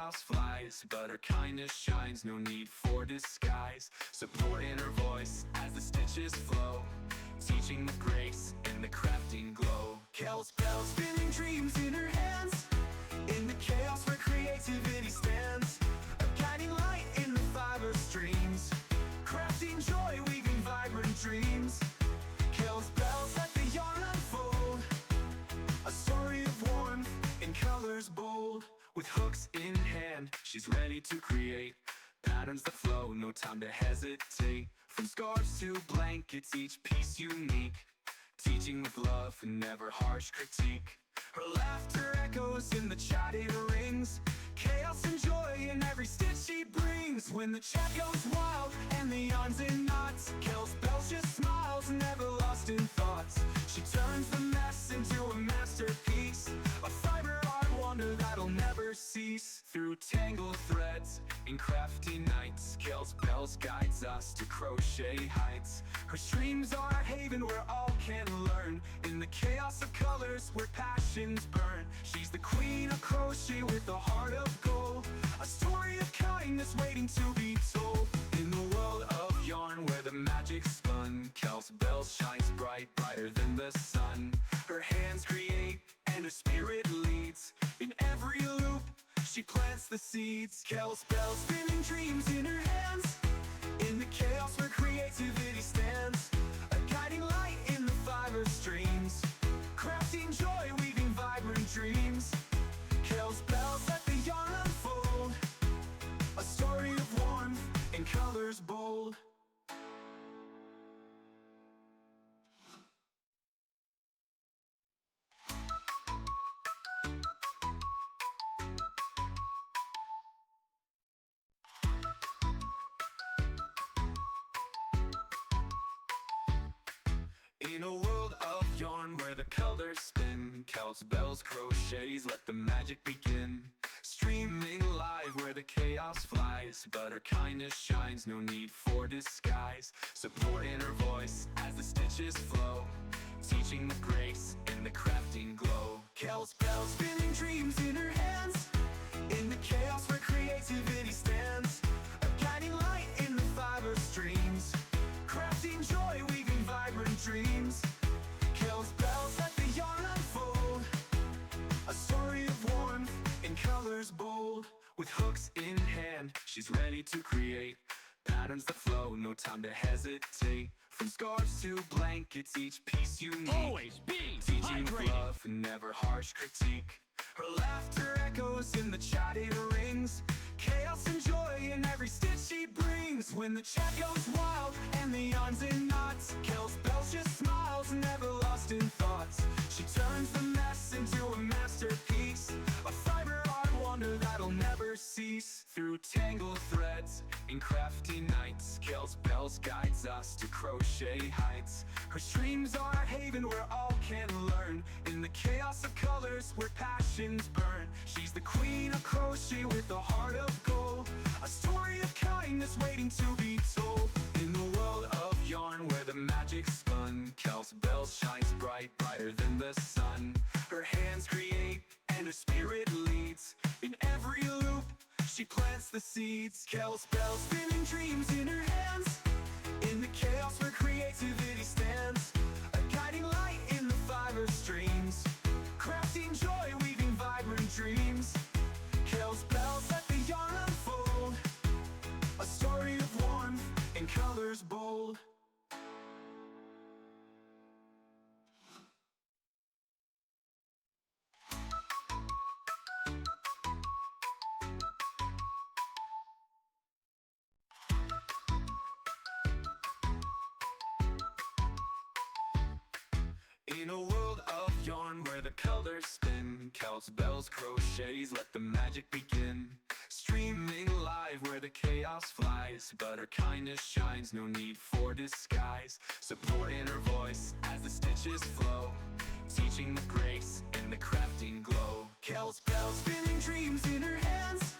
chaos flies, but her kindness shines, no need for disguise. Support in her voice as the stitches flow, teaching with grace in the crafting glow. Kel's bell spinning dreams in her hands, in the chaos where creativity stands. A guiding light in the fiber streams, crafting joy, weaving vibrant dreams. Kel's bells let the yarn unfold, a story of warmth in colors bold. With hooks in hand, she's ready to create patterns that flow, no time to hesitate. From scarves to blankets, each piece unique, teaching with love and never harsh critique. Her laughter echoes in the chatted rings, chaos and joy in every stitch she brings. When the chat goes wild and the yarn's in knots, Kel's bells just smiles, never lost in thoughts. She turns the mess into a masterpiece, a fiber art wonder that'll never cease. Through tangled threads in crafty nights, Kel's bells guides us to crochet heights. Her streams are a haven where all can learn, in the chaos of colors where passions burn. She's the queen of crochet with a heart of gold, a story of kindness waiting to be told. In the world of yarn where the magic's spun, Kel's bells shines bright, brighter than the sun. Her hands create and her spirit leads, in every loop she plants the seeds. Kel's bells spinning dreams in her hands, in the chaos where creativity stands. A guiding light in the fiber streams, crafting joy, weaving vibrant dreams. Kel's bells let the yarn unfold, a story of warmth in colors bold. In a world of yarn where the colors spin, Kel's bells crochets, let the magic begin. Streaming live where the chaos flies, but her kindness shines, no need for disguise. Support in her voice as the stitches flow, teaching with grace in the crafting glow. Kel's bells spinning dreams in her hands, in the chaos where creativity stands. A guiding light in the fiber streams, crafting joy, weaving vibrant dreams. Kel's bells let the yarn unfold, a story of warmth in colors bold. With hooks in hand, she's ready to create patterns that flow, no time to hesitate. From scarves to blankets, each piece unique, Always be teaching with hydrated. love and never harsh critique. Her laughter echoes in the chatted rings, chaos and joy in every stitch she brings. When the chat goes wild and the yarn's in knots, Kel's bells just smiles, never lost in thoughts. She turns the mess into a masterpiece, a fiber art wonder that'll never cease. Through tangled threads in crafty nights, Kel's bells guides us to crochet heights. Her streams are a haven where all can learn, in the chaos of colors where passions burn. She's the queen of crochet with a heart of gold, a story of kindness waiting to be told. In the world of yarn where the magic's spun, Kel's bells shines bright, brighter than the sun. Her hands create and her spirit leads, in every loop she plants the seeds. Kel's bells spinning dreams in her hands, in the chaos where creativity stands. A guiding light in the fiber streams, crafting joy, weaving vibrant dreams. Kel's bells let the yarn unfold, a story of warmth in colors bold. In a world of yarn where the colors spin, Kel's bells crochets, let the magic begin. Streaming live where the chaos flies, but her kindness shines, no need for disguise. Support in her voice as the stitches flow, teaching with grace in the crafting glow. Kel's bells spinning dreams in her hands,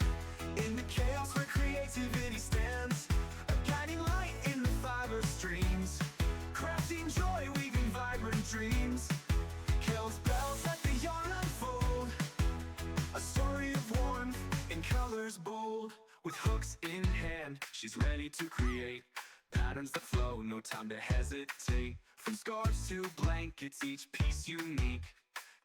in the chaos where creativity stands. A guiding light in the fiber streams, crafting joy, weaving vibrant dreams. Kel's bells let the yarn unfold, a story of warmth in color She's ready to create patterns that flow, no time to hesitate. From scarves to blankets, each piece unique,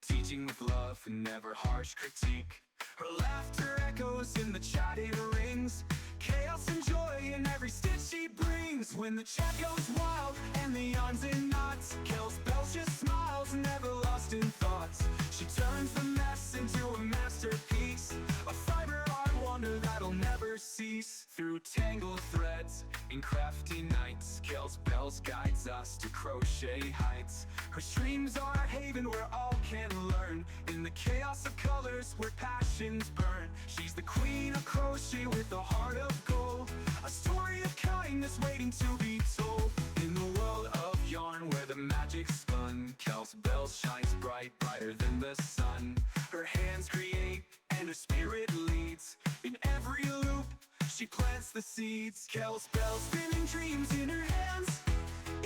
teaching with love and never harsh critique. Her laughter echoes in the chat, it rings, chaos and joy in every stitch she brings. When the chat goes wild and the yarns in knots, Kels Bells just smiles, never lost in thoughts. She turns the mess into a masterpiece, a fiber art wonder that'll never cease. Through tangled threads in crafty nights, Kels Bells guides us to crochet heights. Her streams are a haven where all can learn, in the chaos of colors where passions burn. She's the queen of crochet with a heart of gold, a story of kindness waiting to be told. In the world of yarn where the magic's spun, Kels Bells shines bright, brighter than the sun. Her hands create and her spirit leads, in every loop she plants the seeds. Kels Bells spinning dreams in her hands,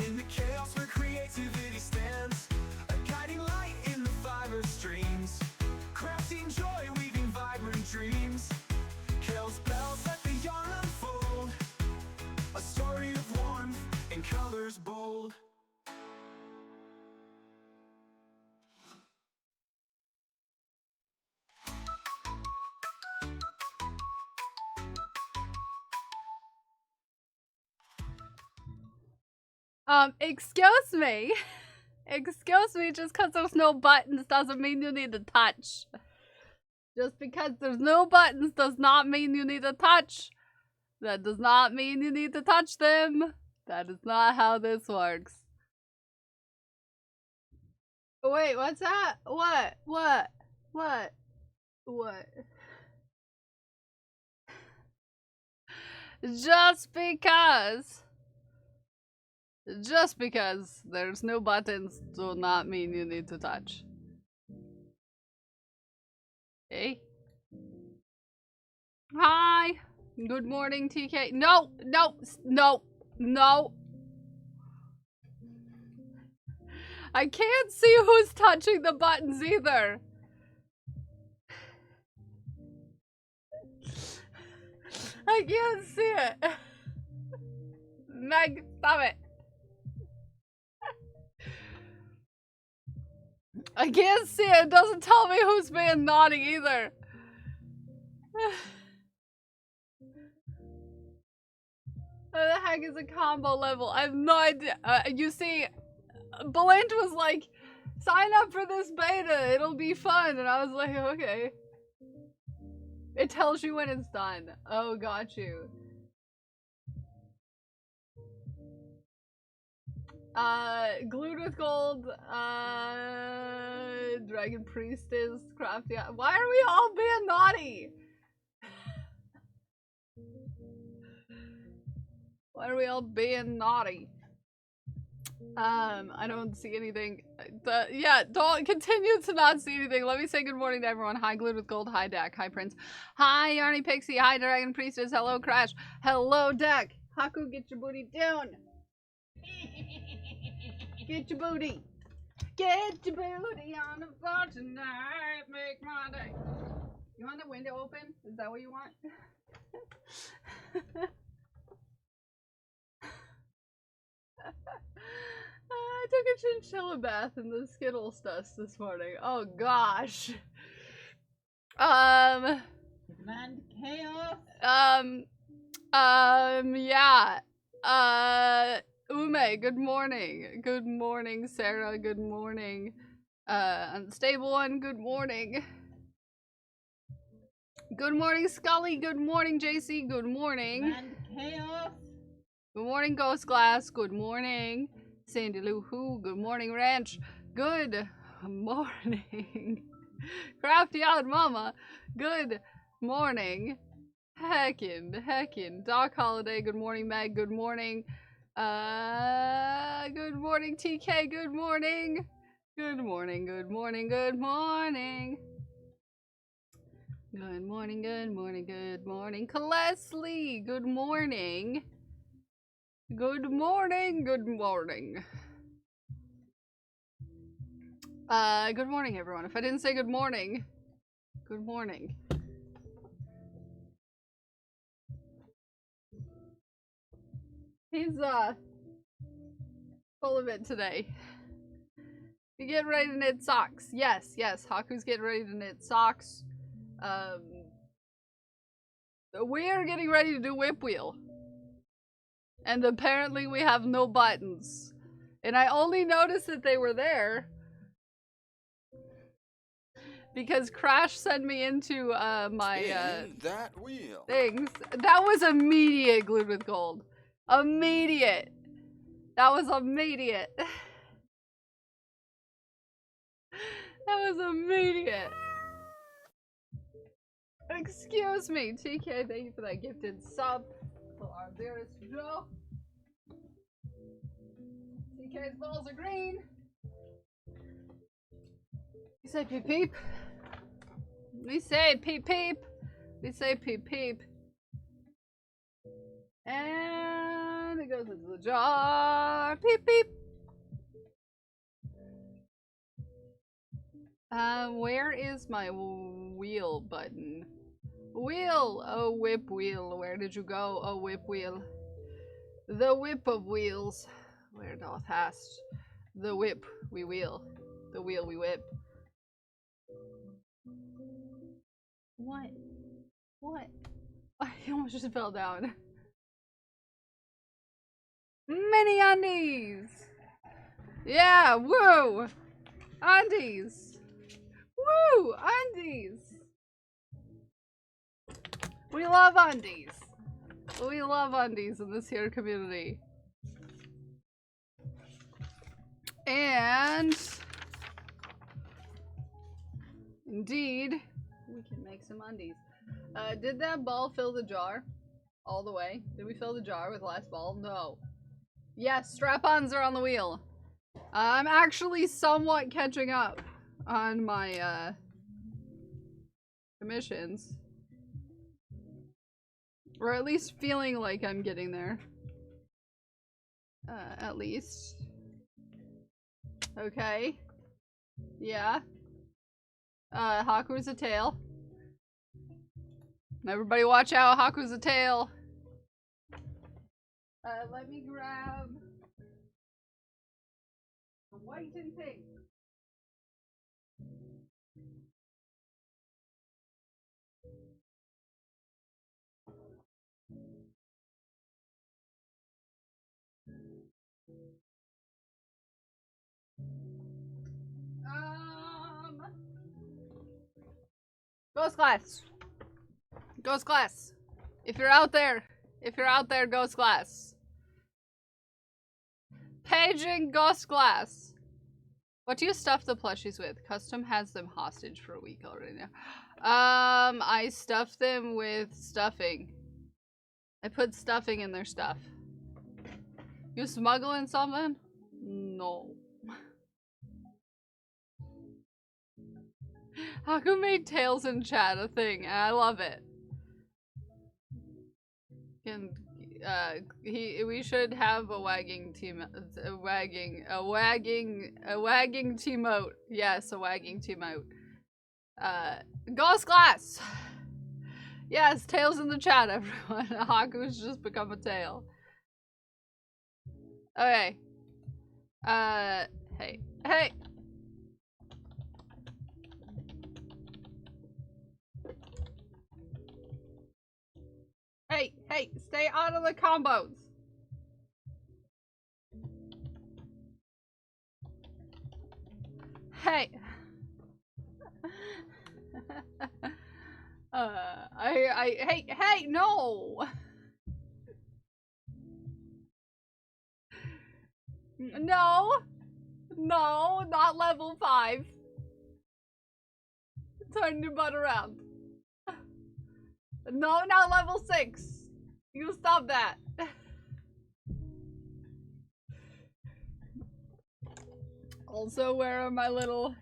in the chaos where creativity stands, a guiding light in the fiber streams, crafting joy, weaving vibrant dreams. Kels Bells let the yarn unfold, a story of warmth in colors bold. Excuse me. Excuse me, just because there's no buttons doesn't mean you need to touch. Just because there's no buttons does not mean you need to touch. That does not mean you need to touch them. That is not how this works. Wait, what's that? What? Just because there's no buttons do not mean you need to touch. Okay. Hi. Good morning, TK. No. I can't see who's touching the buttons either. I can't see it. Meg, stop it. I can't see it. It doesn't tell me who's being naughty either. What the heck is a combo level? I have no idea. You see, Belint was like, sign up for this beta. It'll be fun. And I was like, okay. It tells you when it's done. Oh, got you. Glued with gold, Dragon Priestess, Crafty. Why are we all being naughty? Why are we all being naughty? I don't see anything. Yeah, don't continue to not see anything. Let me say good morning to everyone. Hi, Glued with Gold. Hi, Dak. Hi, Prince. Hi, Yarny Pixie. Hi, Dragon Priestess. Hello, Crash. Hello, Dak. Haku, get your booty down. Get your booty. Get your booty on the floor tonight. Make my day. You want the window open? Is that what you want? I took a chinchilla bath in the Skittles dust this morning. Oh gosh. Command chaos. Yeah. Ume, good morning. Good morning, Sarah. Good morning. Unstable one, good morning. Good morning, Scully. Good morning, JC. Good morning. Command chaos. Good morning, Ghost Glass. Good morning, Sandy Lou Who. Good morning, Ranch. Good morning, Crafty Out Mama. Good morning, Heckin. Doc Holiday. Good morning, Meg. Good morning. Good morning, TK. Good morning. Good morning. Good morning. Good morning. Good morning. Good morning. Good morning, Leslie. Good morning. Good morning. Good morning. Good morning, everyone. If I didn't say good morning, good morning. He's full of it today. You getting ready to knit socks? Yes, yes. Haku's getting ready to knit socks. We're getting ready to do whip wheel. And apparently we have no buttons. And I only noticed that they were there because Crash sent me into my that wheel. things. That was immediate glued with gold. Immediate. That was immediate. That was immediate. Excuse me, TK, thank you for that gifted sub. For our dearest Joe. TK's balls are green. You say peep peep. We say peep peep. We say peep peep. And it goes into the jar. Peep peep. Where is my wheel button? Wheel! Oh, whip wheel. Where did you go? Oh, whip wheel. The whip of wheels. Where doth hast? The whip we wheel. The wheel we whip. What? What? I almost just fell down. Mini undies! Yeah, woo! Undies! Woo! Undies! We love undies. We love undies in this here community. And indeed, we can make some undies. Did that ball fill the jar all the way? Did we fill the jar with the last ball? No. Yes, strap-ons are on the wheel. I'm actually somewhat catching up on my commissions. Or at least feeling like I'm getting there. At least. Okay. Yeah. Haku's a tail. Everybody watch out, Haku's a tail. Let me grab the white and pink. Ghost Glass. Ghost Glass. If you're out there, Ghost Glass. Paging Ghost Glass. What do you stuff the plushies with? Custom has them hostage for a week already now. I stuff them with stuffing. I put stuffing in their stuff. You smuggling something? No. Haku made Tails in chat a thing, and I love it. And we should have a wagging team, a wagging teamote. Yes, a wagging teamote. Ghost Glass. Yes, Tails in the chat, everyone. Haku's just become a tail. Okay. Hey. Hey, stay out of the combos. Hey. Hey, no. No, not level 5. Turn your butt around. No, not level 6. You stop that. Also, where are my little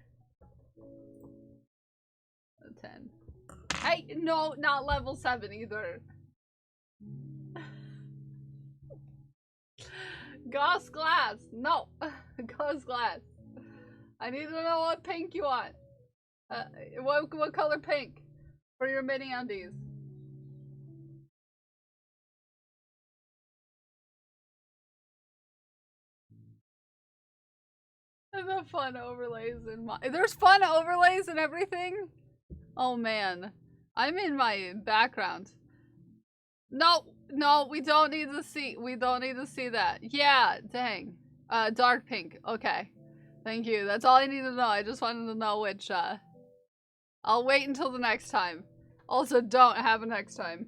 10? Hey, no, not level 7 either. Ghost Glass. No. Ghost Glass. I need to know what pink you want. What color pink for your mini undies? The fun overlays in my... There's fun overlays and everything? Oh man. I'm in my background. No, we don't need to see that. Yeah, dang. Dark pink. Okay. Thank you. That's all I need to know. I just wanted to know which, I'll wait until the next time. Also, don't have a next time.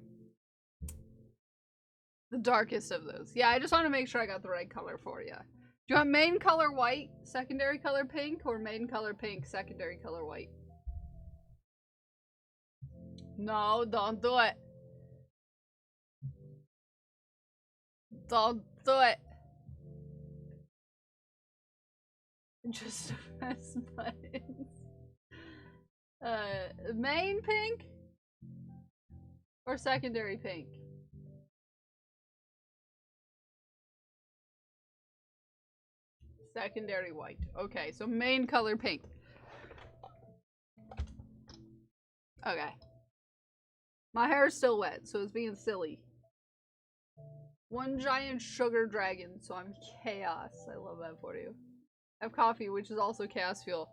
The darkest of those. Yeah, I just want to make sure I got the right color for you. Do you want main color white, secondary color pink, or main color pink, secondary color white? No, don't do it. Don't do it. Just press buttons. Main pink? Or secondary pink? Secondary white. Okay, so main color pink. Okay. My hair is still wet, so it's being silly. One giant sugar dragon, so I'm chaos. I love that for you. I have coffee, which is also chaos fuel.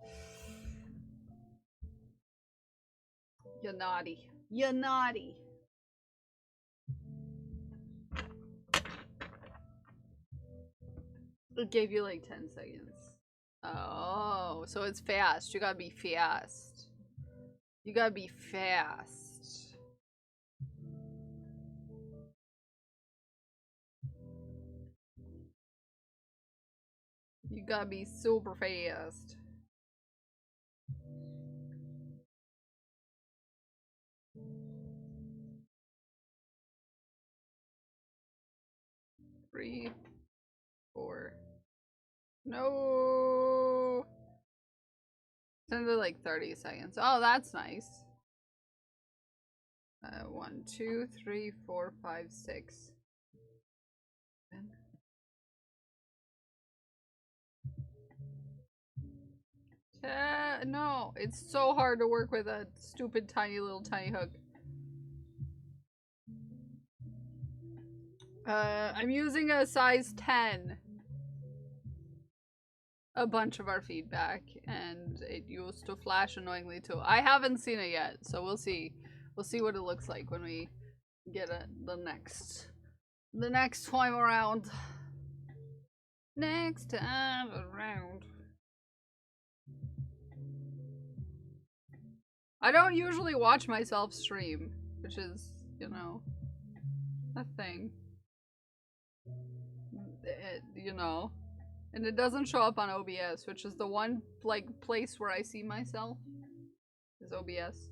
You're naughty. You're naughty. It gave you like 10 seconds. Oh, so it's fast. You gotta be fast. You gotta be fast. You gotta be super fast. Three, 4. No. It's under like 30 seconds. Oh, that's nice. 1, 2, 3, 4, 5, 6. No, it's so hard to work with a stupid tiny little tiny hook. I'm using a size 10. A bunch of our feedback, and it used to flash annoyingly too. I haven't seen it yet, so we'll see. We'll see what it looks like when we get it the next time around. Next time around. I don't usually watch myself stream, which is, you know, a thing. You know. And it doesn't show up on OBS, which is the one, like, place where I see myself, is OBS.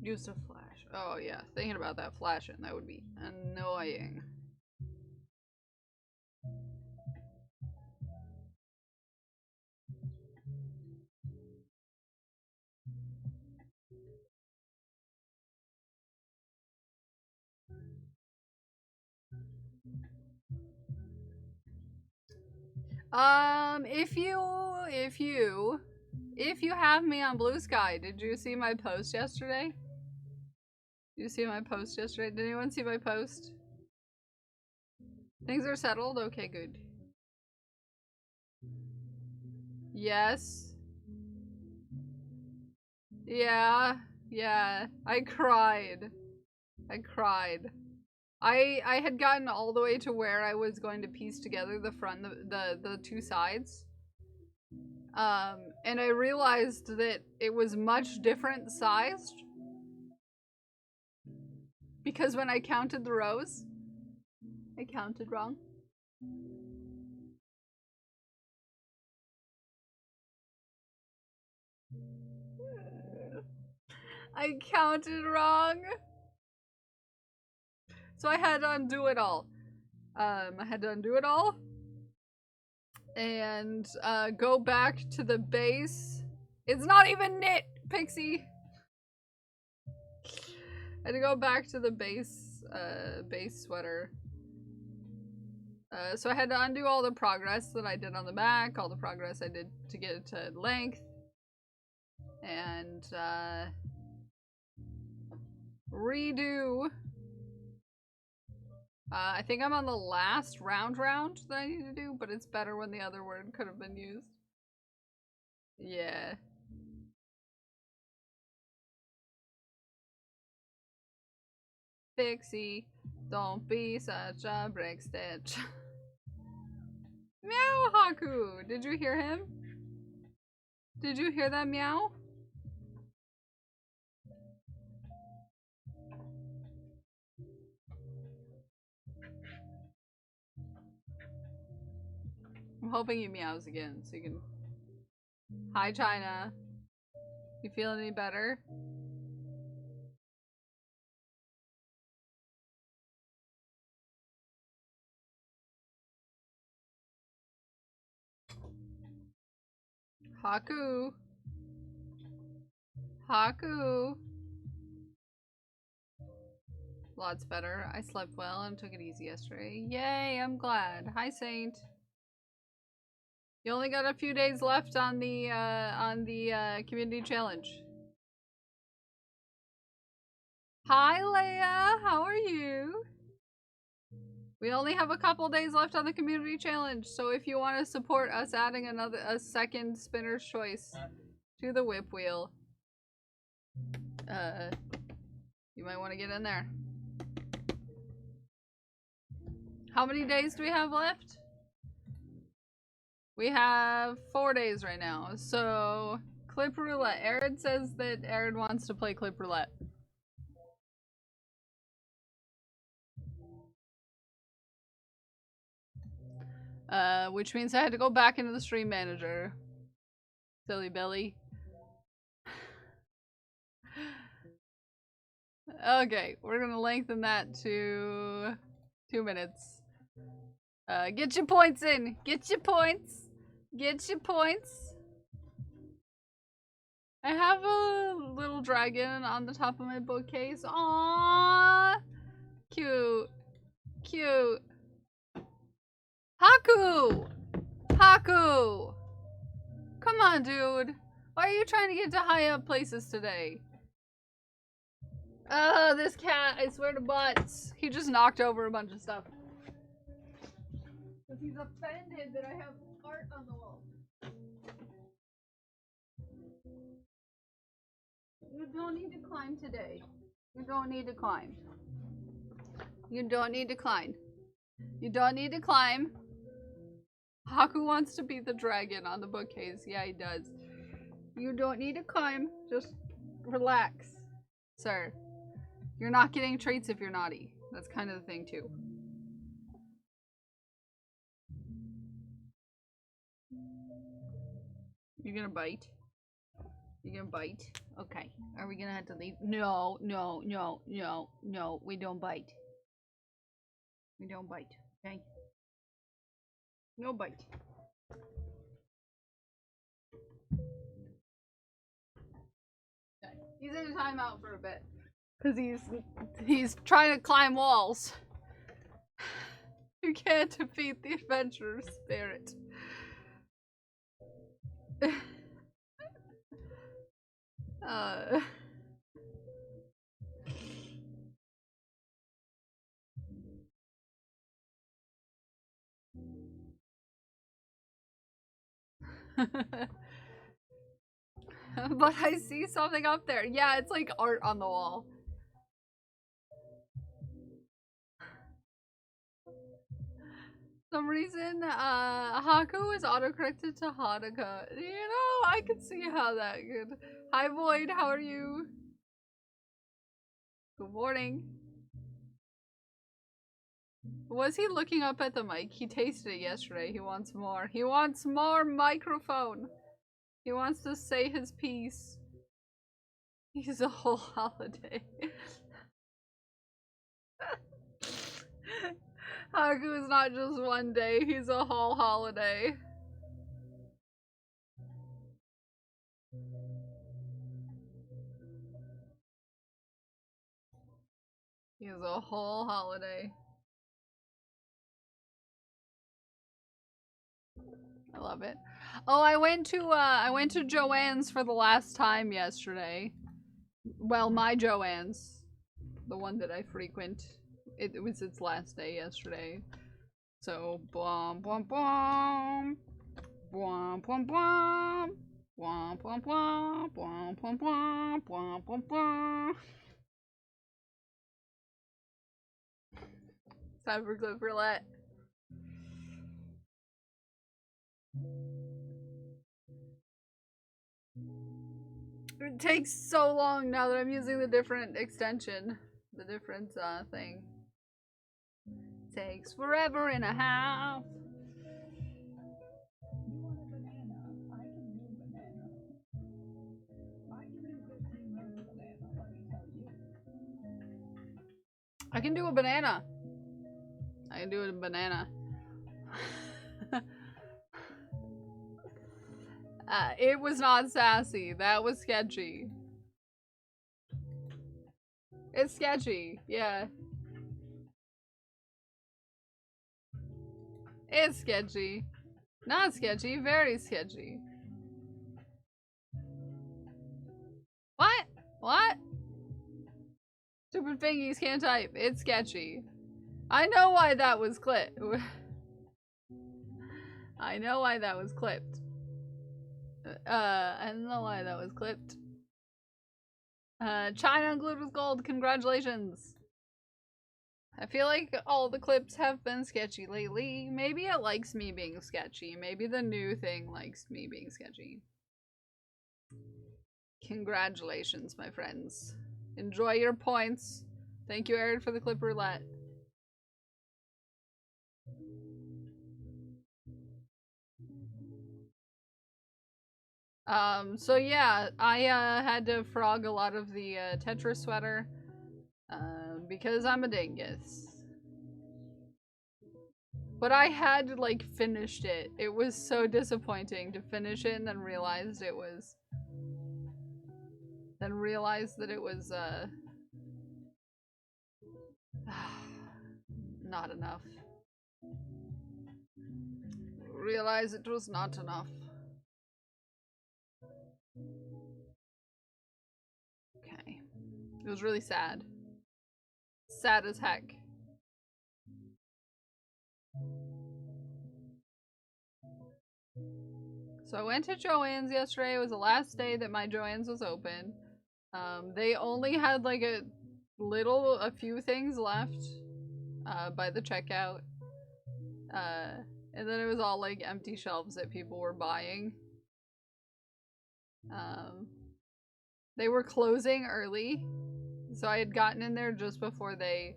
Used to flash. Oh yeah, thinking about that flashing, that would be annoying. If you have me on Blue Sky, did you see my post yesterday? Did you see my post yesterday? Did anyone see my post? Things are settled? Okay, good. Yes. Yeah, I cried. I had gotten all the way to where I was going to piece together the front, the two sides. And I realized that it was much different sized. Because when I counted the rows, I counted wrong. I counted wrong. So I had to undo it all. And go back to the base. It's not even knit, Pixie. I had to go back to the base sweater. So I had to undo all the progress that I did on the back, all the progress I did to get it to length. And Redo. I think I'm on the last round that I need to do, but it's better when the other word could have been used. Yeah. Pixie, don't be such a brick stitch. Meow, Haku! Did you hear him? Did you hear that meow? I'm hoping he meows again so you can... Hi, China. You feel any better? Haku. Haku. Lots better. I slept well and took it easy yesterday. Yay, I'm glad. Hi, Saint. You only got a few days left on the community challenge. Hi, Leia. How are you? We only have a couple days left on the community challenge, so if you want to support us adding a second spinner's choice to the whip wheel, you might want to get in there. How many days do we have left? We have 4 days right now, so clip roulette. Arid says that Arid wants to play clip roulette. Which means I had to go back into the stream manager. Silly Billy. Okay, we're gonna lengthen that to 2 minutes. Get your points in! Get your points! Get your points! I have a little dragon on the top of my bookcase. Aww! Cute. Cute. Haku! Haku! Come on, dude. Why are you trying to get to high up places today? This cat, I swear to butts. He just knocked over a bunch of stuff. Because he's offended that I have art on the wall. You don't need to climb today. You don't need to climb. You don't need to climb. You don't need to climb. Haku wants to be the dragon on the bookcase. Yeah, he does. You don't need to climb. Just relax, sir. You're not getting treats if you're naughty. That's kind of the thing, too. You gonna bite? You gonna bite? Okay. Are we gonna have to leave? No, no, no, no, no. We don't bite. We don't bite. Okay? No bite. Okay. He's in a timeout for a bit. Because he's trying to climb walls. You can't defeat the adventurer spirit. But I see something up there. Yeah, it's like art on the wall. Some reason, Haku is autocorrected to Hanukkah. You know, I can see how that could. Hi, Void, how are you? Good morning. Was he looking up at the mic? He tasted it yesterday. He wants more. He wants more microphone. He wants to say his piece. He's a whole holiday. Haku is not just one day, he's a whole holiday. He is a whole holiday. I love it. Oh, I went to Joanne's for the last time yesterday. Well, my Joanne's. the one that I frequent. It was its last day yesterday. So, blom, blom, blom. Blom, blom, blom. Blom, blom, blom. Blom, blom, blom. Blom, blom, blom. Time for clip roulette. It takes so long now that I'm using the different extension. The different thing. Takes forever and a half. I can do a banana. I can do a banana. It was not sassy. That was sketchy. It's sketchy. Yeah. It's sketchy. Not sketchy. Very sketchy. What? What? Stupid fingies can't type. It's sketchy. I know why that was clipped. I know why that was clipped. I don't know why that was clipped. China unglued with gold. Congratulations. I feel like all the clips have been sketchy lately. Maybe it likes me being sketchy. Maybe the new thing likes me being sketchy. Congratulations, my friends. Enjoy your points. Thank you, Aaron, for the clip roulette. So yeah, I had to frog a lot of the Tetris sweater because I'm a dingus. But I had like finished it. It was so disappointing to finish it and then realized it was not enough. Realize it was not enough. Okay. It was really sad. Sad as heck. So I went to Joann's yesterday. It was the last day that my Joann's was open. They only had like a few things left by the checkout. And then it was all like empty shelves that people were buying. They were closing early, so I had gotten in there just before they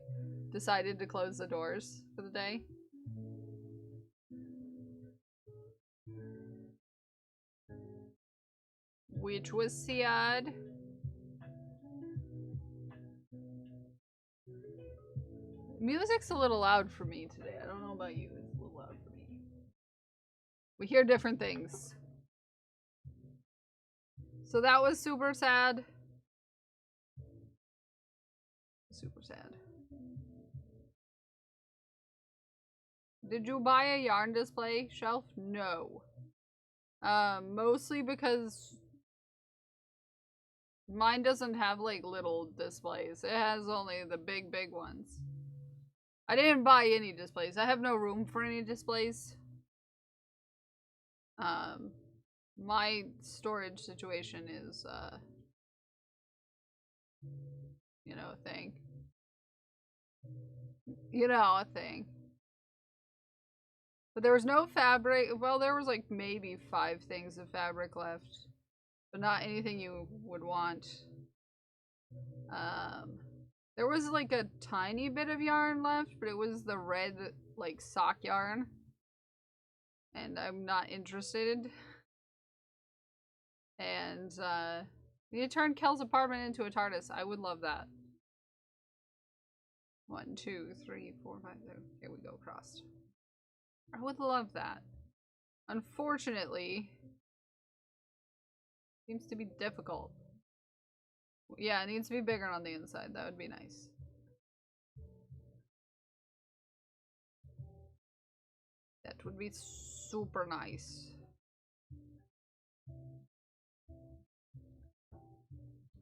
decided to close the doors for the day. Which was sad. Music's a little loud for me today. I don't know about you. It's a little loud for me. We hear different things. So that was super sad. Super sad. Did you buy a yarn display shelf? No. Mostly because mine doesn't have like little displays. It has only the big ones. I didn't buy any displays. I have no room for any displays. My storage situation is, you know, a thing. You know, a thing. But there was no fabric. Well, there was like maybe 5 things of fabric left. But not anything you would want. There was like a tiny bit of yarn left, but it was the red, like, sock yarn. And I'm not interested. And, you turn Kel's apartment into a TARDIS. I would love that. 1, 2, 3, 4, 5, 6. Here we go, crossed. I would love that. Unfortunately, seems to be difficult. Yeah, it needs to be bigger on the inside. That would be nice. That would be super nice.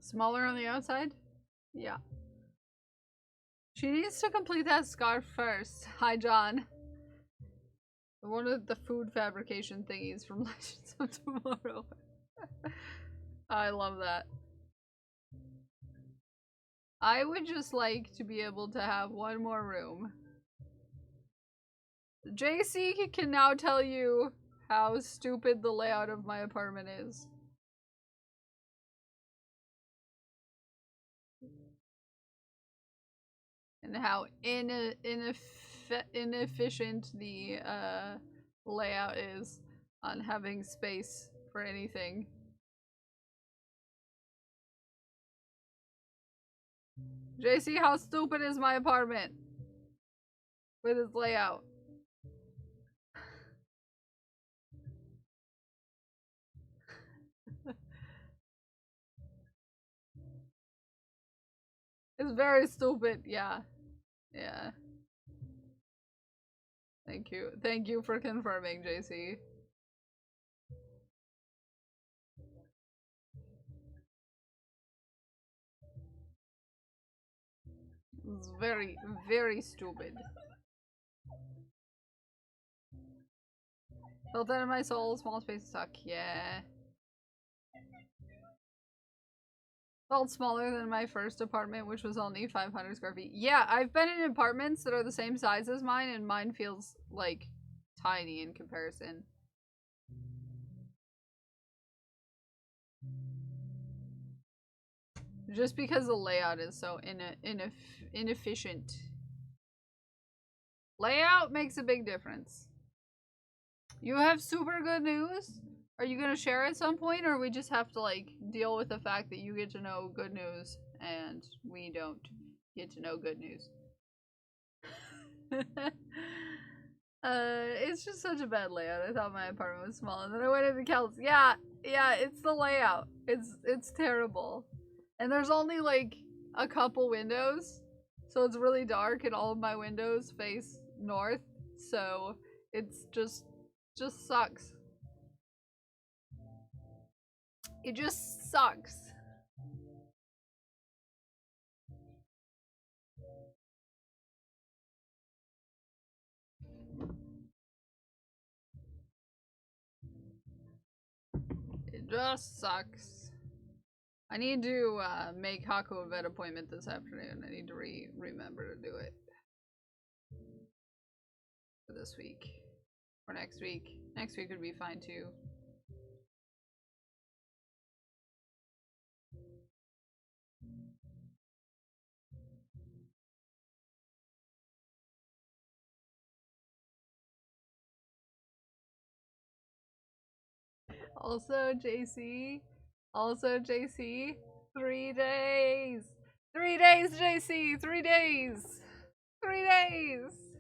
Smaller on the outside? Yeah. She needs to complete that scarf first. Hi, John. One of the food fabrication thingies from Legends of Tomorrow. I love that. I would just like to be able to have one more room. JC can now tell you how stupid the layout of my apartment is. And how inefficient the layout is on having space for anything. JC, how stupid is my apartment with its layout? It's very stupid, yeah. Yeah. Thank you. Thank you for confirming, JC. It's very, very stupid. Felt that in my soul, small spaces suck, yeah. Felt smaller than my first apartment, which was only 500 square feet. Yeah, I've been in apartments that are the same size as mine, and mine feels, like, tiny in comparison. Just because the layout is so inefficient. Layout makes a big difference. You have super good news? Are you gonna share at some point, or we just have to, like, deal with the fact that you get to know good news and we don't get to know good news? It's just such a bad layout. I thought my apartment was small, and then I went into Kel's. Yeah, it's the layout. It's terrible. And there's only, like, a couple windows, so it's really dark, and all of my windows face north, so it's just sucks. It just sucks. It just sucks. I need to make Haku a vet appointment this afternoon. I need to remember to do it. For this week. Or next week. Next week would be fine too. Also, JC. 3 days. 3 days, JC. 3 days. 3 days.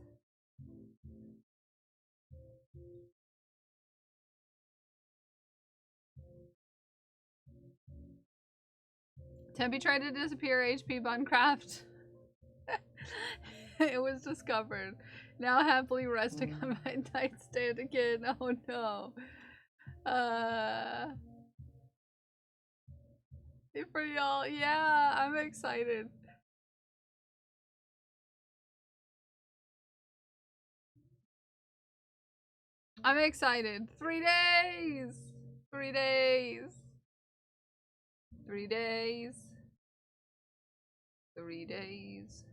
Tempe tried to disappear HP Buncraft. It was discovered. Now happily resting on my nightstand again. Oh no. For y'all, yeah, I'm excited. I'm excited. 3 days! 3 days! 3 days. 3 days.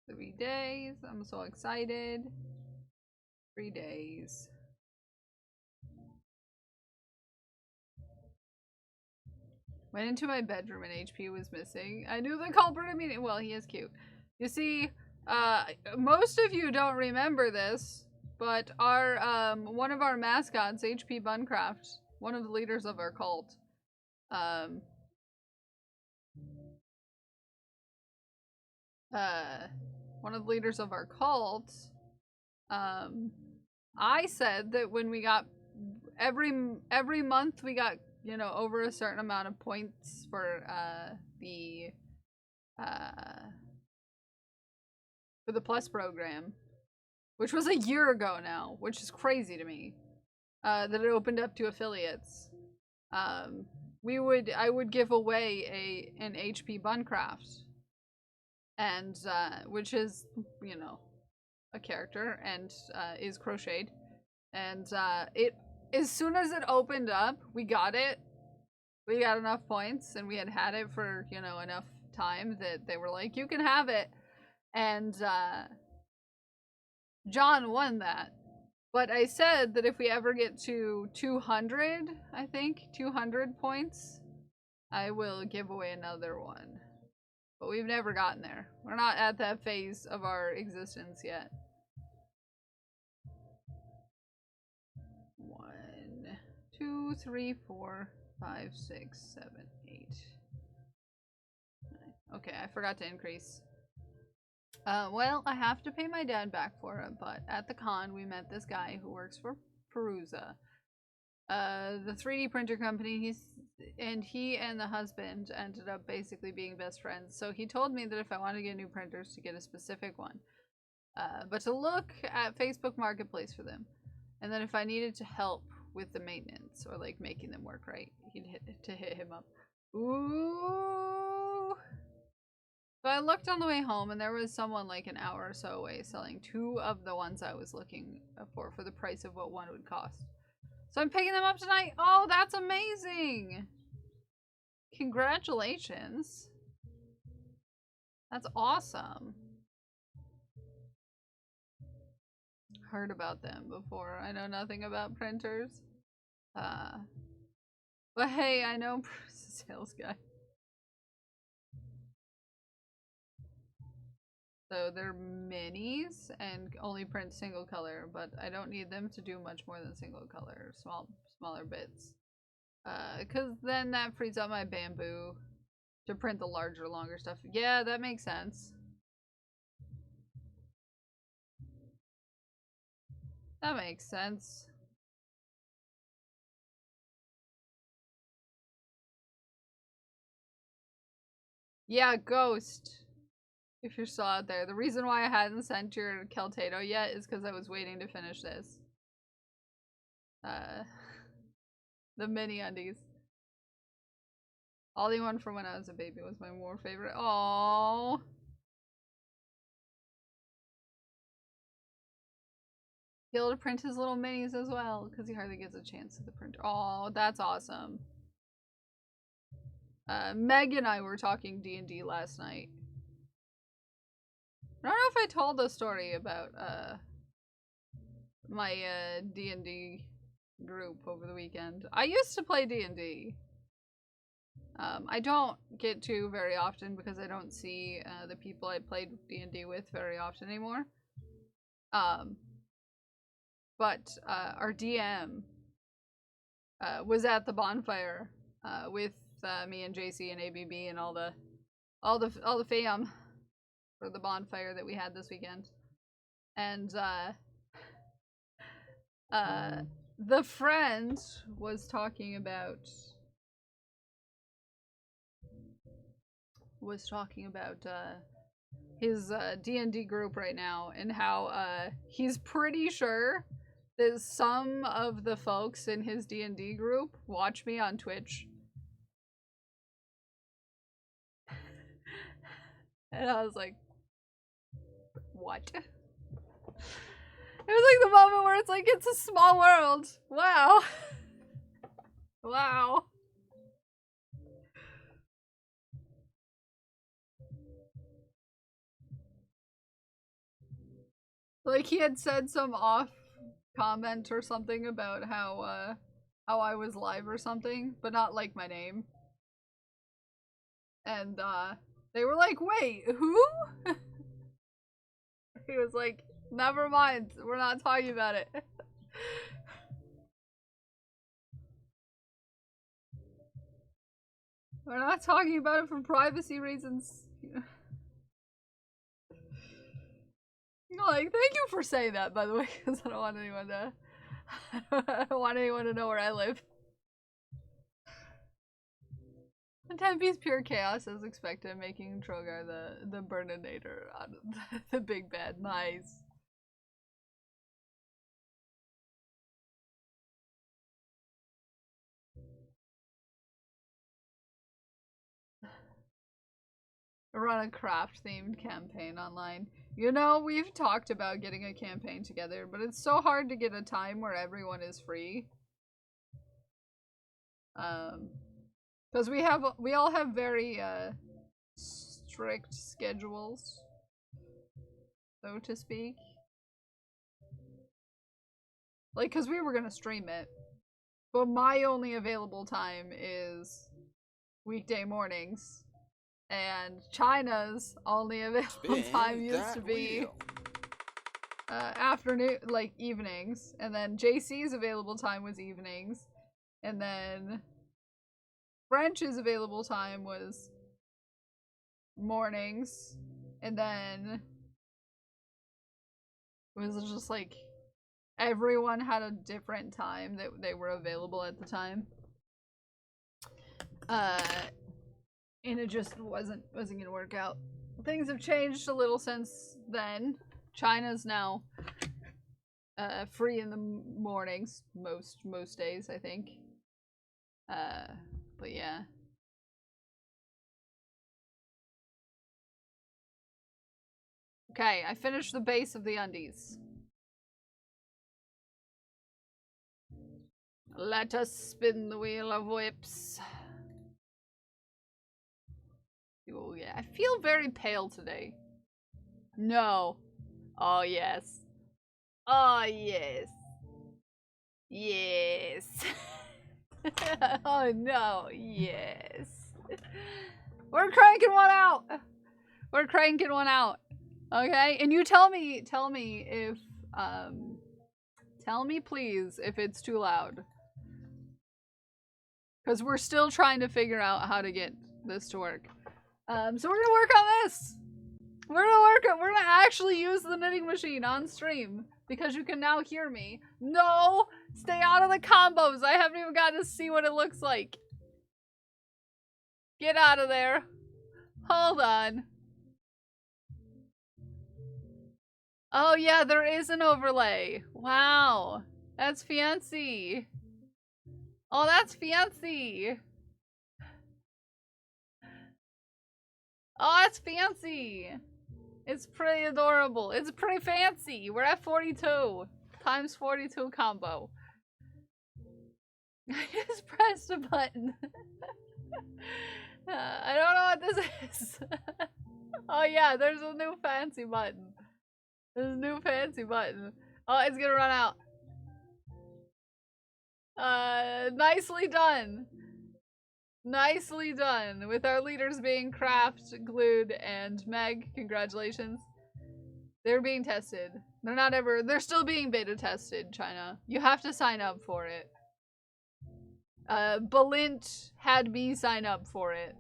3 days. I'm so excited. 3 days. Went into my bedroom and HP was missing. I knew the culprit immediately. Well, he is cute. You see, most of you don't remember this, but our one of our mascots, HP Buncraft, one of the leaders of our cult, one of the leaders of our cult, I said that when we got every month we got, you know, over a certain amount of points for the Plus program, which was a year ago now, which is crazy to me, that it opened up to affiliates. I would give away an HP Buncraft, and which is, you know, a character and is crocheted, and it, as soon as it opened up, we got it. We got enough points, and we had it for, you know, enough time that they were like, you can have it, and John won that. But I said that if we ever get to 200, I think 200 points, I will give away another one. But we've never gotten there. We're not at that phase of our existence yet. 1, 2, 3, 4, 5, 6, 7, 8, 9. Okay, I forgot to increase. Well, I have to pay my dad back for it, but at the con we met this guy who works for Perusa. The 3D printer company. He and the husband ended up basically being best friends. So he told me that if I wanted to get new printers, to get a specific one. But to look at Facebook Marketplace for them. And then if I needed to help with the maintenance or like making them work right, he'd hit him up. Ooh. So I looked on the way home, and there was someone like an hour or so away selling 2 of the ones I was looking for the price of what one would cost. So I'm picking them up tonight. Oh, that's amazing! Congratulations. That's awesome. Heard about them before. I know nothing about printers. But hey, I know Bruce's sales guy. So they're minis and only print single color, but I don't need them to do much more than single color, smaller bits. Cause then that frees up my bamboo to print the larger, longer stuff. Yeah, that makes sense. That makes sense. Yeah, Ghost. If you're still out there. The reason why I hadn't sent your Keltato yet is because I was waiting to finish this. The mini undies. Ollie one from when I was a baby was my more favorite. Aww. Be able to print his little minis as well, because he hardly gets a chance to the printer. Oh, that's awesome. Meg and I were talking D&D last night. I don't know if I told the story about my D&D group over the weekend. I used to play D&D. I don't get to very often because I don't see the people I played D&D with very often anymore. But our DM was at the bonfire with me and JC and ABB and all the fam for the bonfire that we had this weekend. And the friend was talking about his D&D group right now, and how he's pretty sure that some of the folks in his D&D group watch me on Twitch. And I was like, what? It was like the moment where it's like, it's a small world. Wow. Wow. Like, he had said some off comment or something about how I was live or something, but not like my name. And they were like, wait, who? He was like, never mind, we're not talking about it. We're not talking about it for privacy reasons. Like, thank you for saying that, by the way, because I don't want anyone to I don't want anyone to know where I live. And 10 piece pure chaos as expected, making Trogar the Burninator out of the big bad. Nice. run a craft themed campaign online. You know, we've talked about getting a campaign together, but it's so hard to get a time where everyone is free. Because we all have very strict schedules, so to speak. Like, because we were gonna stream it, but my only available time is weekday mornings, and China's only available time used to be afternoon, like evenings, and then JC's available time was evenings, and then French's available time was mornings, and then it was just like everyone had a different time that they were available at the time. And it just wasn't gonna work out. Things have changed a little since then. China's now free in the mornings most days, I think. But yeah. Okay, I finished the base of the undies. Let us spin the wheel of whips. Oh yeah, I feel very pale today. No. Oh yes. Oh yes. Yes. Oh no, yes. We're cranking one out. We're cranking one out. Okay? And you tell me if tell me please if it's too loud. Cuz we're still trying to figure out how to get this to work. So we're gonna work on this. We're gonna actually use the knitting machine on stream because you can now hear me. No, stay out of the combos. I haven't even gotten to see what it looks like. Get out of there. Hold on. Oh yeah, there is an overlay. Wow, that's fancy. Oh, that's fancy. Oh, that's fancy. It's pretty adorable. It's pretty fancy. We're at 42 times 42 combo. I just pressed a button. I don't know what this is. Oh yeah, there's a new fancy button. There's a new fancy button. Oh, it's gonna run out. Nicely done. Nicely done. With our leaders being Craft, Glued, and Meg. Congratulations. They're being tested. They're still being beta tested, China. You have to sign up for it. Balint had me sign up for it.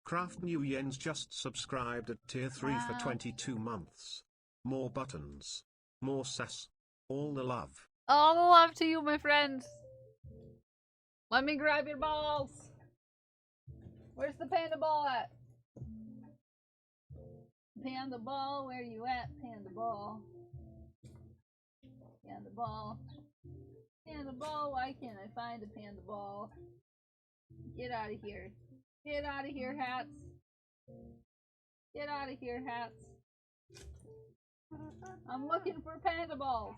Craft New Yens just subscribed at tier 3 Wow. for 22 months. More buttons. More sass. All the love. All the love to you, my friend. Let me grab your balls. Where's the panda ball at? Panda ball, where you at? Panda ball. Panda ball. Panda ball, why can't I find a panda ball? Get out of here. Get out of here, hats. Get out of here, hats. I'm looking for panda balls.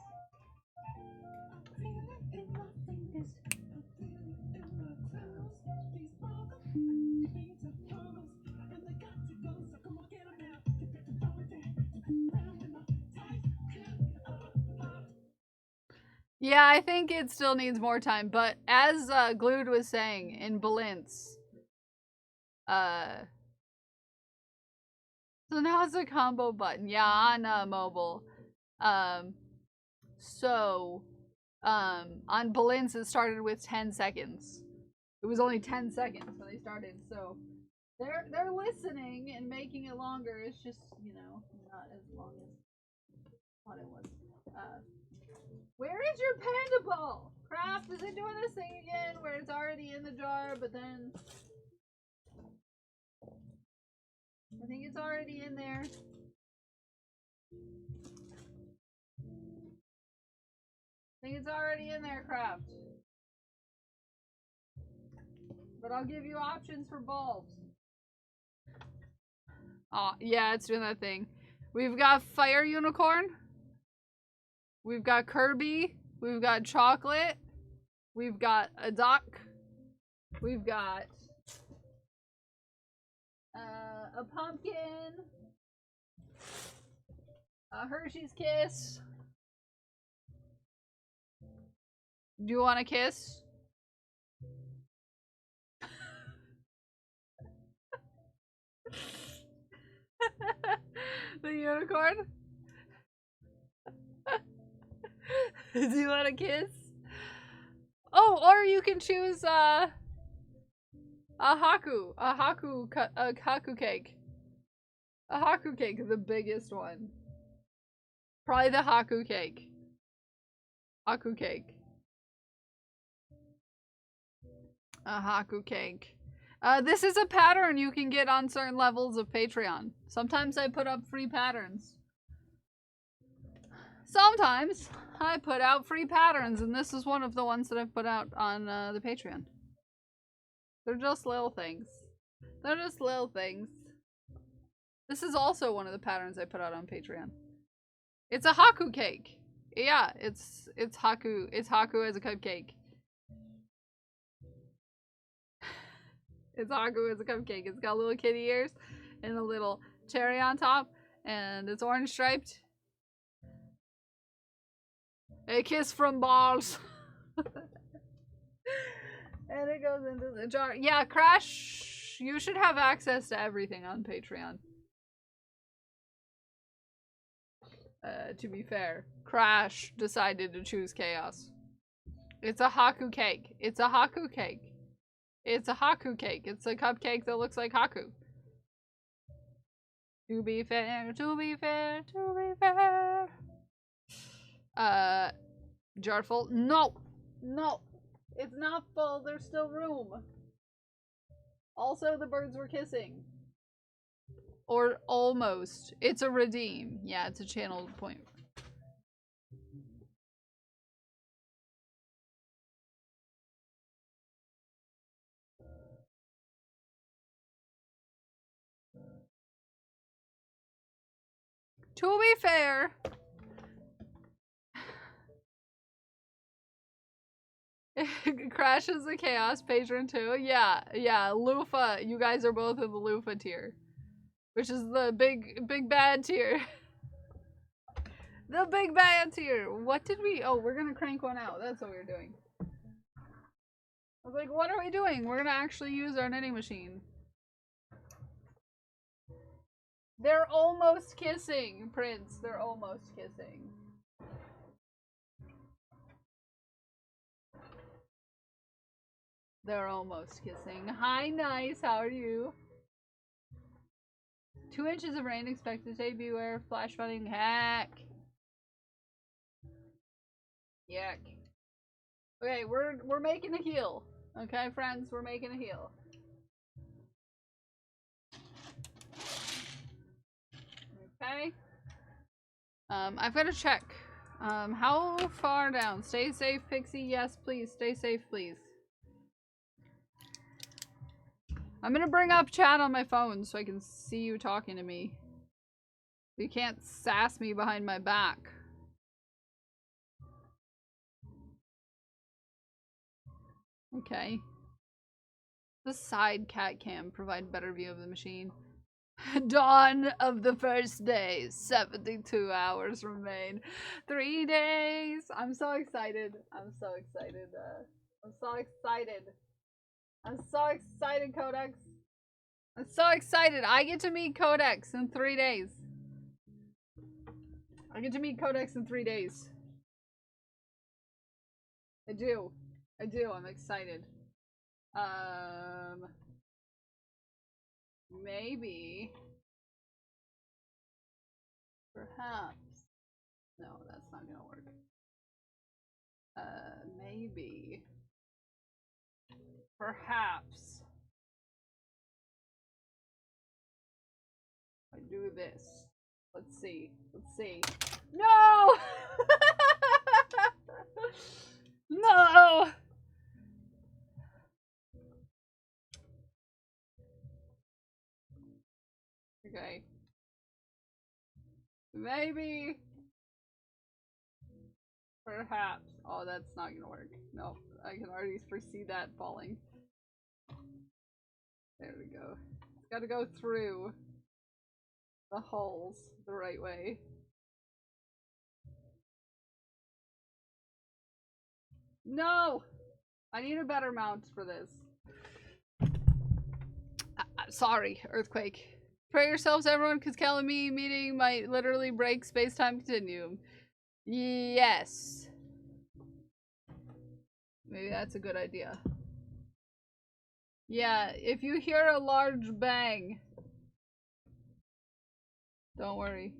Yeah, I think it still needs more time, but as Glued was saying in Balint's, so now it's a combo button. Yeah, on mobile. On Balint's it started with 10 seconds. It was only 10 seconds when they started, so they're listening and making it longer. It's just, you know, not as long as I thought it was. Where is your panda ball? Craft, is it doing this thing again where it's already in the jar, but then I think it's already in there. I think it's already in there, Craft. But I'll give you options for bulbs. Oh, yeah, it's doing that thing. We've got Fire Unicorn. We've got Kirby. We've got Chocolate. We've got a duck. We've got a pumpkin. A Hershey's Kiss. Do you want a kiss? The unicorn? Do you want a kiss? Oh, or you can choose a Haku cake. A Haku cake is the biggest one. Probably the Haku cake. Haku cake. A Haku cake. This is a pattern you can get on certain levels of Patreon. Sometimes I put up free patterns. Sometimes I put out free patterns, and this is one of the ones that I've put out on the Patreon. They're just little things. They're just little things. This is also one of the patterns I put out on Patreon. It's a Haku cake. Yeah, it's Haku. It's Haku as a cupcake. It's Haku as a cupcake. It's got little kitty ears and a little cherry on top, and it's orange striped. A kiss from balls. And it goes into the jar. Yeah, Crash, you should have access to everything on Patreon. To be fair, Crash decided to choose chaos. It's a Haku cake. It's a Haku cake. It's a Haku cake. It's a cupcake that looks like Haku. To be fair, to be fair, to be fair. Jar full? No! No! It's not full, there's still room. Also, the birds were kissing. Or almost. It's a redeem. Yeah, it's a channel point. To be fair, Crash is a chaos patron too. Yeah, Lufa. You guys are both in the Lufa tier, which is the big bad tier. The big bad tier. What did we? Oh, we're gonna crank one out. That's what we're doing. I was like, what are we doing? We're gonna actually use our knitting machine. They're almost kissing, Prince. They're almost kissing. They're almost kissing. Hi, nice. How are you? 2 inches of rain expected today. Beware flash flooding. Heck. Yuck. Okay, we're making a heel. Okay, friends, we're making a heel. Okay. I've got to check. How far down? Stay safe, Pixie. Yes, please. Stay safe, please. I'm gonna bring up chat on my phone so I can see you talking to me. You can't sass me behind my back. Okay. The side cat cam provide better view of the machine. Dawn of the first day. 72 hours remain. 3 days. I'm so excited. I'm so excited. I'm so excited. I'm so excited, Codex. I'm so excited. I get to meet Codex in 3 days. I get to meet Codex in 3 days. I do. I do. I'm excited. Maybe. Perhaps. No, that's not gonna work. Maybe. Perhaps. I do this. Let's see. Let's see. No! No! Okay. Maybe. Perhaps. Oh, that's not gonna work. Nope. I can already foresee that falling. There we go. It's gotta go through the holes the right way. No! I need a better mount for this. Sorry, earthquake. Pray yourselves, everyone, because Cal and me meeting might literally break space-time continuum. Yes. Maybe that's a good idea. Yeah, if you hear a large bang, don't worry.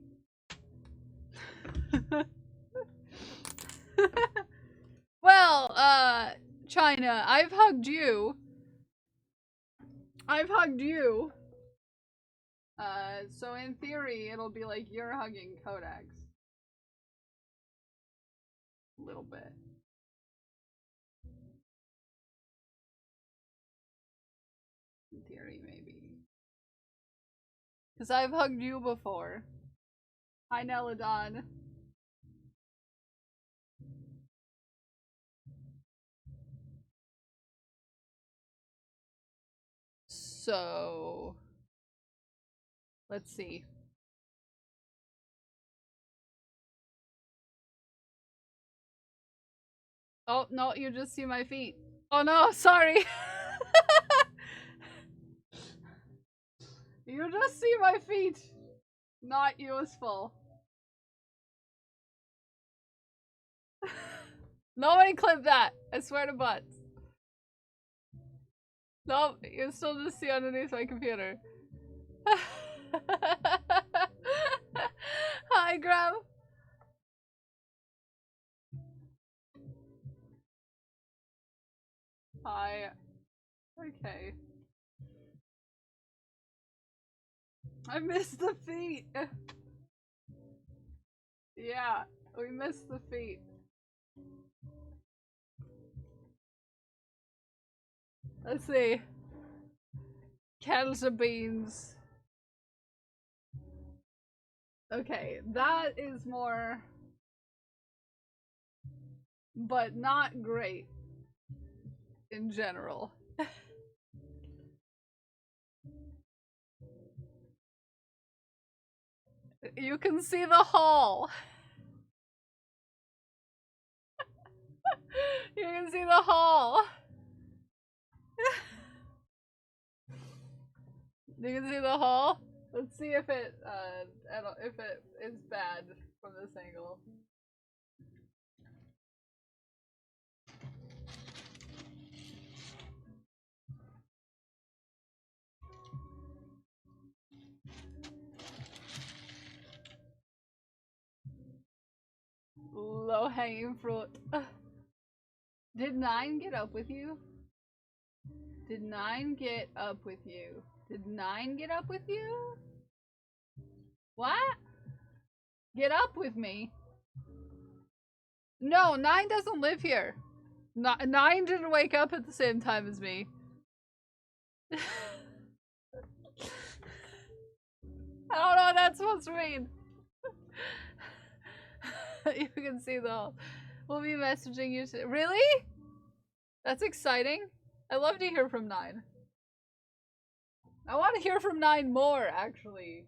Well, China, I've hugged you. I've hugged you. So in theory, it'll be like you're hugging Codex. A little bit. In theory, maybe. Because I've hugged you before. Hi, Neladon. So... let's see. Oh, no, you just see my feet. Oh no, sorry! You just see my feet! Not useful. Nobody clip that! I swear to butts. Nope, you still just see underneath my computer. Hi, Graham. Hi. Okay. I missed the feet. Yeah, we missed the feet. Let's see. Cans of beans. Okay, that is more... but not great. In general. You can see the hall. You can see the hall. You can see the hall. Let's see if it is bad from this angle. Low hanging fruit. Did 9 get up with you? Did 9 get up with you? Did 9 get up with you? What? Get up with me? No, 9 doesn't live here. 9 didn't wake up at the same time as me. I don't know what that's supposed to mean. You can see the... We'll be messaging you soon. Really? That's exciting. I love to hear from 9. I want to hear from 9 more, actually.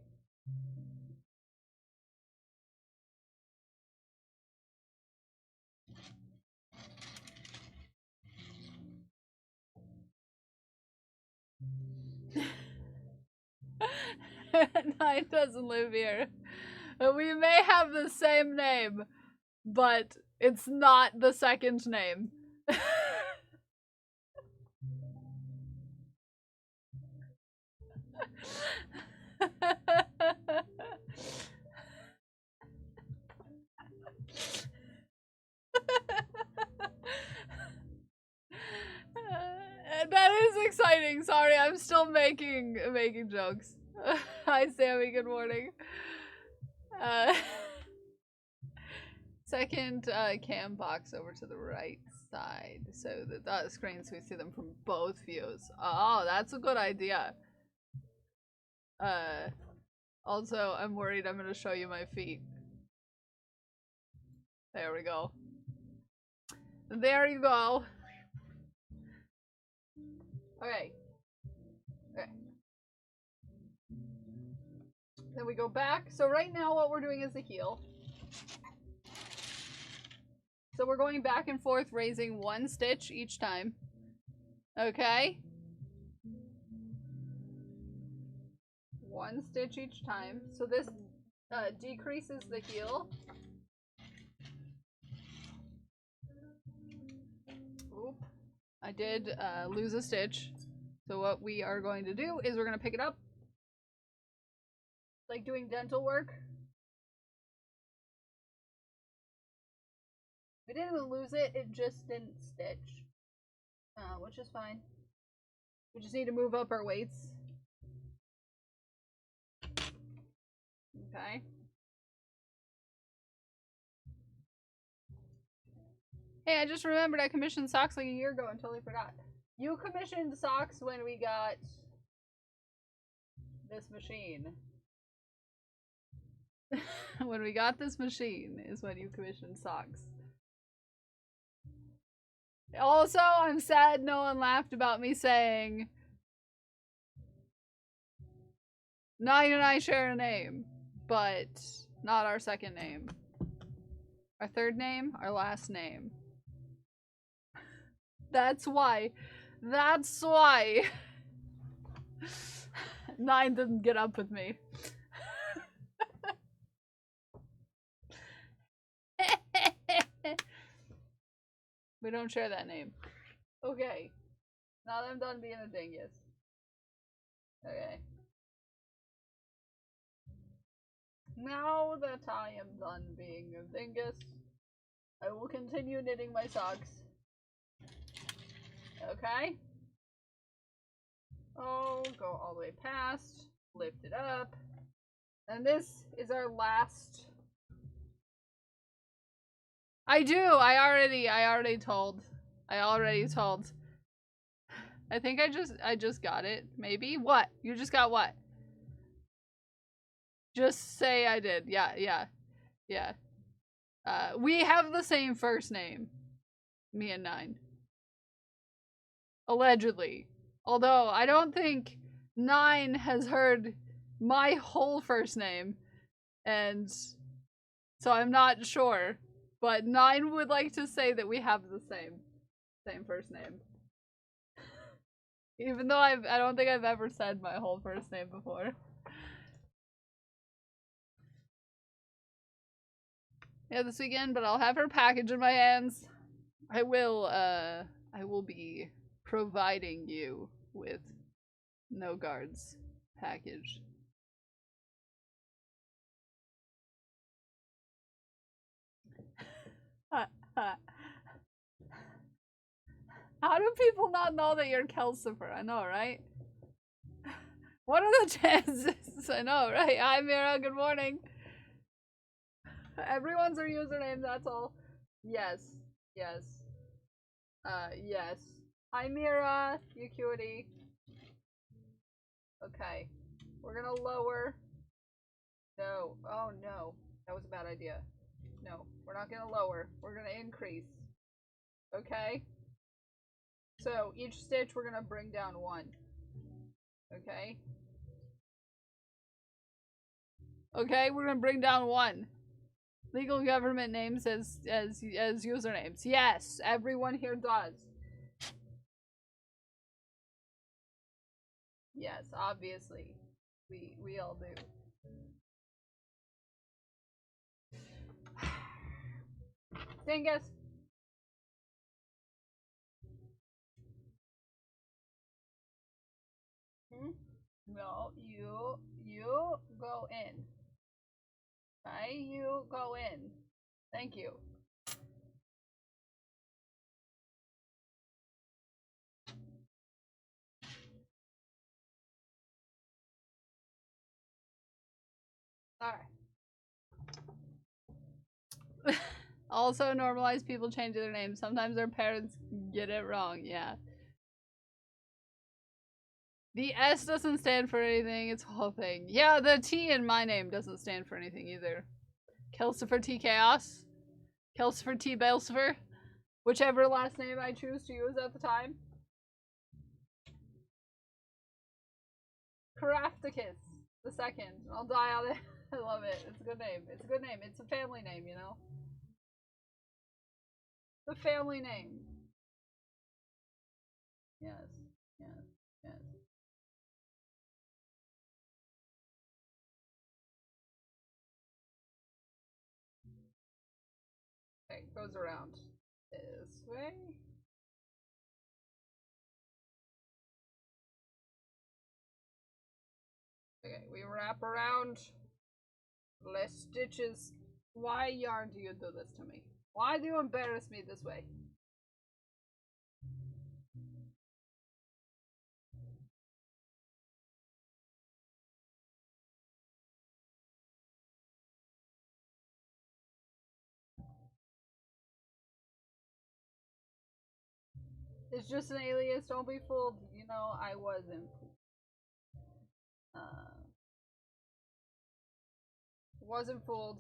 Nine doesn't live here. We may have the same name, but it's not the second name. That is exciting. Sorry, I'm still making jokes. Hi, Sammy. Good morning. Second cam box over to the right side, so the dot screen, so we see them from both views. Oh, that's a good idea. Also, I'm worried I'm gonna show you my feet. There we go. There you go. Okay. Okay. Then we go back. So right now what we're doing is the heel. So we're going back and forth, raising one stitch each time. Okay? One stitch each time. So this decreases the heel. Oop. I did lose a stitch. So what we are going to do is we're going to pick it up. Like doing dental work. We didn't lose it, it just didn't stitch. Which is fine. We just need to move up our weights. Okay. Hey, I just remembered I commissioned socks like a year ago and totally forgot. You commissioned socks when we got this machine. When we got this machine is when you commissioned socks. Also, I'm sad no one laughed about me saying Nine and I share a name, but not our second name. Our third name, our last name. That's why. That's why. Nine didn't get up with me. We don't share that name. Okay. Now that I'm done being a dingus. Okay. Now that I am done being a dingus, I will continue knitting my socks. Okay? Oh, go all the way past, lift it up, and this is our last. I already told. I think I just got it, maybe? What? You just got what? Just say I did. Yeah. We have the same first name. Me and Nine. Allegedly. Although, I don't think Nine has heard my whole first name. And so I'm not sure. But Nine would like to say that we have the same first name. Even though I don't think I've ever said my whole first name before. Yeah, this weekend, but I'll have her package in my hands. I will be providing you with No Guards package. How do people not know that you're Kelsifer? I know, right? What are the chances? I know, right? Hi, Mira. Good morning. Everyone's her username, that's all. Yes. Yes. Yes. Hi, Mira. You cutie. Okay. We're gonna lower. No. Oh, no. That was a bad idea. No. We're not gonna lower. We're gonna increase. Okay? So, each stitch we're gonna bring down one. Okay? Okay, we're gonna bring down one. Legal government names as usernames. Yes, everyone here does. Yes, obviously. We all do. Dingus. No, you go in. Okay, you go in. Thank you. Alright. Also, normalize people changing their names. Sometimes their parents get it wrong, yeah. The S doesn't stand for anything, it's a whole thing. Yeah, the T in my name doesn't stand for anything either. Kelsifer T Chaos. Kelsifer T Balesifer. Whichever last name I choose to use at the time. Crafticus the second. I'll die on it. I love it. It's a good name. It's a good name. It's a family name, you know? The family name. Yes. Yes. Yes. Okay, goes around this way. Okay, we wrap around. Less stitches. Why, Yarn, do you do this to me? Why do you embarrass me this way? It's just an alias, don't be fooled. You know, I wasn't. Wasn't fooled.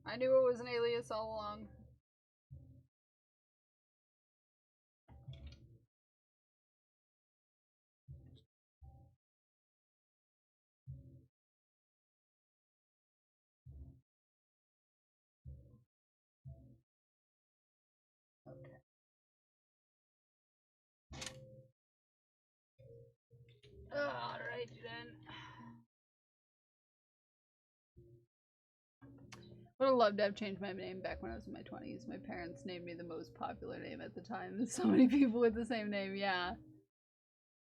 I knew it was an alias all along. Okay. Alright then. Would have loved to have changed my name back when I was in my 20s. My parents named me the most popular name at the time. So many people with the same name, yeah.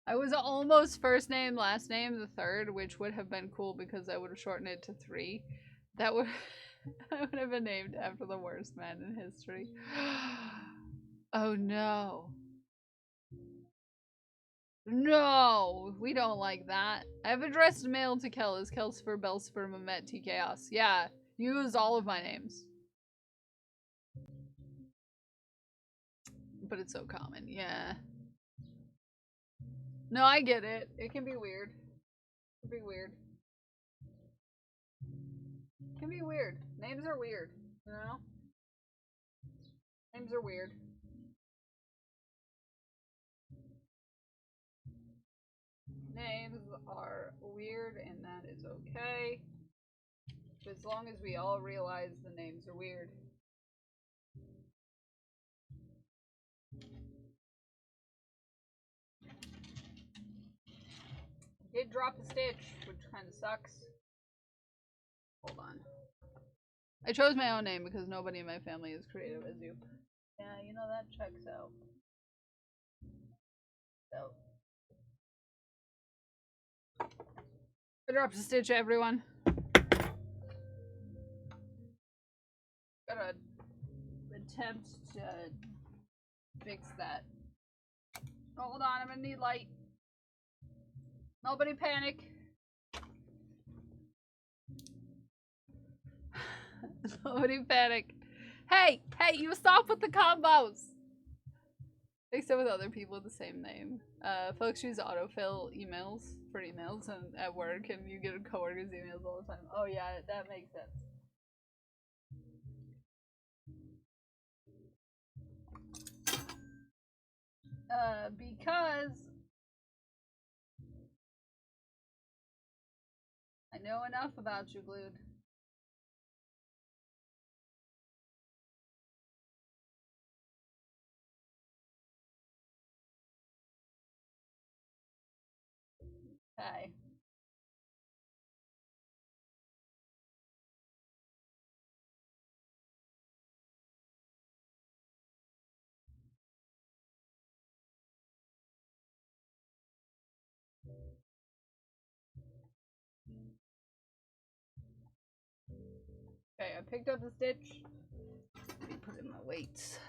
I was almost first name, last name, the third, which would have been cool because I would have shortened it to 3. That would I would have been named after the worst man in history. Oh no. No, we don't like that. I have addressed mail to Kel as Kelsifer, Belsifer, Mamet, T Chaos. Yeah, use all of my names. But it's so common, yeah. No, I get it. It can be weird. It can be weird. It can be weird. Names are weird, you know? Names are weird. Names are weird, and that is okay. As long as we all realize the names are weird. Did drop a stitch, which kind of sucks. Hold on. I chose my own name because nobody in my family is creative as you. Yeah, you know, that checks out. So. I dropped a stitch, everyone. Gotta attempt to fix that. Hold on, I'm gonna need light. Nobody panic. Nobody panic. Hey, you stop with the combos. Except with other people with the same name. Folks use autofill emails for emails and at work, and you get coworkers' emails all the time. Oh yeah, that makes sense. Because I know enough about you, Glued. Hey. Okay, I picked up the stitch. Let me put in my weights.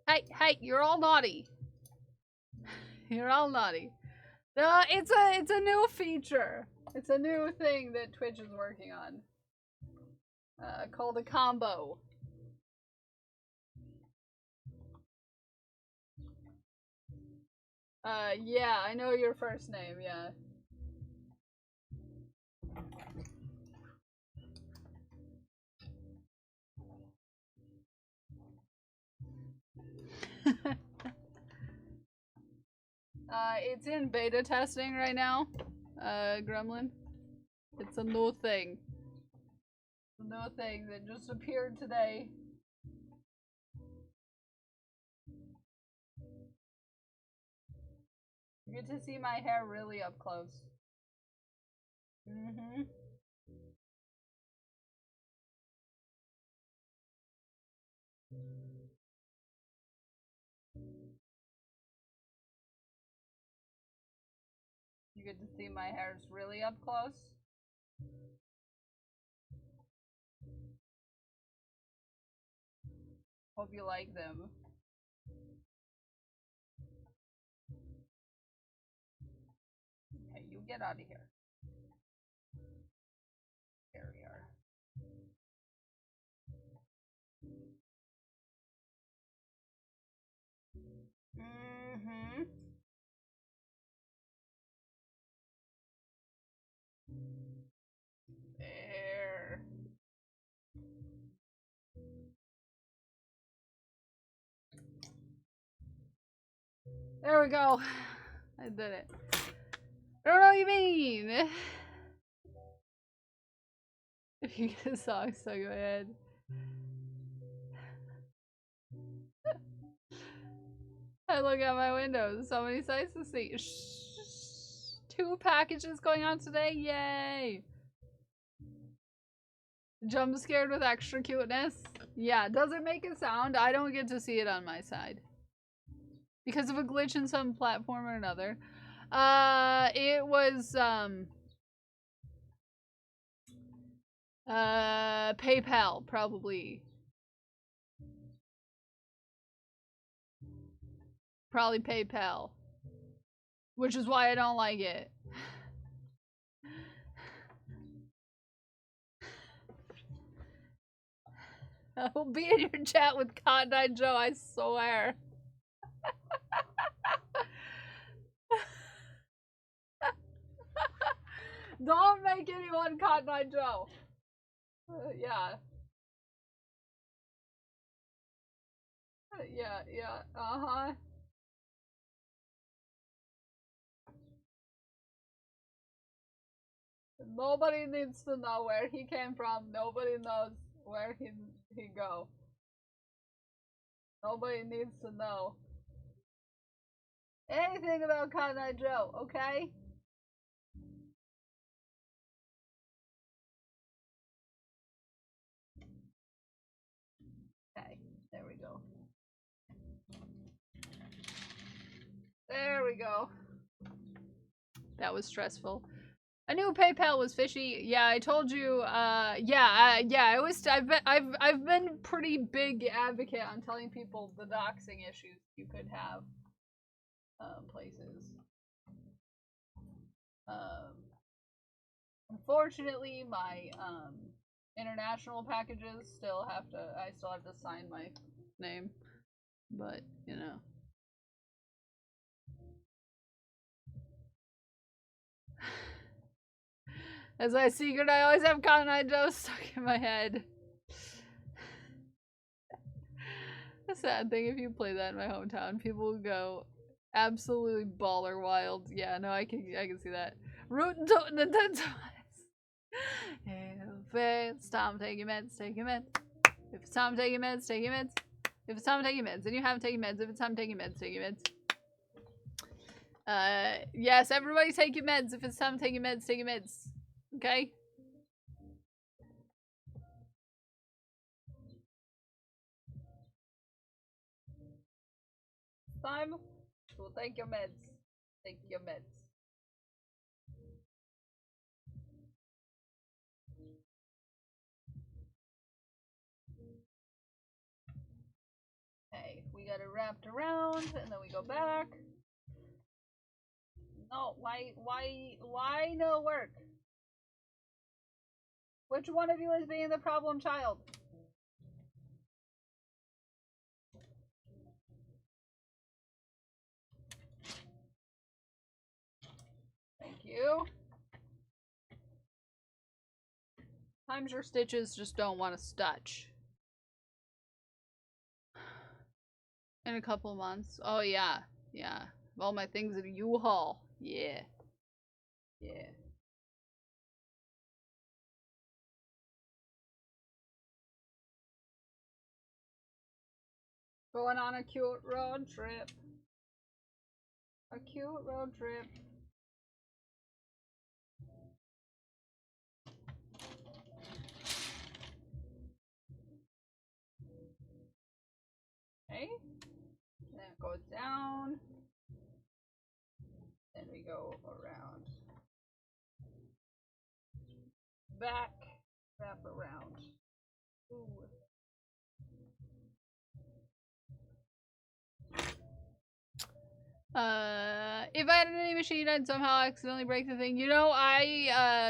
Hey, you're all naughty. You're all naughty. No, it's a new feature. It's a new thing that Twitch is working on. Called a combo. Yeah, I know your first name, yeah. It's in beta testing right now, Gremlin. It's a new thing. It's a new thing that just appeared today. You get to see my hair really up close. Mm-hmm. You get to see my hairs really up close. Hope you like them. Okay, you get out of here. Here we are. Mm-hmm. There. There we go. I did it. I don't know what you mean. If you get a song stuck in my head. I look out my window. So many sights to see. Shh. 2 packages going on today. Yay! Jump scared with extra cuteness. Yeah, does it make a sound? I don't get to see it on my side. Because of a glitch in some platform or another. It was, PayPal, probably. Probably PayPal. Which is why I don't like it. I will be in your chat with Cotton Eye Joe, I swear. Don't make anyone Cotton Eye Joe. Yeah. Yeah, uh-huh. Nobody needs to know where he came from. Nobody knows where he go. Nobody needs to know anything about Cotton Eye Joe, okay? Okay, there we go. There we go. That was stressful. I knew PayPal was fishy. Yeah, I told you. Yeah. I've been pretty big advocate on telling people the doxing issues you could have. Places. Unfortunately, my international packages still have to. I still have to sign my name, but you know. As my secret, I always have Cotton Eye Joe stuck in my head. The sad thing, if you play that in my hometown, people will go absolutely baller wild. Yeah, no, I can see that. Rootin' tootin' and ten times. If it's time to take your meds, take your meds. If it's time to take your meds, take your meds. If it's time to take your meds, and you haven't taken meds, if it's time to take your meds, take your meds. Yes, everybody take your meds. If it's time to take your meds, take your meds. Okay? Time to take your meds. Take your meds. Okay, we got it wrapped around, and then we go back. No, why no work? Which one of you is being the problem child? you. Sometimes your stitches just don't want to stitch. In a couple months. Oh yeah. Yeah. All my things at a U-Haul. Yeah. Yeah. Going on a cute road trip. A cute road trip. Okay. Then it goes down. Then we go around. Back. Wrap around. Ooh. If I had an any machine, I'd somehow accidentally break the thing. You know,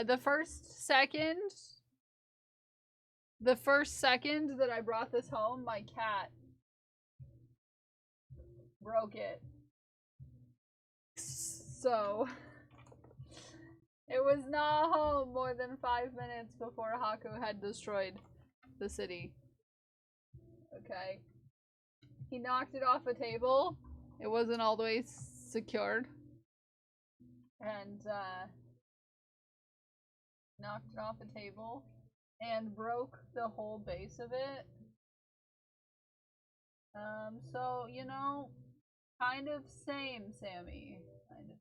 the first second that I brought this home, my cat broke it. So, it was not home more than 5 minutes before Haku had destroyed the city. Okay. He knocked it off a table. It wasn't all the way secured. And, knocked it off a table and broke the whole base of it. So, you know, kind of same, Sammy. Kind of.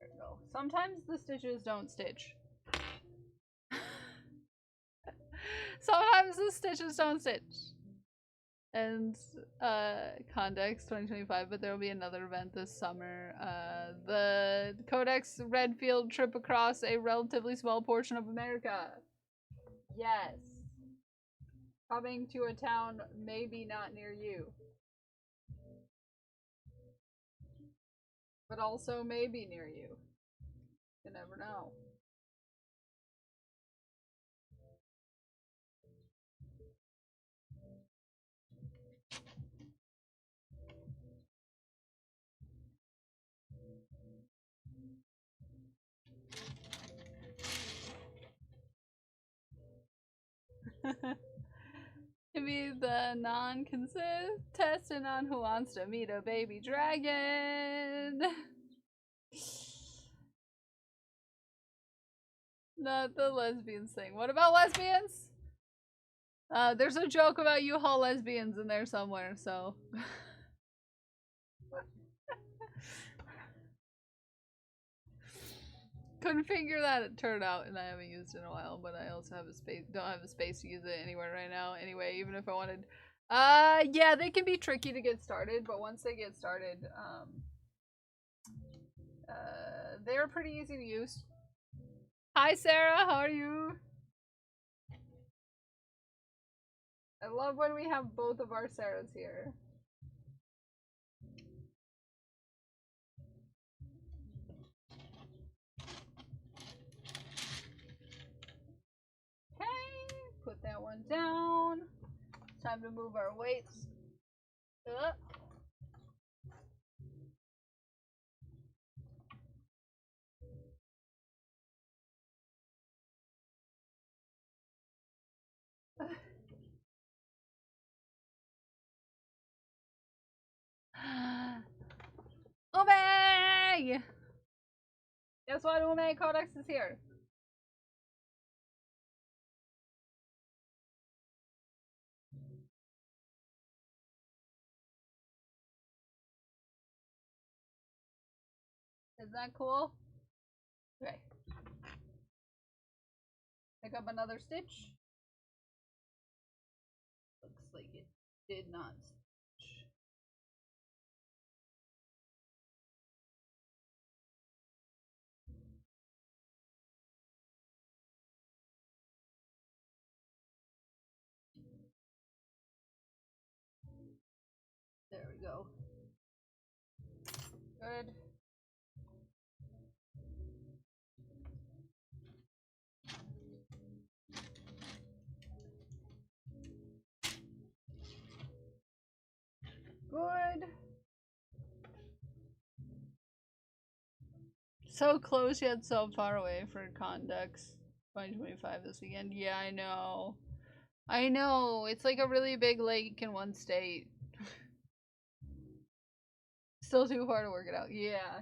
There we go. Sometimes the stitches don't stitch. Sometimes the stitches don't stitch. And Condex 2025, but there will be another event this summer. The Codex Redfield trip across a relatively small portion of America. Yes. Coming to a town maybe not near you. But also maybe near you. You never know. To be the non-contestant on Who Wants to Meet a Baby Dragon. Not the lesbians thing. What about lesbians? There's a joke about U-Haul lesbians in there somewhere, so. Couldn't figure that turnout, and I haven't used it in a while, but I also have don't have a space to use it anywhere right now. Anyway, even if I wanted. Yeah, they can be tricky to get started, but once they get started, they're pretty easy to use. Hi, Sarah, how are you? I love when we have both of our Sarahs here. Okay, put that one down. It's time to move our weights up. Ume! Guess what? Ume Codex is here. Isn't that cool? Okay. Pick up another stitch. Looks like it did not stitch. There we go. Good. Good. So close yet so far away for Conducts 2025 this weekend. Yeah, I know. I know. It's like a really big lake in one state. Still too far to work it out. Yeah.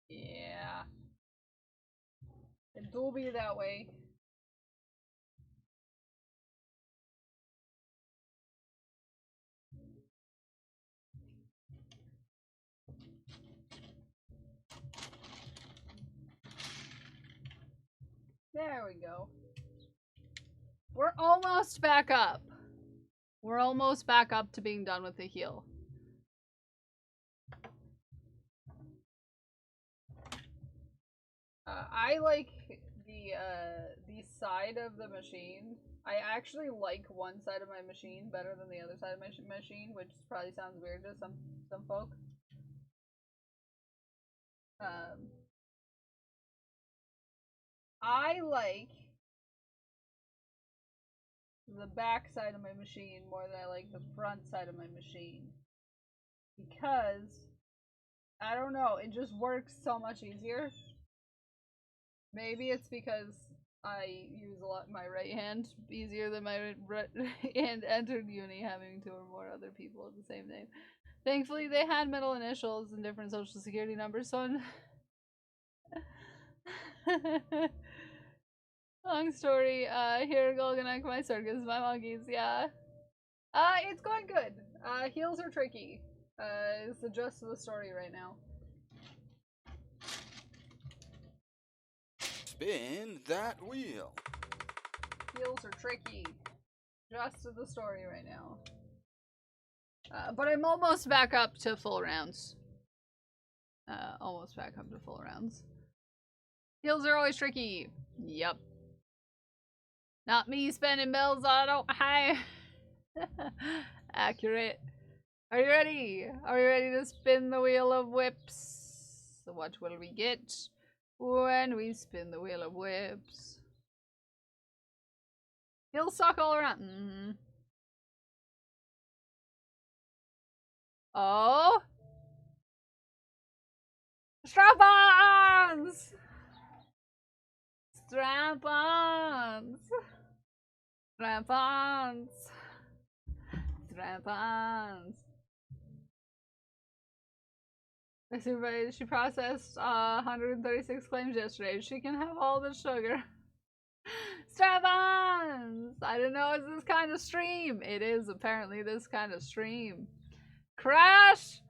Yeah. It will be that way. There we go. We're almost back up. We're almost back up to being done with the heal. I like the side of the machine. I actually like one side of my machine better than the other side of my machine, which probably sounds weird to some folk. I like the back side of my machine more than I like the front side of my machine. Because, I don't know, it just works so much easier. Maybe it's because I use a lot my right hand easier than my right hand entered uni having two or more other people with the same name. Thankfully, they had middle initials and different social security numbers, so long story, here Golganak, my circus, my monkeys, yeah. It's going good. Heals are tricky. It's the gist of the story right now. Spin that wheel. Heals are tricky. Just of the story right now. But I'm almost back up to full rounds. Almost back up to full rounds. Heals are always tricky. Yep. Not me spending bells on high. Accurate. Are you ready? Are you ready to spin the wheel of whips? So what will we get when we spin the wheel of whips? He'll suck all around. Oh! Strap-ons! Strap-ons! Strap-ons! Strap-ons! She processed 136 claims yesterday. She can have all the sugar. Strap-ons! I don't know, it's this kind of stream. It is apparently this kind of stream. Crash!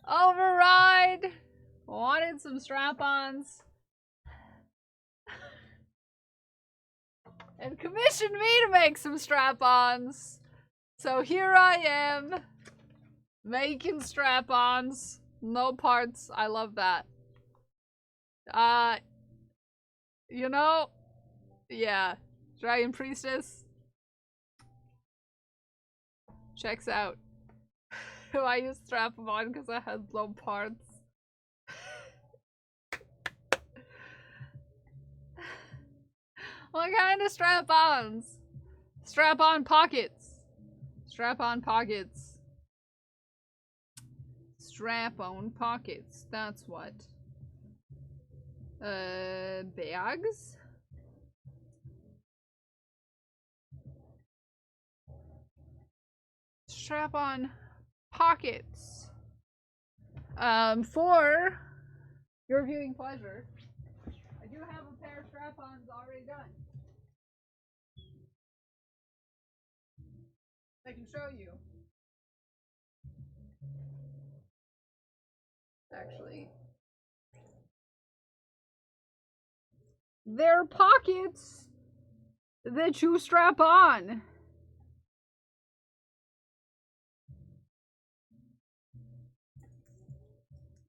Override! Wanted some strap-ons. And commissioned me to make some strap-ons. So here I am. Making strap-ons. No parts. I love that. You know, yeah. Dragon Priestess. Checks out. I used strap-on because I had low parts. What kind of strap-ons? Strap-on pockets. Strap-on pockets. Strap-on pockets. That's what. Bags? Strap-on pockets. For your viewing pleasure, I do have a pair of strap-ons already done. I can show you. Actually, they're pockets that you strap on.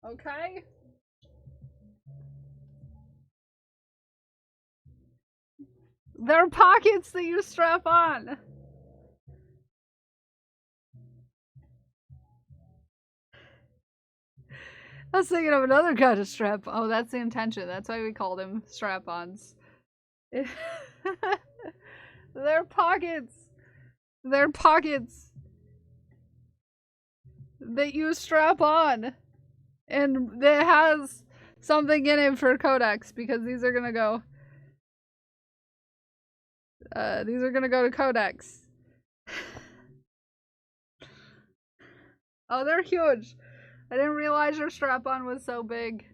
Okay? They're pockets that you strap on. I was thinking of another kind of strap. Oh, that's the intention. That's why we called them strap-ons. They're pockets. They're pockets that you strap on. And it has something in it for Codex because these are gonna go. These are gonna go to Codex. Oh, they're huge. I didn't realize your strap-on was so big.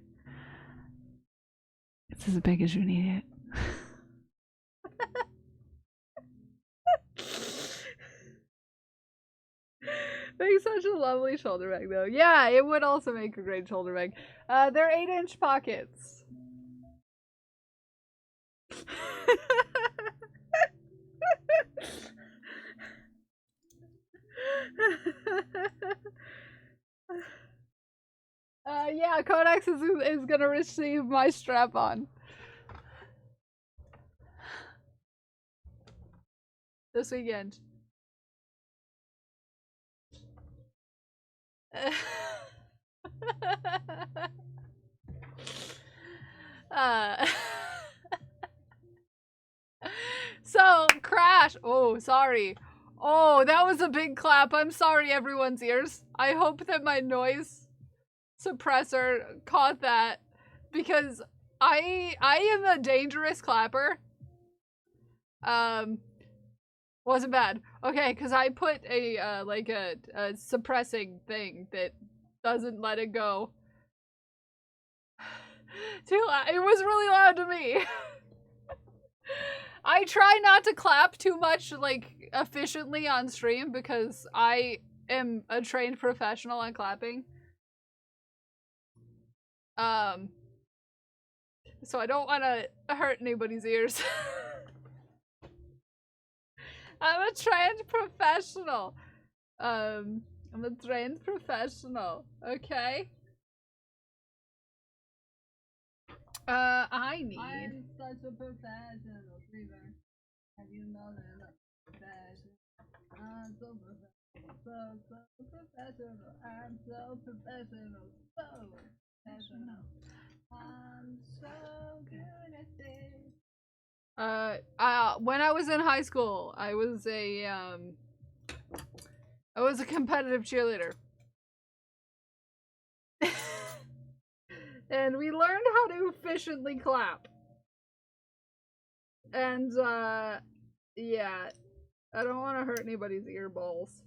It's as big as you need it. Makes such a lovely shoulder bag, though. Yeah, it would also make a great shoulder bag. They're 8-inch pockets. Yeah, Codex is gonna receive my strap-on. This weekend. So, Crash. Oh, sorry. Oh, that was a big clap. I'm sorry, everyone's ears. I hope that my noise suppressor caught that because I am a dangerous clapper. Wasn't bad. Okay, because I put a like a suppressing thing that doesn't let it go. Too loud. It was really loud to me. I try not to clap too much, like, efficiently on stream because I am a trained professional on clapping. So I don't want to hurt anybody's ears. I'm a trained professional. I'm a trained professional. Okay. I need. I'm such a professional streamer. Have you know that I'm professional? I'm so professional. So professional. I'm so professional. So professional. I'm so good at this. When I was in high school, I was a competitive cheerleader. And we learned how to efficiently clap. And, yeah. I don't want to hurt anybody's earballs.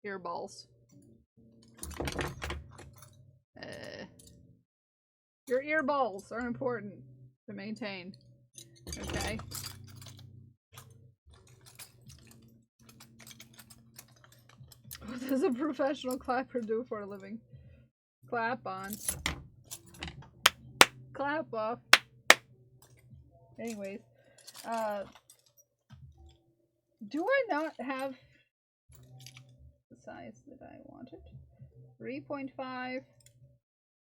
Earballs. Your earballs are important to maintain. Okay. What does a professional clapper do for a living? Clap on. Clap off. Anyways. Do I not have the size that I wanted? 3.5.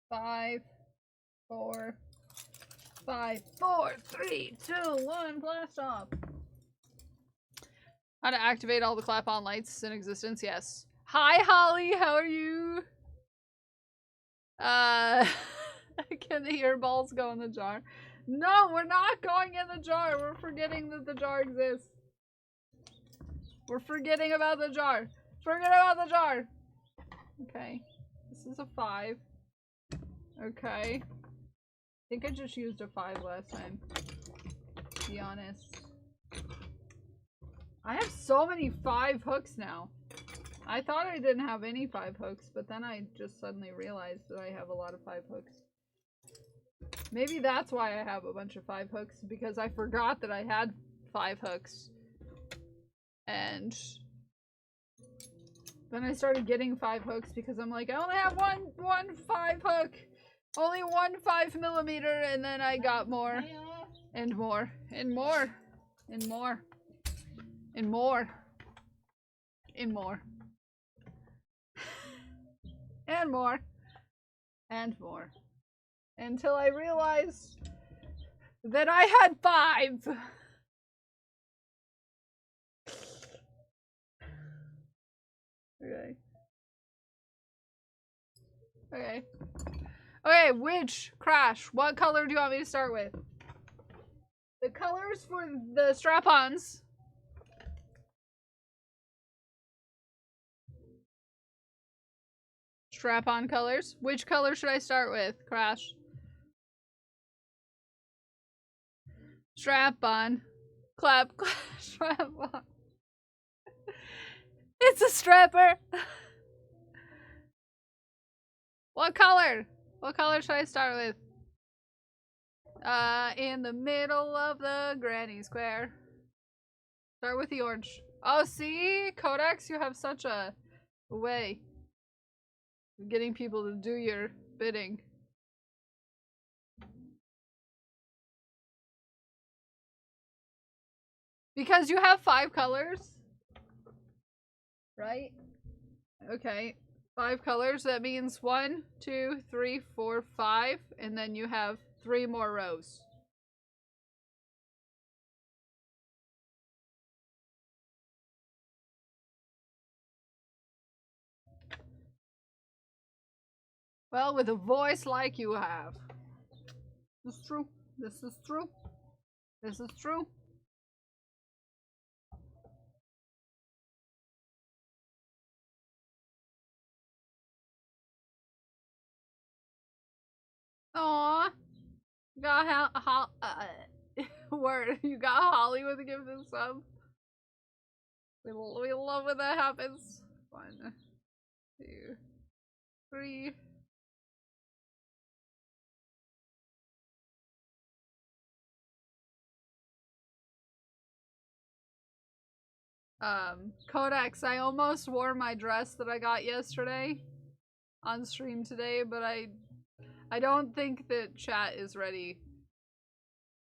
5. 4. 5, 4, 3, 2, 1, blast off. How to activate all the clap-on lights in existence? Yes. Hi, Holly. How are you? Can the earballs go in the jar? No, we're not going in the jar. We're forgetting that the jar exists. We're forgetting about the jar. Forget about the jar. Okay. This is a 5. Okay. I think I just used a 5 last time. To be honest. I have so many 5 hooks now. I thought I didn't have any 5 hooks, but then I just suddenly realized that I have a lot of 5 hooks. Maybe that's why I have a bunch of 5 hooks, because I forgot that I had 5 hooks. And then I started getting 5 hooks because I'm like, I only have one 5 hook. Only 1 5mm, and then I got more. And more. And more. And more. And more. And more. And more. And more. Until I realized that I had 5. Okay. Okay. Okay, which Crash? What color do you want me to start with? The colors for the strap-ons. Strap-on colors. Which color should I start with, Crash? Strap-on. Clap, clap, strap-on. It's a strapper! What color? What color should I start with? In the middle of the granny square. Start with the orange. Oh, see? Codex, you have such a way of getting people to do your bidding. Because you have 5 colors. Right? Okay. 5 colors, that means 1, 2, 3, 4, 5, and then you have 3 more rows. Well, with a voice like you have. This is true. This is true. This is true. Aww. You got word. You got Holly with a gift and sub. We love when that happens. 1, 2, 3. Codex, I almost wore my dress that I got yesterday on stream today, but I don't think that chat is ready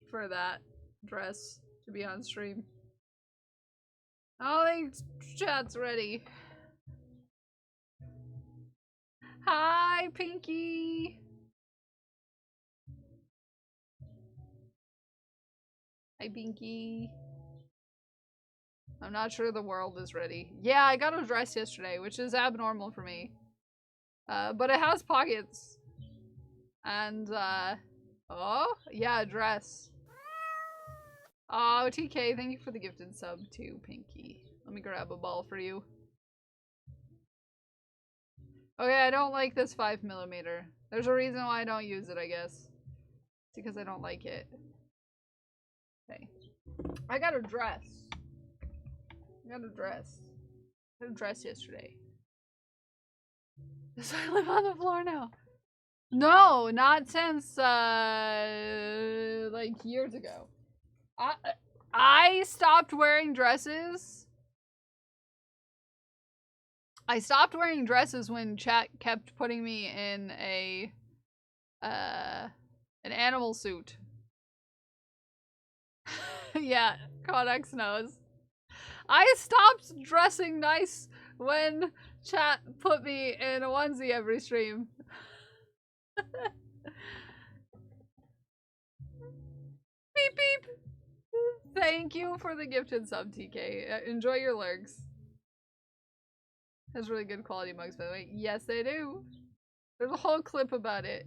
for that dress to be on stream. I don't think chat's ready. Hi, Pinky! Hi, Pinky. I'm not sure the world is ready. Yeah, I got a dress yesterday, which is abnormal for me. But it has pockets. And, oh, yeah, a dress. Oh, TK, thank you for the gifted sub too, Pinky. Let me grab a ball for you. Okay, I don't like this 5mm. There's a reason why I don't use it, I guess. It's because I don't like it. Okay. I got a dress. I got a dress yesterday. So I live on the floor now. No, not since like years ago. I stopped wearing dresses. I stopped wearing dresses when chat kept putting me in an animal suit. Yeah, Codex knows. I stopped dressing nice when chat put me in a onesie every stream. Beep beep. Thank you for the gifted sub, TK. Enjoy your lurks. Has really good quality mugs, by the way. Yes, they do. There's a whole clip about it.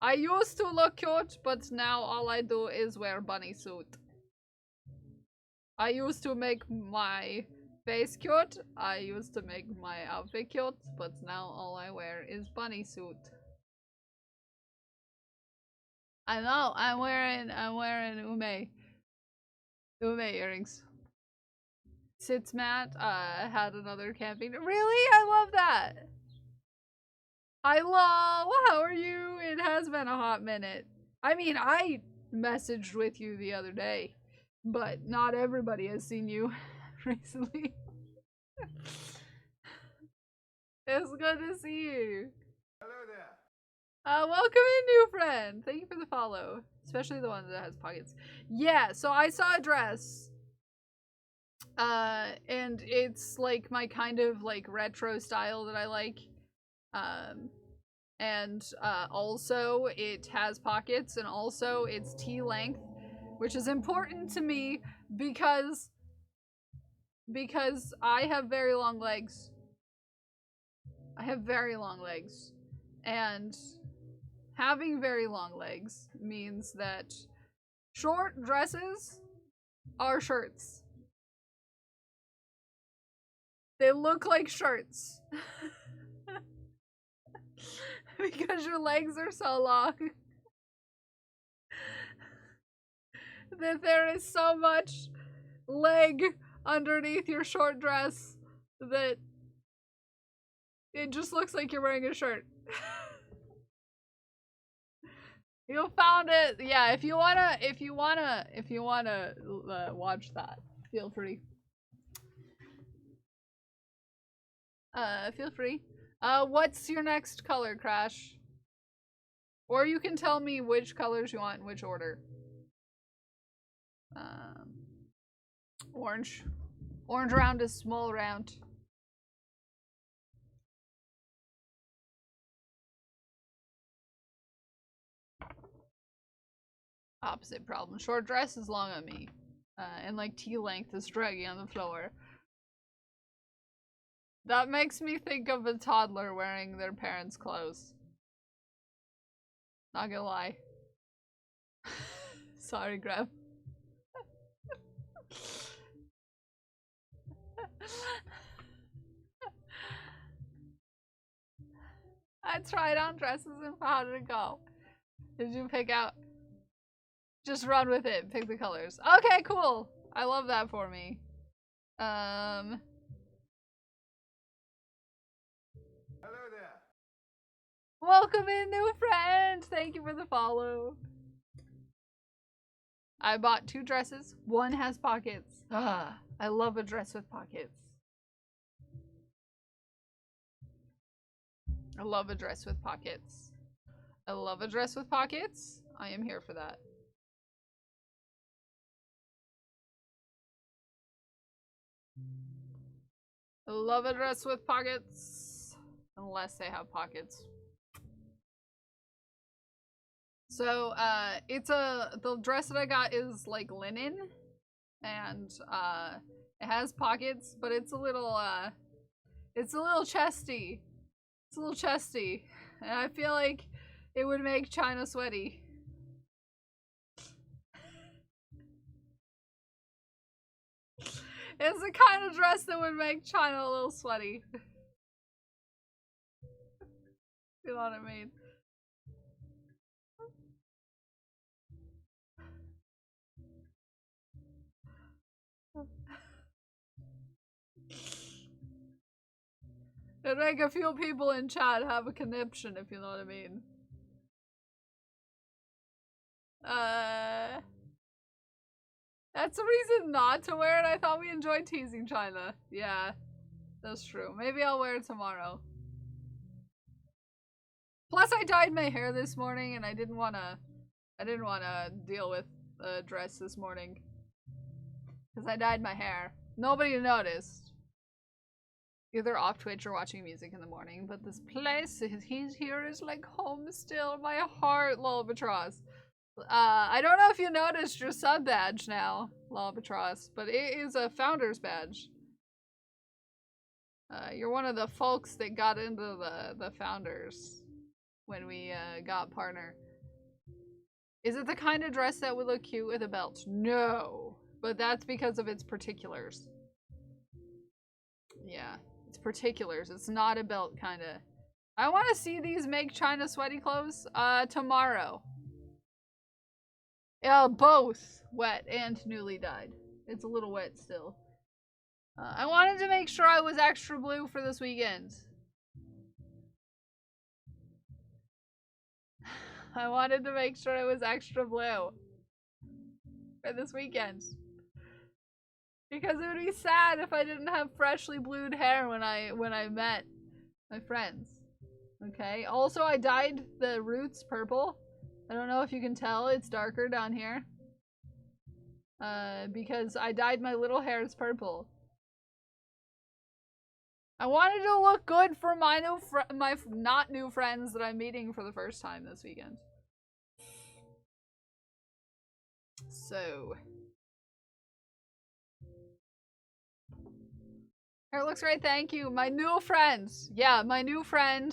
I used to look cute, but now all I do is wear bunny suit. I used to make my face cute. I used to make my outfit cute, but now all I wear is bunny suit. I know. I'm wearing Ume earrings. Sits Matt had another camping. Really? I love that. How are you? It has been a hot minute. I mean, I messaged with you the other day, but not everybody has seen you recently. It's good to see you. Hello there. Welcome in, new friend. Thank you for the follow, especially the one that has pockets. Yeah, so I saw a dress. And it's like my kind of like retro style that I like. Also it has pockets, and also it's T-length, which is important to me because I have very long legs. I have very long legs, and having very long legs means that Short dresses are shirts. They look like shirts. Because your legs are so long. That there is so much leg underneath your short dress that it just looks like you're wearing a shirt. You found it. Yeah, if you wanna watch that, feel free. Feel free. What's your next color, Crash? Or you can tell me which colors you want in which order. Orange. Orange round is small round. Opposite problem. Short dress is long on me. And like T-length is draggy on the floor. That makes me think of a toddler wearing their parents' clothes. Not gonna lie. Sorry, Grab. I tried on dresses and how did it go? Did you pick out? Just run with it. Pick the colors. Okay, cool. I love that for me. Hello there. Welcome in, new friend. Thank you for the follow. I bought 2 dresses. One has pockets. Ah, I love a dress with pockets. I love a dress with pockets. I love a dress with pockets. I am here for that. I love a dress with pockets. Unless they have pockets. So, the dress that I got is like linen. And, it has pockets, but it's a little chesty. It's a little chesty. And I feel like it would make China sweaty. It's the kind of dress that would make China a little sweaty. You know what I mean? It'd make a few people in chat have a conniption, if you know what I mean. That's a reason not to wear it. I thought we enjoyed teasing China. Yeah, that's true. Maybe I'll wear it tomorrow. Plus, I dyed my hair this morning, and I didn't wanna deal with a dress this morning. Because I dyed my hair. Nobody noticed. Either off Twitch or watching music in the morning, but this place, he's here is like home still. My heart, Lolbatros. I don't know if you noticed your sub badge now, Lolbatros, but it is a founder's badge. You're one of the folks that got into the founders when we got partner. Is it the kind of dress that would look cute with a belt? No, but that's because of its particulars. Yeah. Particulars. It's not a belt, kinda. I want to see these make China sweaty clothes tomorrow. Both wet and newly dyed. It's a little wet still. I wanted to make sure I was extra blue for this weekend. I wanted to make sure I was extra blue for this weekend. Because it would be sad if I didn't have freshly blued hair when I met my friends. Okay. Also, I dyed the roots purple. I don't know if you can tell. It's darker down here. Because I dyed my little hairs purple. I wanted to look good for my not new friends that I'm meeting for the first time this weekend. So. Hair looks great, thank you. My new friend. Yeah, my new friend.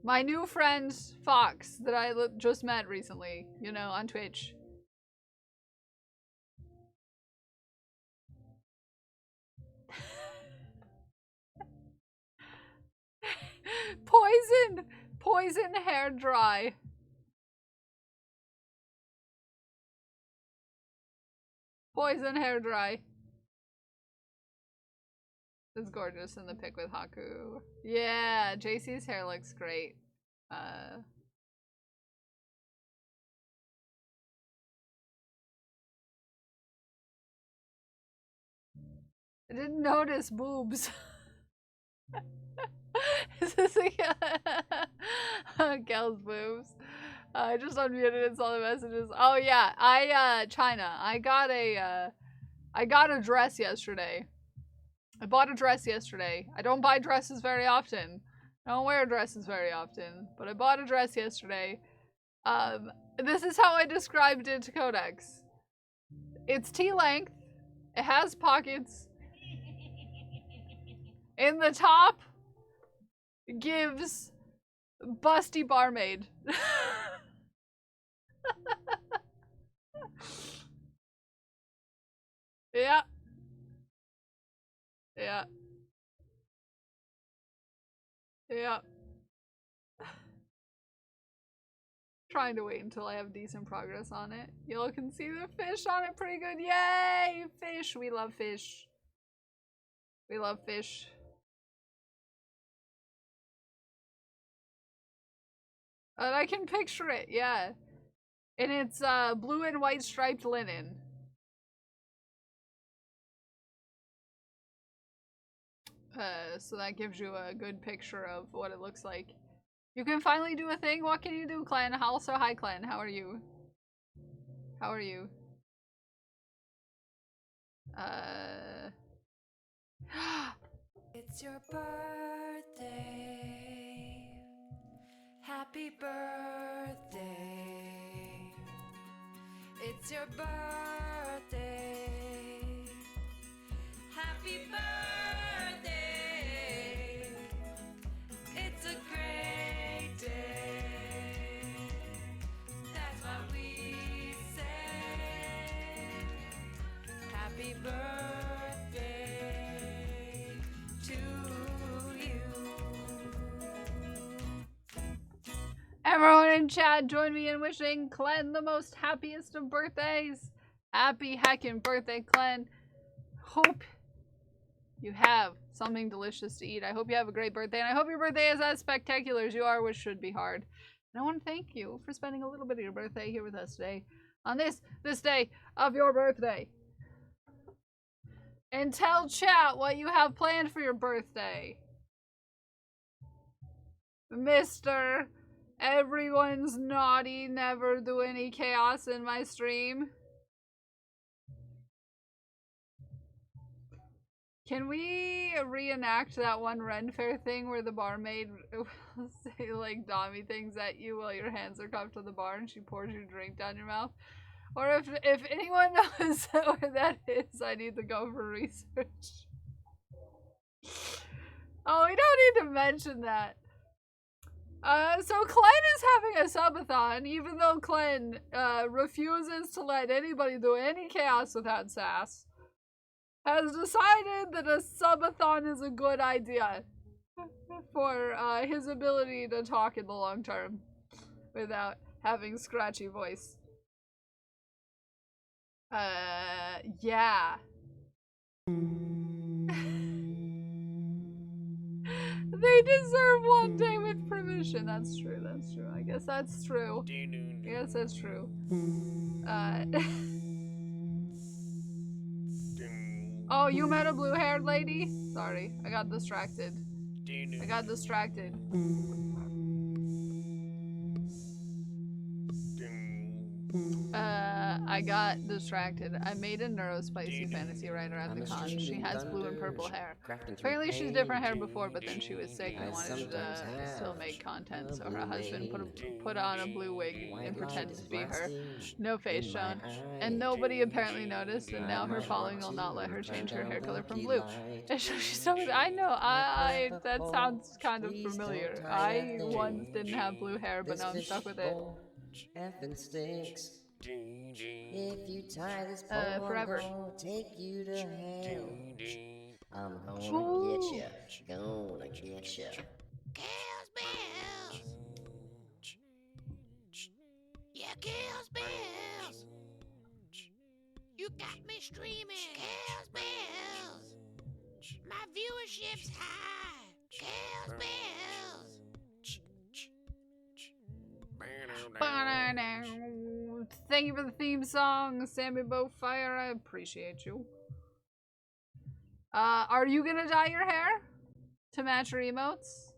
My new friend, Fox, that I just met recently, you know, on Twitch. Poison hair dry. Poison hair dry. It's gorgeous in the pic with Haku. Yeah, JC's hair looks great. I didn't notice boobs. Is this a Gal's boobs? I just unmuted and saw the messages. Oh yeah, China. I got a dress yesterday. I bought a dress yesterday. I don't buy dresses very often. I don't wear dresses very often, but I bought a dress yesterday. This is how I described it to Codex. It's T-length. It has pockets. In the top, gives busty barmaid. Yeah. Yeah. Yeah. Trying to wait until I have decent progress on it. Y'all can see the fish on it pretty good. Yay! Fish! We love fish. We love fish. And I can picture it, yeah. And it's blue and white striped linen. So that gives you a good picture of what it looks like. You can finally do a thing. What can you do, Clan? Also, hi, Clan. How are you? How are you? It's your birthday. Happy birthday. It's your birthday. Happy birthday. It's a great day. That's what we say. Happy birthday to you. Everyone in chat, join me in wishing Clan the most happiest of birthdays. Happy heckin' birthday, Clan. Hope you have something delicious to eat. I hope you have a great birthday, and I hope your birthday is as spectacular as you are, which should be hard. And I want to thank you for spending a little bit of your birthday here with us today, on this day of your birthday. And tell chat what you have planned for your birthday. Mr. Everyone's naughty, never do any chaos in my stream. Can we reenact that one Ren Fair thing where the barmaid will say like dommy things at you while your hands are cupped to the bar and she pours your drink down your mouth? Or if anyone knows where that is, I need to go for research. Oh, we don't need to mention that. So Clan is having a subathon, even though Clan refuses to let anybody do any chaos without sass. Has decided that a subathon is a good idea for his ability to talk in the long term without having scratchy voice. Yeah. They deserve one day with permission. That's true, that's true. I guess that's true. I guess that's true. Oh, you met a blue-haired lady? Sorry, I got distracted. I got distracted. I got distracted. I made a neurospicy fantasy writer at the con. She has blue and purple hair. Apparently she's different hair before, but then she was sick and wanted to still make content, so her husband put on a blue wig and pretended to be her. No face shown. And nobody apparently noticed, and now her following will not let her change her hair color from blue. And she's so, I know, that sounds kind of familiar. I once didn't have blue hair, but now I'm stuck with it. Effing stinks. If you tie this pole, forever. I'm gonna take you to hell. I'm gonna get ya. Gonna get ya. streaming. Kale's Bells. My viewership's high. Kale's Bells. Thank you for the theme song, Sammy Bowfire. I appreciate you. Are you gonna dye your hair to match your emotes?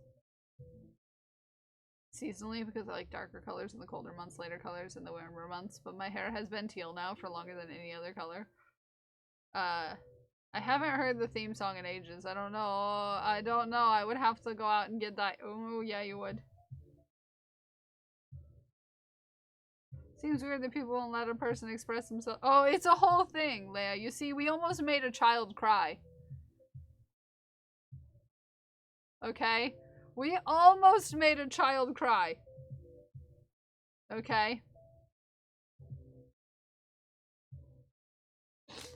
Seasonally, because I like darker colors in the colder months, lighter colors in the warmer months, but my hair has been teal now for longer than any other color. I haven't heard the theme song in ages. I don't know. I don't know. I would have to go out and get that. Oh, yeah, you would. Seems weird that people won't let a person express themselves. Oh, it's a whole thing, Leia. You see, we almost made a child cry. Okay? We almost made a child cry. Okay?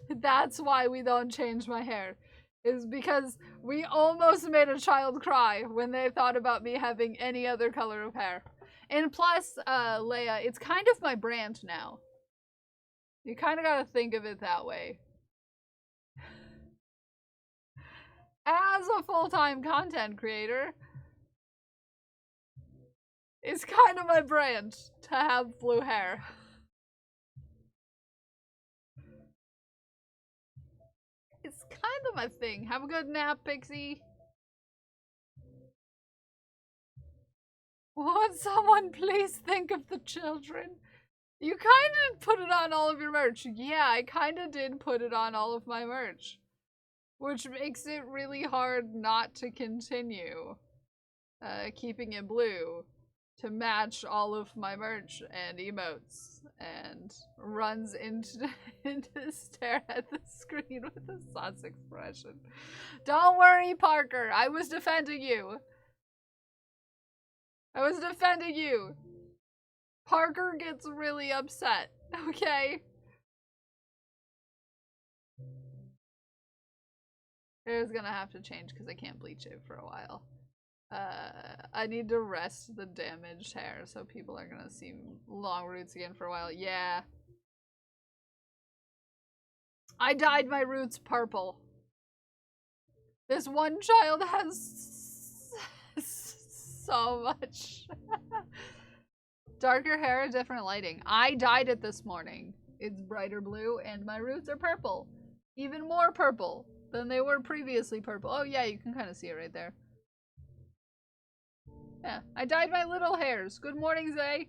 That's why we don't change my hair. Is because we almost made a child cry when they thought about me having any other color of hair. And plus, Leia, it's kind of my brand now. You kind of gotta think of it that way. As a full-time content creator, it's kind of my brand to have blue hair. It's kind of my thing. Have a good nap, Pixie. Would someone please think of the children? You kind of put it on all of your merch. Yeah, I kind of did put it on all of my merch. Which makes it really hard not to continue keeping it blue to match all of my merch and emotes, and runs into stare at the screen with a sus expression. Don't worry, Parker. I was defending you. I was defending you. Parker gets really upset, okay? Hair's gonna have to change because I can't bleach it for a while. I need to rest the damaged hair so people are gonna see long roots again for a while. Yeah. I dyed my roots purple. This one child has so much. Darker hair, different lighting. I dyed it this morning. It's brighter blue and my roots are purple. Even more purple than they were previously purple. Oh yeah, you can kind of see it right there. Yeah, I dyed my little hairs. Good morning, Zay.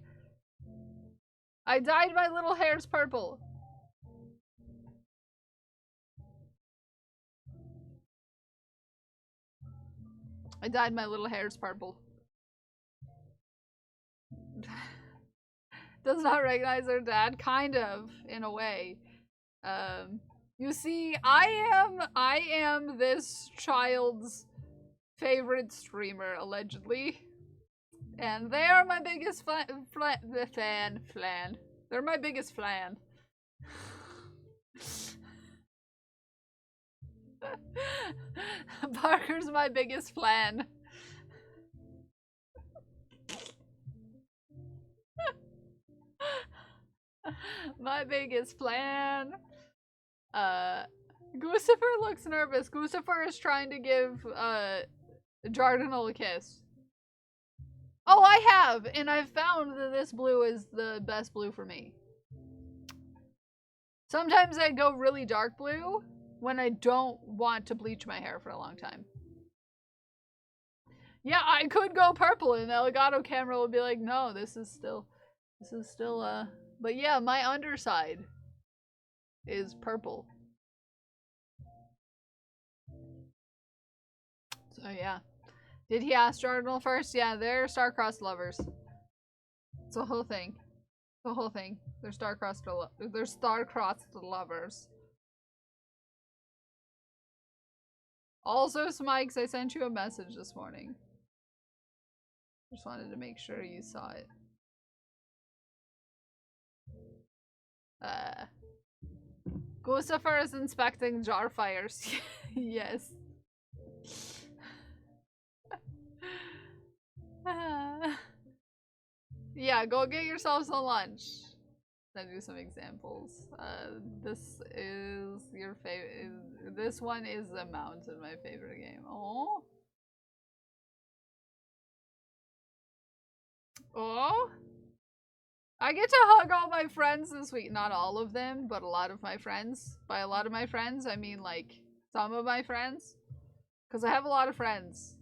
I dyed my little hairs purple. I dyed my little hairs purple. Does not recognize her dad, kind of, in a way. You see, I am this child's favorite streamer, allegedly. And they are my biggest fan. They're my biggest flan. Parker's my biggest flan. My biggest flan. Guccifer looks nervous. Guccifer is trying to give Jardinal a kiss. Oh, I have, and I've found that this blue is the best blue for me. Sometimes I go really dark blue when I don't want to bleach my hair for a long time. Yeah, I could go purple and the Elgato camera would be like, no, this is still, but yeah, my underside is purple. So yeah. Did he ask Jardinal first? Yeah, they're star-crossed lovers. It's a whole thing. The whole thing. They're star-crossed lovers. Also, Smikes, I sent you a message this morning. Just wanted to make sure you saw it. Guccifer is inspecting jar fires. Yes. Yeah, go get yourself some lunch. send you some examples. This is your favorite. This one is The Mountain, my favorite game. Oh. Oh. I get to hug all my friends this week. Not all of them, but a lot of my friends. By a lot of my friends, I mean like some of my friends. Because I have a lot of friends.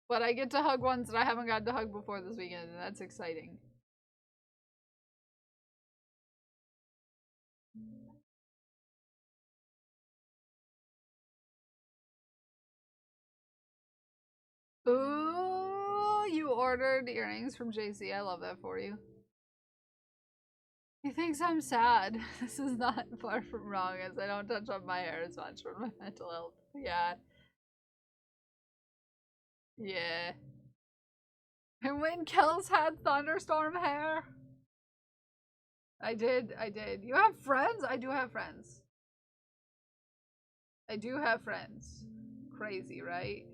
But I get to hug ones that I haven't gotten to hug before this weekend, and that's exciting. Ooh, you ordered earrings from JC. I love that for you. He thinks I'm sad. This is not far from wrong, as I don't touch up my hair as much for my mental health. Yeah. Yeah. And when Kels had thunderstorm hair. I did. You have friends? I do have friends. I do have friends. Crazy, right?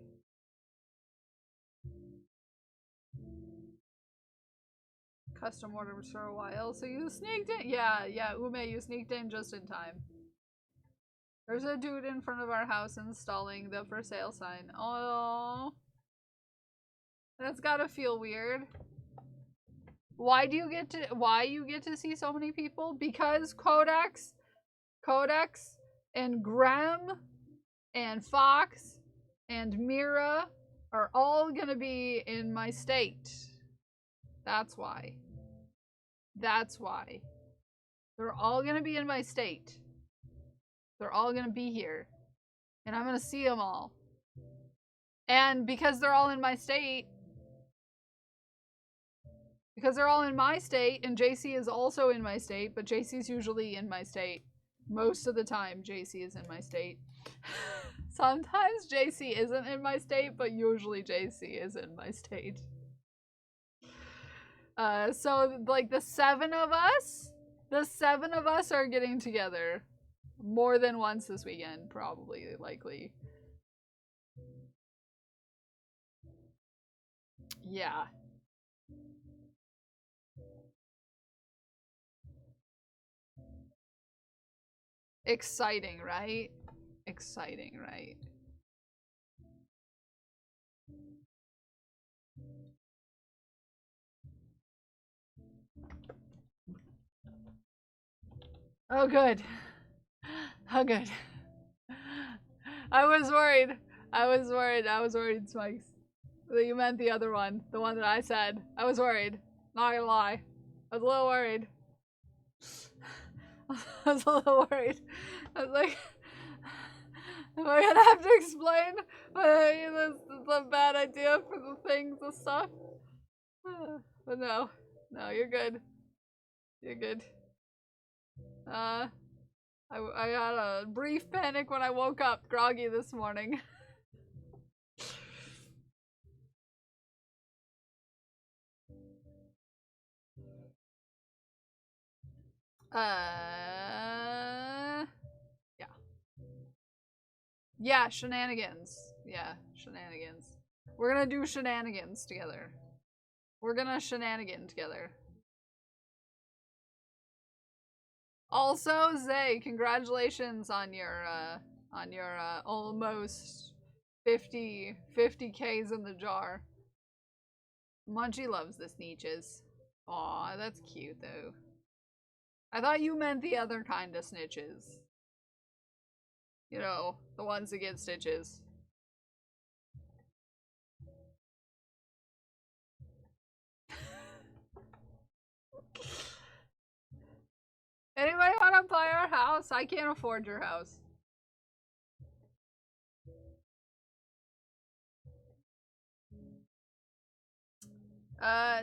Custom orders for a while, so you sneaked in. Yeah, Ume, you sneaked in just in time. There's a dude in front of our house installing the for sale sign. Oh, that's gotta feel weird. Why you get to see so many people? Because Codex, and Graham, and Fox, and Mira are all gonna be in my state. That's why. That's why. They're all gonna be in my state. They're all gonna be here. And I'm gonna see them all. And because they're all in my state, and JC is also in my state, but JC's usually in my state. Most of the time, JC is in my state. Sometimes JC isn't in my state, but usually JC is in my state. So like the seven of us are getting together more than once this weekend, probably, likely. Yeah. Exciting, right? Exciting, right? Oh, good. Oh, good. I was worried, Spikes. That you meant the other one. The one that I said. I was worried. Not gonna lie. I was a little worried. I was like, am I gonna have to explain why this is a bad idea for the things and stuff? But no, you're good. You're good. I had a brief panic when I woke up groggy this morning. Yeah. Yeah, shenanigans. Yeah, shenanigans. We're gonna do shenanigans together. We're gonna shenanigan together. Also, Zay, congratulations on your almost 50Ks in the jar. Munchie loves the snitches. Aw, that's cute though. I thought you meant the other kind of snitches. You know, the ones that get stitches. Anybody wanna buy our house? I can't afford your house.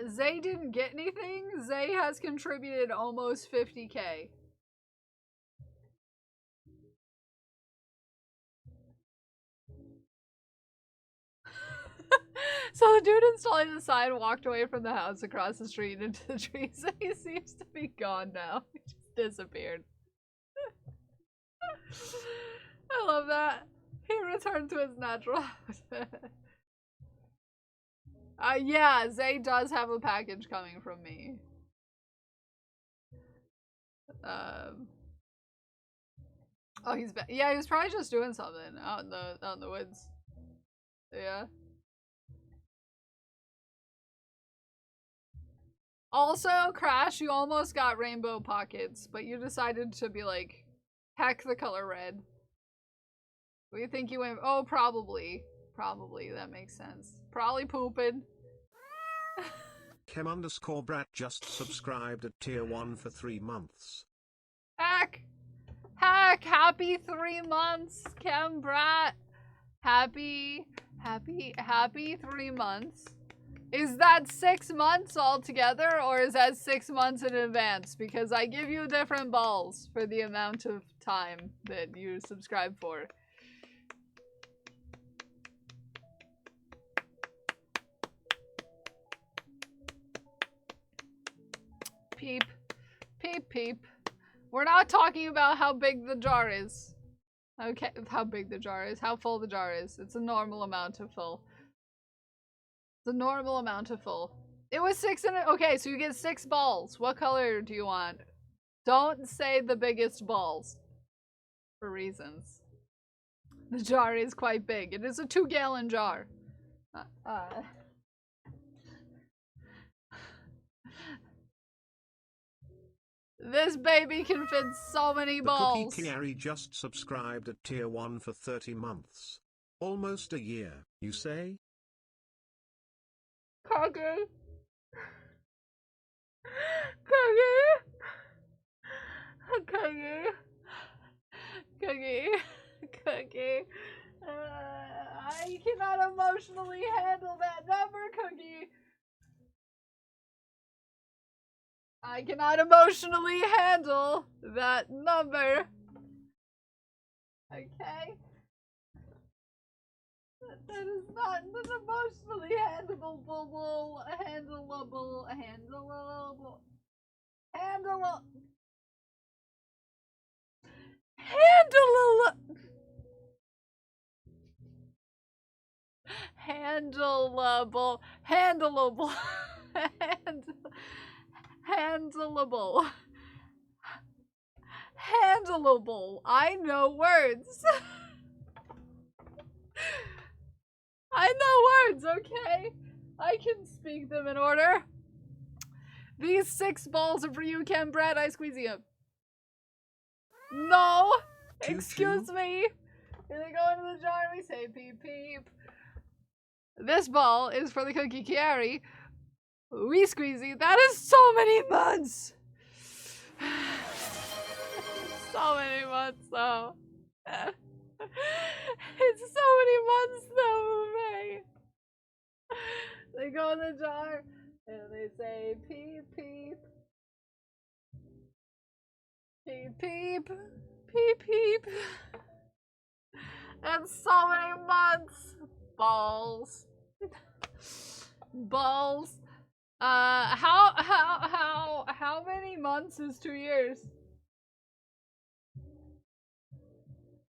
Zay didn't get anything. Zay has contributed almost 50K. So the dude installing the sign walked away from the house across the street into the trees. He seems to be gone now. He just disappeared. I love that. He returned to his natural habitat. Yeah, Zay does have a package coming from me. Oh, he's back. Yeah, he was probably just doing something out in the woods. Yeah. Also, Crash, you almost got rainbow pockets, but you decided to be like, heck the color red. What do you think you went? Oh, probably. Probably, that makes sense. Probably pooping. Chem_Brat just subscribed at tier 1 for 3 months. Heck! Heck! Happy 3 months, Chem_Brat! Happy 3 months. Is that 6 months altogether, or is that 6 months in advance? Because I give you different balls for the amount of time that you subscribe for. Peep. Peep, peep. We're not talking about how big the jar is. Okay, how big the jar is, how full the jar is. It's a normal amount of full. It's a normal amount of full. It was 6 and okay, so you get 6 balls. What color do you want? Don't say the biggest balls. For reasons. The jar is quite big. It is a 2-gallon jar. This baby can fit so many balls. The Cookie Kiari just subscribed at tier 1 for 30 months. Almost a year, you say? Cookie. Cookie. Cookie. Cookie. Cookie. I cannot emotionally handle that number, Cookie. I cannot emotionally handle that number. Okay? That is not an emotionally handleable, handleable. Handleable. I know words. I know words, okay? I can speak them in order. These 6 balls are for you, Chem_Brat. I squeeze you. No! Choo-choo. Excuse me. Here they go into the jar and we say peep peep. This ball is for the Cookie Kiari. We squeezy. That is so many months! So many months, though. It's so many months, though, May. They go in the jar and they say peep peep. Peep peep. Peep peep. And so many months. Balls. Balls. How many months is 2 years?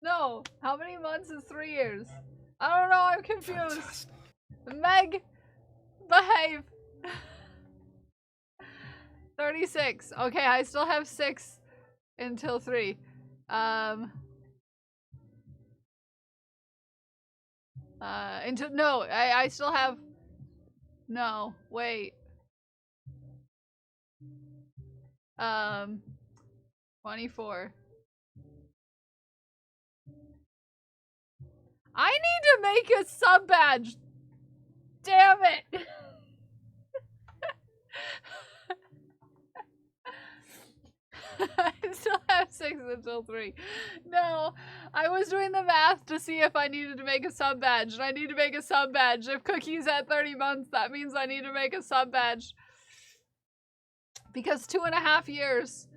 No, how many months is 3 years? I don't know, I'm confused. Meg, behave. 36. Okay, I still have 6 until 3. No, I still have, no, wait. 24. I need to make a sub badge. Damn it. I still have 6 until 3. No, I was doing the math to see if I needed to make a sub badge, and I need to make a sub badge. If Cookie's at 30 months, that means I need to make a sub badge. Because 2.5 years.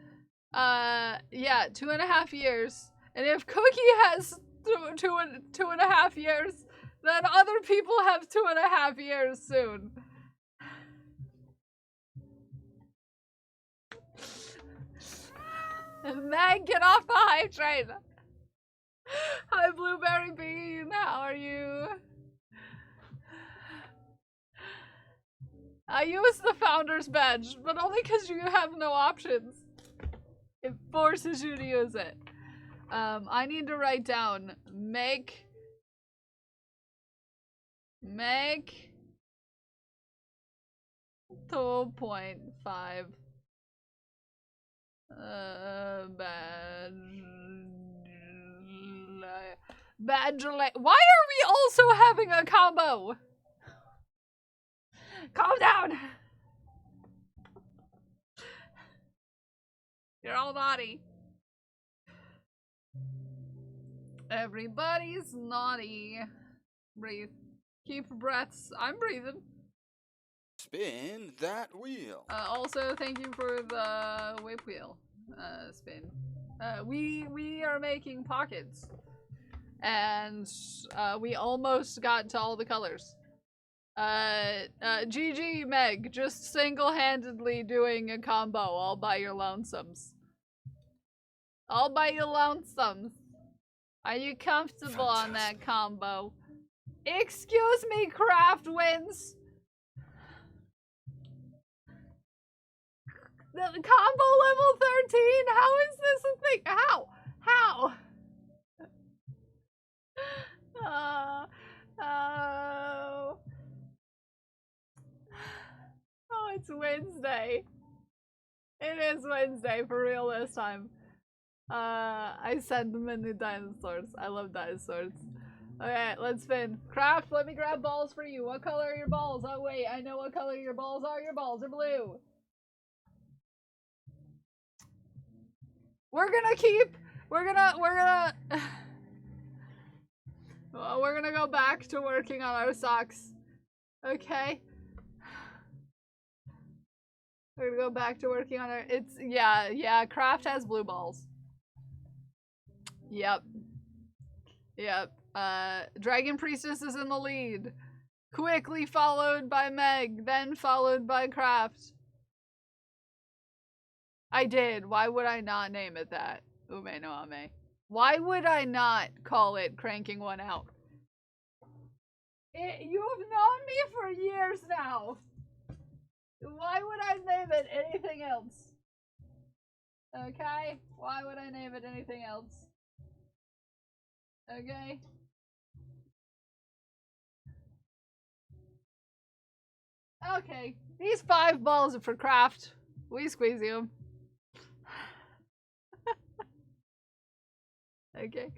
Yeah, 2.5 years. And if Cookie has two and a half years, then other people have 2.5 years soon. Meg, get off the hype train. Hi, Blueberry Bean. How are you? I use the founder's badge, but only because you have no options. It forces you to use it. I need to write down make 2.5 Badgelate. Why are we also having a combo? Calm down. You're all naughty. Everybody's naughty. Breathe. Keep breaths. I'm breathing. Spin that wheel. Also, thank you for the whip wheel spin. We are making pockets, and we almost got to all the colors. GG Meg, just single-handedly doing a combo all by your lonesomes. All by your lonesomes. Are you comfortable on that combo? Excuse me, Craft wins. The combo level 13? How is this a thing? How? How? Oh, it's Wednesday. It is Wednesday for real this time. I sent them in the dinosaurs. I love dinosaurs. Okay, let's spin. Craft, let me grab balls for you. What color are your balls? Oh wait, I know what color your balls are. Your balls are blue. We're gonna go back to working on our socks. Okay. We're gonna go back to working on our, yeah, Craft has blue balls. Yep. Dragon Priestess is in the lead. Quickly followed by Meg, then followed by Craft. I did. Why would I not name it that? Ume no ame. Why would I not call it Cranking One Out? You have known me for years now. Why would I name it anything else? Okay? Why would I name it anything else? Okay? Okay. These 5 balls are for Craft. We squeeze them. Okay.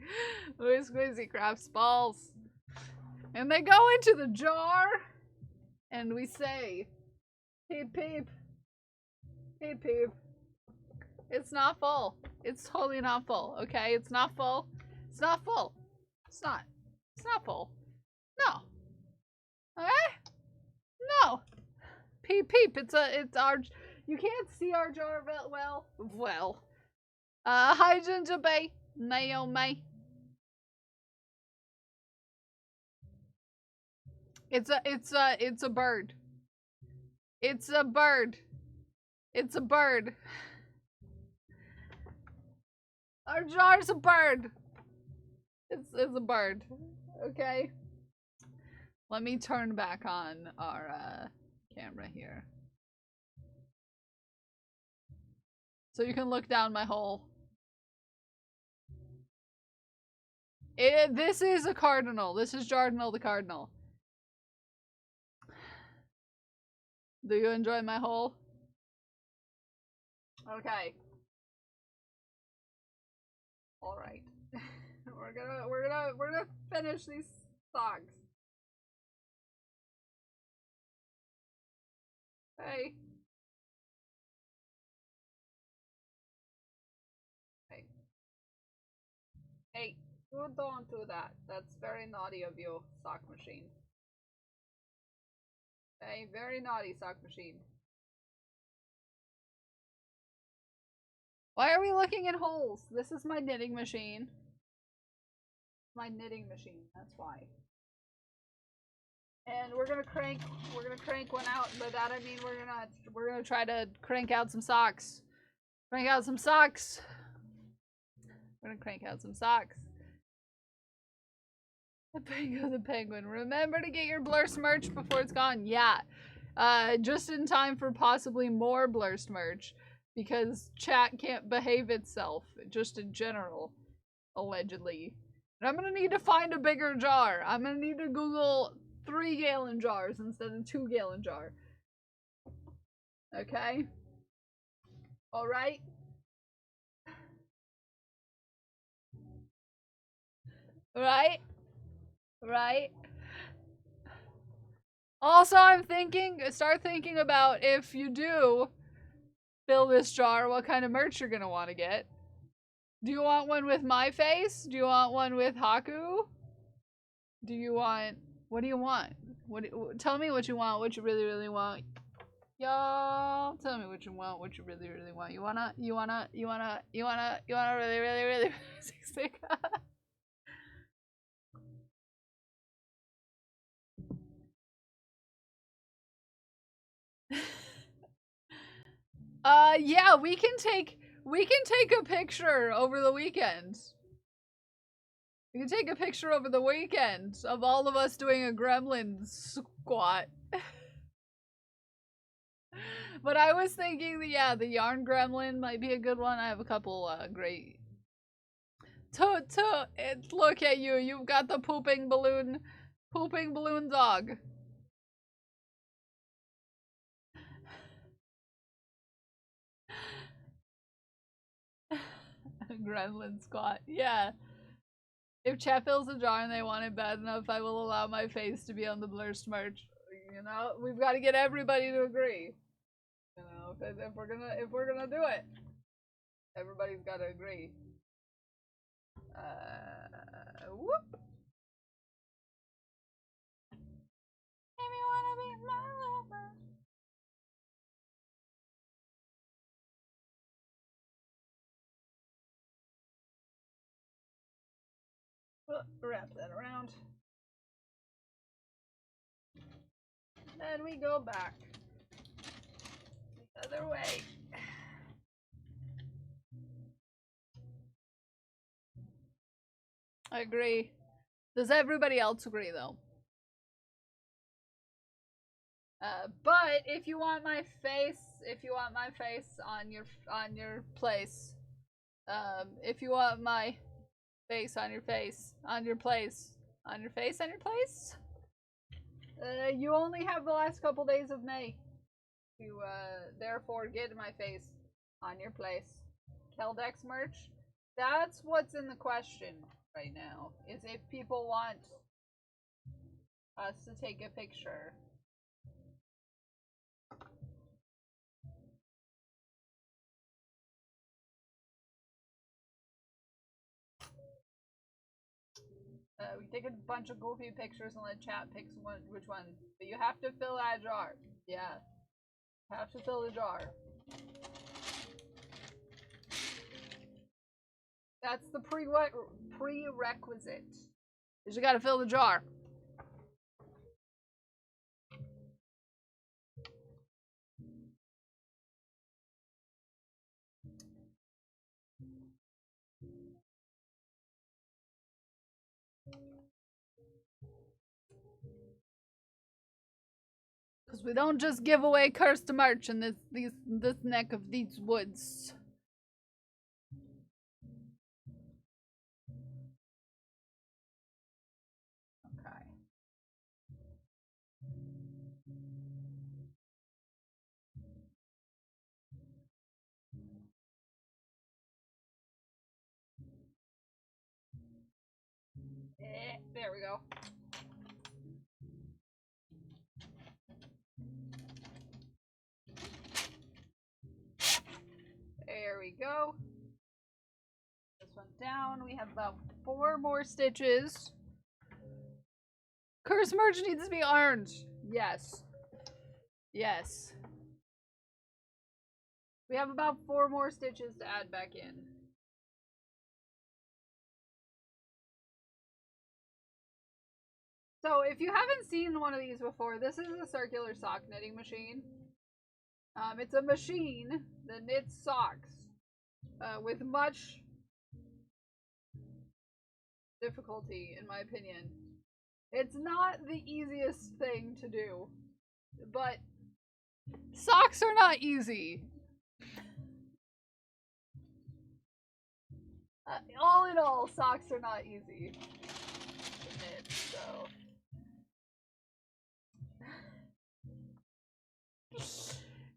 We squeezy Craft's balls. And they go into the jar. And we say, peep peep. Peep peep. It's not full. It's totally not full. Okay? It's not full. It's not full. It's not. It's not full. No. Okay? No. Peep peep. It's our, you can't see our jar well. Hi Ginger Bay. Naomi. It's a bird. It's a bird. It's a bird. Our jar's a bird. It's a bird. Okay. Let me turn back on our camera here. So you can look down my hole. This is a cardinal. This is Jardinal the Cardinal. Do you enjoy my hole? Okay. All right. we're gonna finish these socks. Hey. Hey. You don't do that. That's very naughty of you, sock machine. Okay, very naughty, sock machine. Why are we looking in holes? This is my knitting machine. My knitting machine, that's why. And we're gonna crank one out. By that I mean we're gonna try to crank out some socks. Crank out some socks. We're gonna crank out some socks. The penguin. Remember to get your Blurst merch before it's gone. Yeah. Just in time for possibly more Blurst merch. because chat can't behave itself, just in general, allegedly. And I'm gonna need to find a bigger jar. I'm gonna need to Google 3-gallon jars instead of 2-gallon jar. Okay? Alright? Right? Right? Also, start thinking about if you do fill this jar, what kind of merch you're gonna want to get. Do you want one with my face? Do you want one with Haku? Do you want... What do you want? Tell me what you want, what you really, really want. Y'all, tell me what you want, what you really, really want. You wanna really, really, really sick. Yeah, we can take a picture over the weekend. We can take a picture over the weekend of all of us doing a gremlin squat. But I was thinking that, yeah, the yarn gremlin might be a good one. I have a couple great... Look at you, you've got the pooping balloon dog. Gremlin squat, yeah. If chat fills a jar and they want it bad enough, I will allow my face to be on the Blurst merch. You know, we've got to get everybody to agree. You know, if we're gonna do it, everybody's got to agree. Whoop. If you wanna be my lover. Wrap that around. Then we go back the other way. I agree. Does everybody else agree though? But if you want my face, on your place, if you want my face on your face, on your place, on your face, on your place, you only have the last couple days of May to therefore get my face on your place. Keldex merch. That's what's in the question right now, is if people want us to take a picture. We take a bunch of goofy pictures and let chat pick which one. But you have to fill that jar. Yeah. Have to fill the jar. That's the prerequisite. Is you gotta fill the jar. Because we don't just give away cursed merch in this neck of these woods. Okay. There we go. There we go. This one down. We have about 4 more stitches. Curse merge needs to be earned. Yes. Yes. We have about 4 more stitches to add back in. So if you haven't seen one of these before, this is a circular sock knitting machine. It's a machine that knits socks with much difficulty, in my opinion. It's not the easiest thing to do, but socks are not easy. All in all, socks are not easy to knit, so.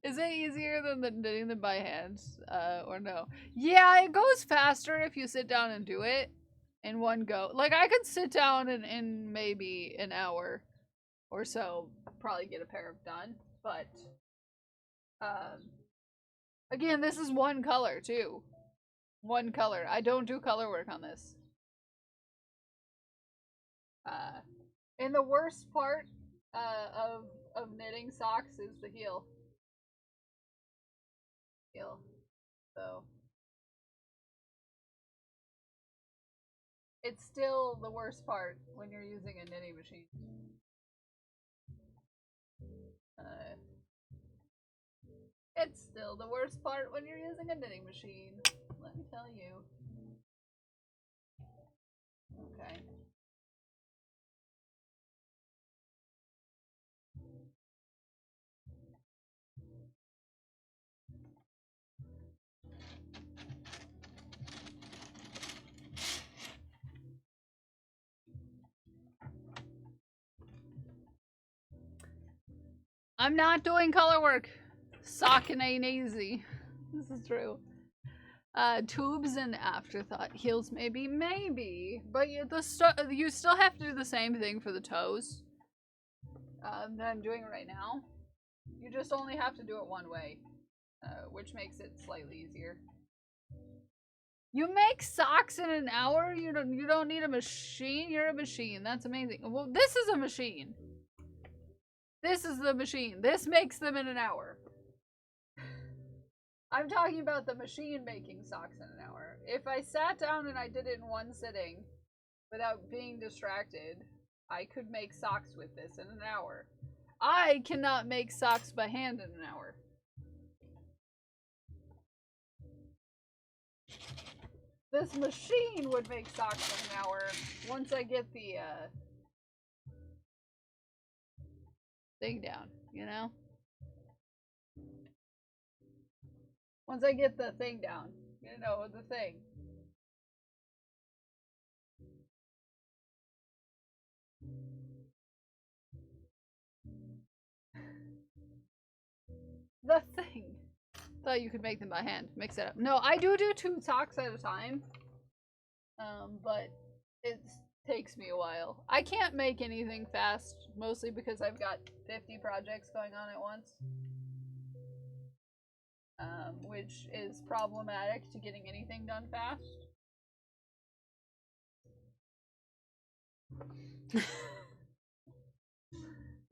Is it easier than knitting them by hand, or no? Yeah, it goes faster if you sit down and do it in one go. Like, I could sit down in maybe an hour or so, probably get a pair of done, but, again, this is one color, too. One color. I don't do color work on this. And the worst part, of knitting socks is the heel. So it's still the worst part when you're using a knitting machine. It's still the worst part when you're using a knitting machine, let me tell you. Okay. I'm not doing color work. Socking ain't easy. This is true. Tubes and afterthought. Heels maybe. But you still have to do the same thing for the toes. That I'm doing right now. You just only have to do it one way. Which makes it slightly easier. You make socks in an hour? You don't need a machine? You're a machine. That's amazing. Well, this is a machine. This is the machine. This makes them in an hour. I'm talking about the machine making socks in an hour. If I sat down and I did it in one sitting without being distracted, I could make socks with this in an hour. I cannot make socks by hand in an hour. This machine would make socks in an hour once I get the thing down, you know? Once I get the thing down, you know, the thing. The thing. Thought you could make them by hand. Mix it up. No, I do 2 socks at a time. But it takes me a while. I can't make anything fast, mostly because I've got 50 projects going on at once. Which is problematic to getting anything done fast.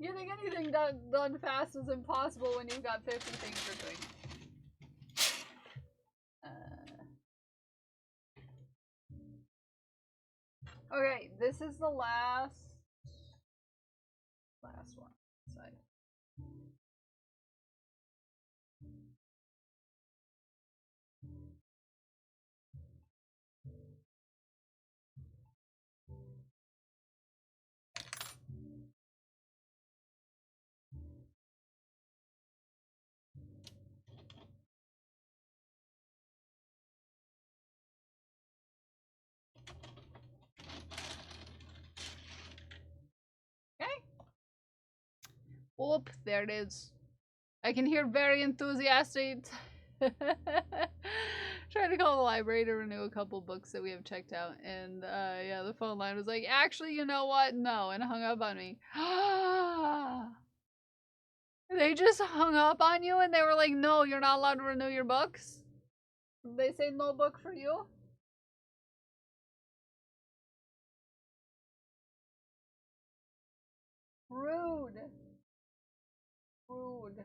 Getting anything done fast is impossible when you've got 50 things you're doing. Okay, this is the last one. Side. Okay. Whoop, there it is. I can hear very enthusiastic. Trying to call the library to renew a couple books that we have checked out, and yeah, the phone line was like, actually, you know what? No, and hung up on me. They just hung up on you and they were like, no, you're not allowed to renew your books? They say no book for you? Rude. Rude.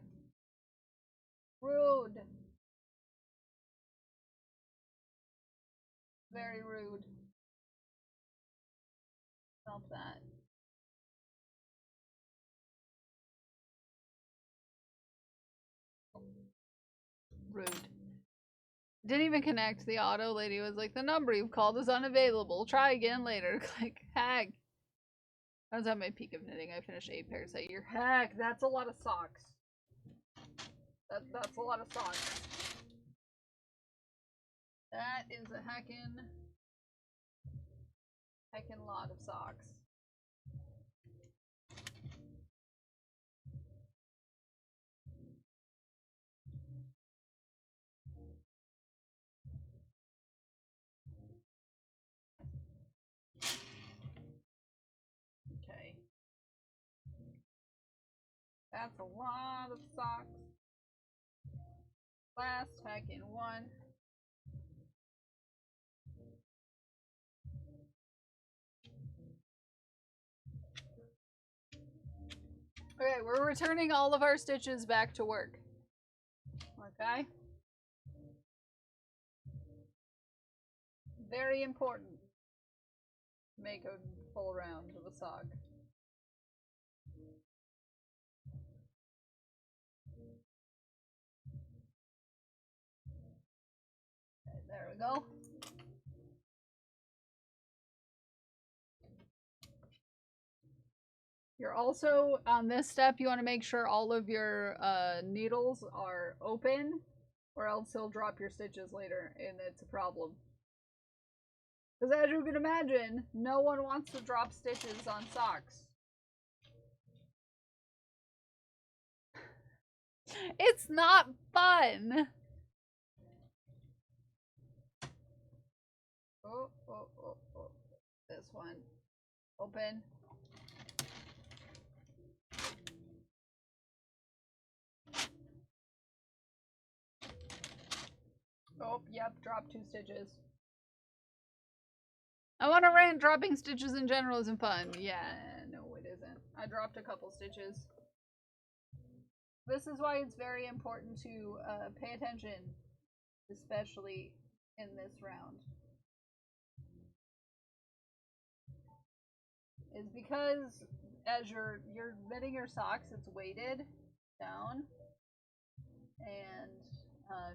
Rude. Very rude. Stop that. Rude. Didn't even connect. The auto lady was like, the number you've called is unavailable. Try again later. Click. Heck. I was at my peak of knitting. I finished 8 pairs that year. Heck, that's a lot of socks. That's a lot of socks. That is a heckin' lot of socks. Okay. That's a lot of socks. Last heckin' one. Okay, we're returning all of our stitches back to work. Okay? Very important. Make a full round of a sock. Okay, there we go. You're also, on this step, you want to make sure all of your needles are open, or else you'll drop your stitches later, and it's a problem. Because as you can imagine, no one wants to drop stitches on socks. It's not fun! Oh. This one. Open. Oh, yep, drop 2 stitches. I want to rant, dropping stitches in general isn't fun. Yeah, no it isn't. I dropped a couple stitches. This is why it's very important to pay attention, especially in this round. Is because as you're knitting your socks, it's weighted down, and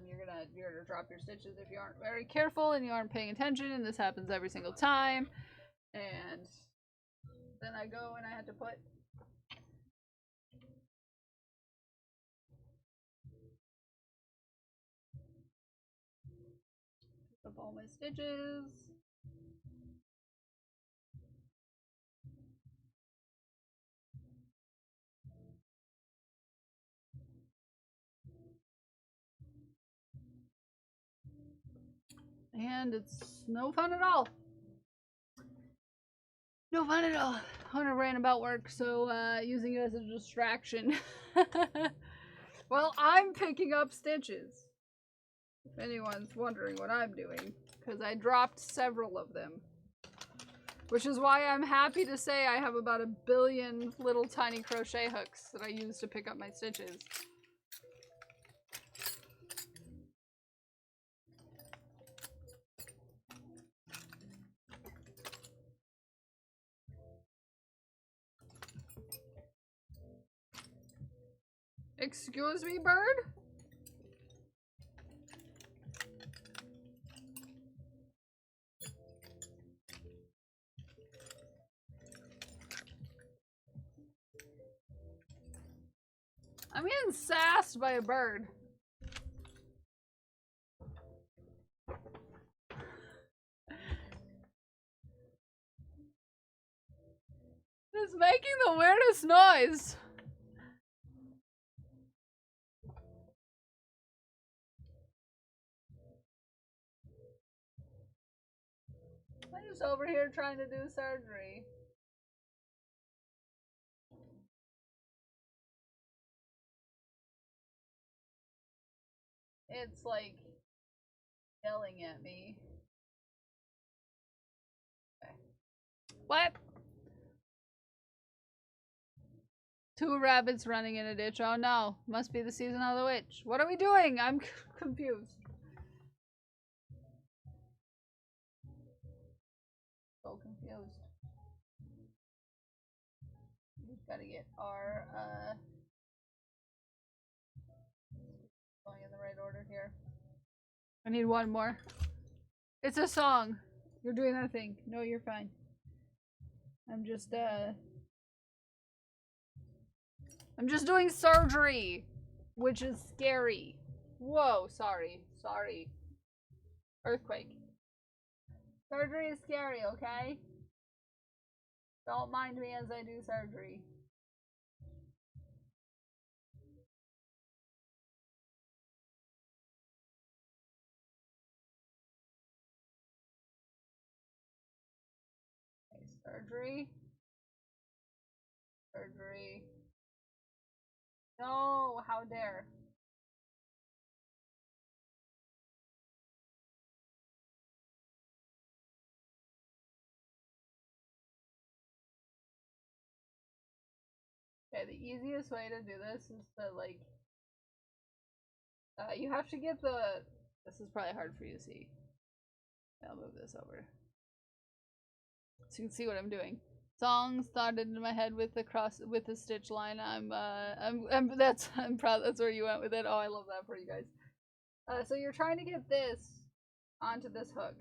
you're gonna drop your stitches if you aren't very careful and you aren't paying attention, and this happens every single time. And then I go and I had to put up all my stitches. And it's no fun at all. No fun at all. I want to rant about work, so using it as a distraction. Well, I'm picking up stitches. If anyone's wondering what I'm doing, because I dropped several of them. Which is why I'm happy to say I have about 1 billion little tiny crochet hooks that I use to pick up my stitches. Excuse me, bird? I'm getting sassed by a bird. It's making the weirdest noise. I'm just over here trying to do surgery. It's like yelling at me. Okay. What? 2 rabbits running in a ditch. Oh no. Must be the season of the witch. What are we doing? I'm confused. So confused. We've got to get our going in the right order here. I need one more. It's a song. You're doing nothing. No, you're fine. I'm just doing surgery, which is scary. Whoa, sorry. Earthquake. Surgery is scary, okay? Don't mind me as I do surgery. Okay, surgery. Surgery. No, how dare. Okay, the easiest way to do this is to, like, you have to get the, this is probably hard for you to see. I'll move this over. So you can see what I'm doing. Song started in my head with the stitch line. I'm proud that's where you went with it. Oh, I love that for you guys. So you're trying to get this onto this hook.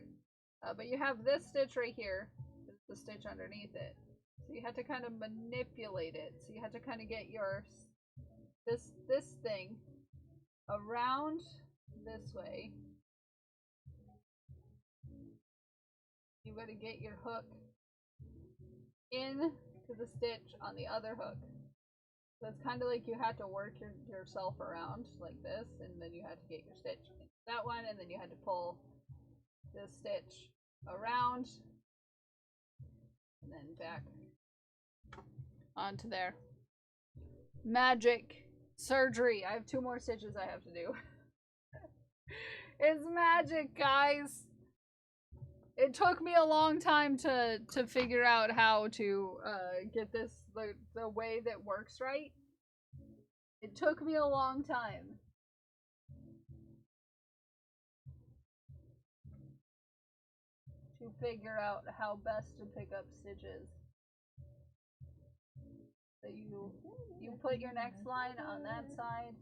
But you have this stitch right here. It's the stitch underneath it. So you had to kind of manipulate it. So you had to kind of get your this thing around this way. You got to get your hook in to the stitch on the other hook. So it's kind of like you had to work yourself around like this, and then you had to get your stitch into that one, and then you had to pull this stitch around and then back onto there. Magic. Surgery. I have 2 more stitches I have to do. It's magic, guys. It took me a long time to figure out how to get this the way that works right. It took me a long time. To figure out how best to pick up stitches. So you put your next line on that side.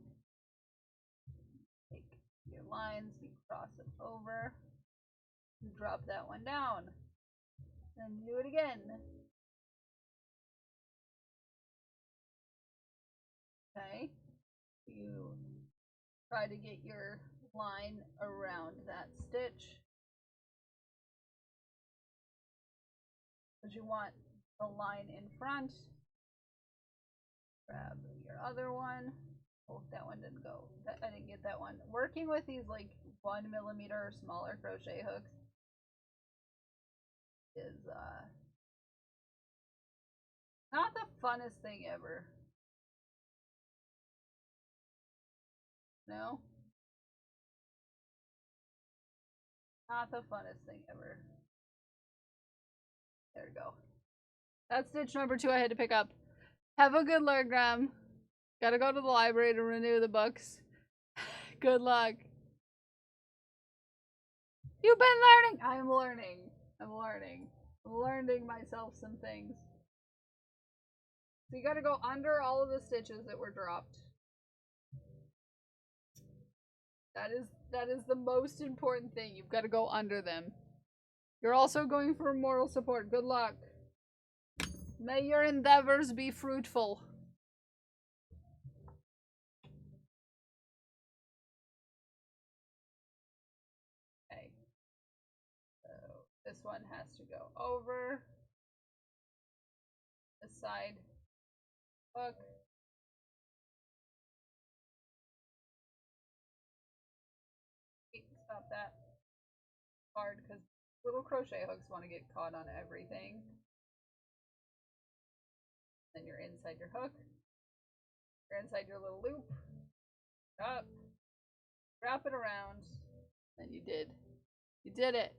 Take your lines, you cross it over. You drop that one down. Then do it again. Okay. You try to get your line around that stitch. Because you want the line in front. Grab your other one. Oh, that one didn't go. I didn't get that one. Working with these like 1mm or smaller crochet hooks is not the funnest thing ever. No? Not the funnest thing ever. There we go. That's stitch number 2 I had to pick up. Have a good learn, Graham. Gotta go to the library to renew the books. Good luck. You've been learning! I'm learning. I'm learning. I'm learning myself some things. So you gotta go under all of the stitches that were dropped. That is the most important thing. You've got to go under them. You're also going for moral support. Good luck. May your endeavors be fruitful. Okay. So this one has to go over the side hook. Stop that. Hard because little crochet hooks want to get caught on everything. Then you're inside your hook. You're inside your little loop. Up. Wrap it around. And you did. You did it.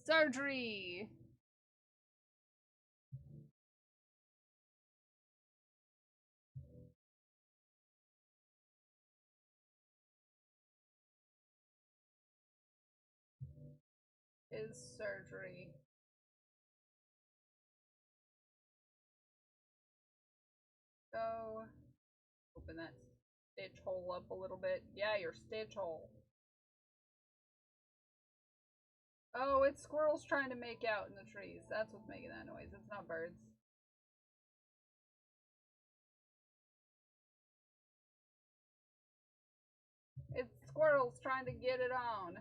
Surgery. Is surgery. So, open that stitch hole up a little bit. Yeah, your stitch hole. Oh, it's squirrels trying to make out in the trees. That's what's making that noise. It's not birds. squirrels trying to get it on.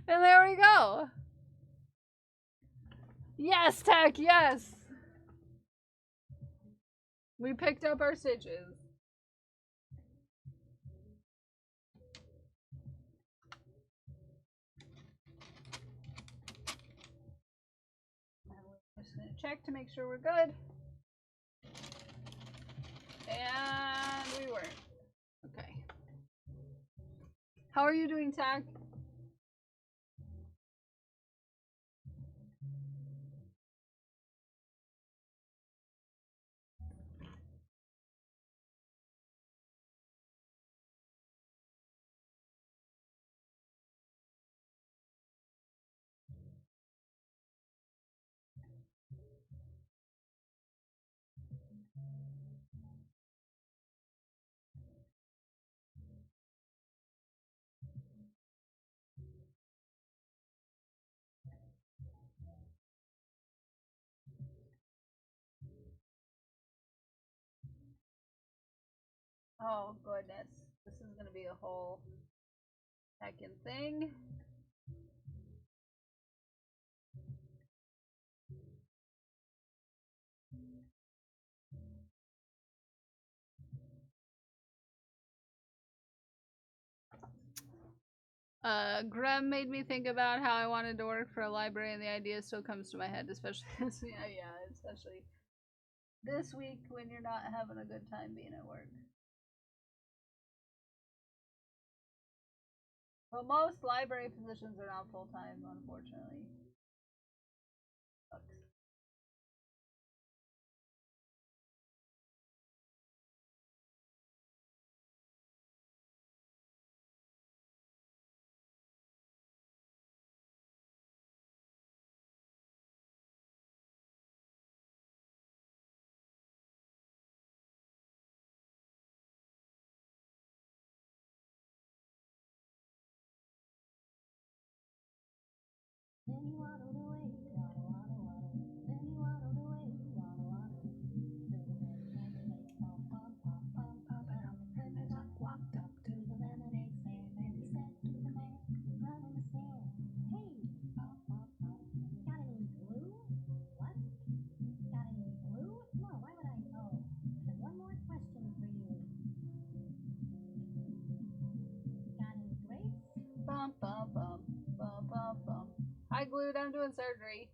And there we go. Yes, Tech, yes. We picked up our stitches. I'm just gonna check to make sure we're good. And we weren't. Okay. How are you doing, Tag? Oh goodness, this is gonna be a whole heckin' thing. Graham made me think about how I wanted to work for a library, and the idea still comes to my head, especially especially this week when you're not having a good time being at work. But most library positions are not full time, unfortunately. Sucks. Bum, bum, bum, bum, bum, bum. Hi, Glued, I'm doing surgery.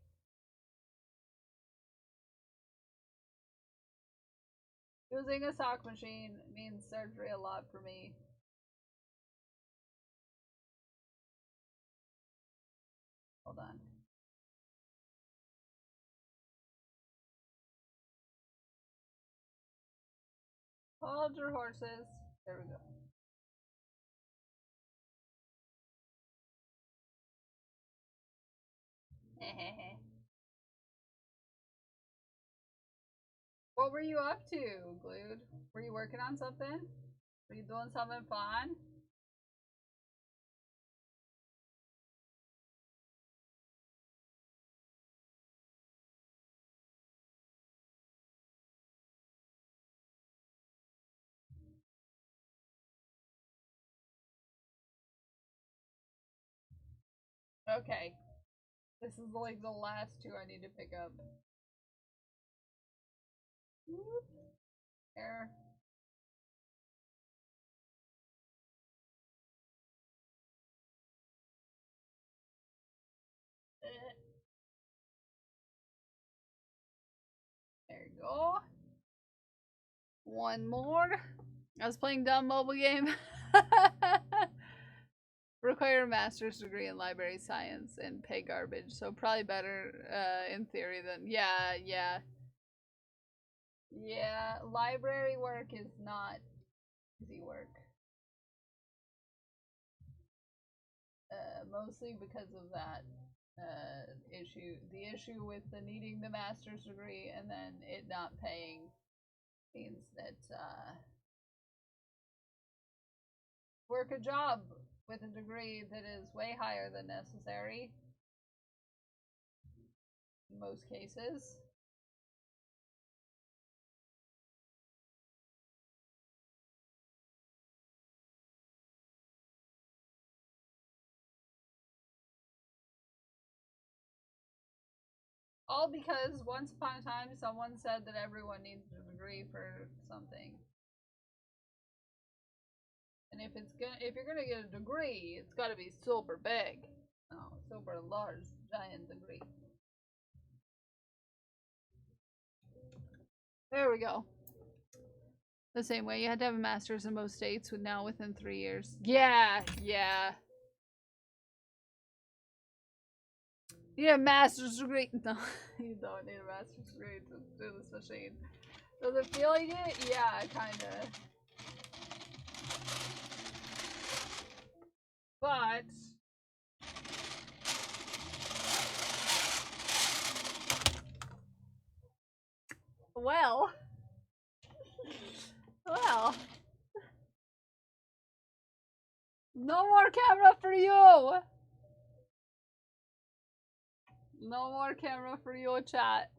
Using a sock machine means surgery a lot for me. Hold on. Hold your horses. There we go. What were you up to, Glued? Were you working on something? Were you doing something fun? Okay. This is like the last two I need to pick up. Whoop. There. There you go. One more. I was playing dumb mobile game. Require a master's degree in library science and pay garbage, so probably better in theory than yeah. Library work is not easy work. Mostly because of that issue. The issue with the needing the master's degree and then it not paying means that work a job with a degree that is way higher than necessary in most cases. All because once upon a time someone said that everyone needs a degree for something. And if you're gonna get a degree, it's gotta be super big. No, super large, giant degree. There we go. The same way you had to have a master's in most states with now within 3 years. Yeah. You need a master's degree. No, you don't need a master's degree to do this machine. Does it feel like it? Yeah, kinda. But well, no more camera for you. No more camera for you, chat.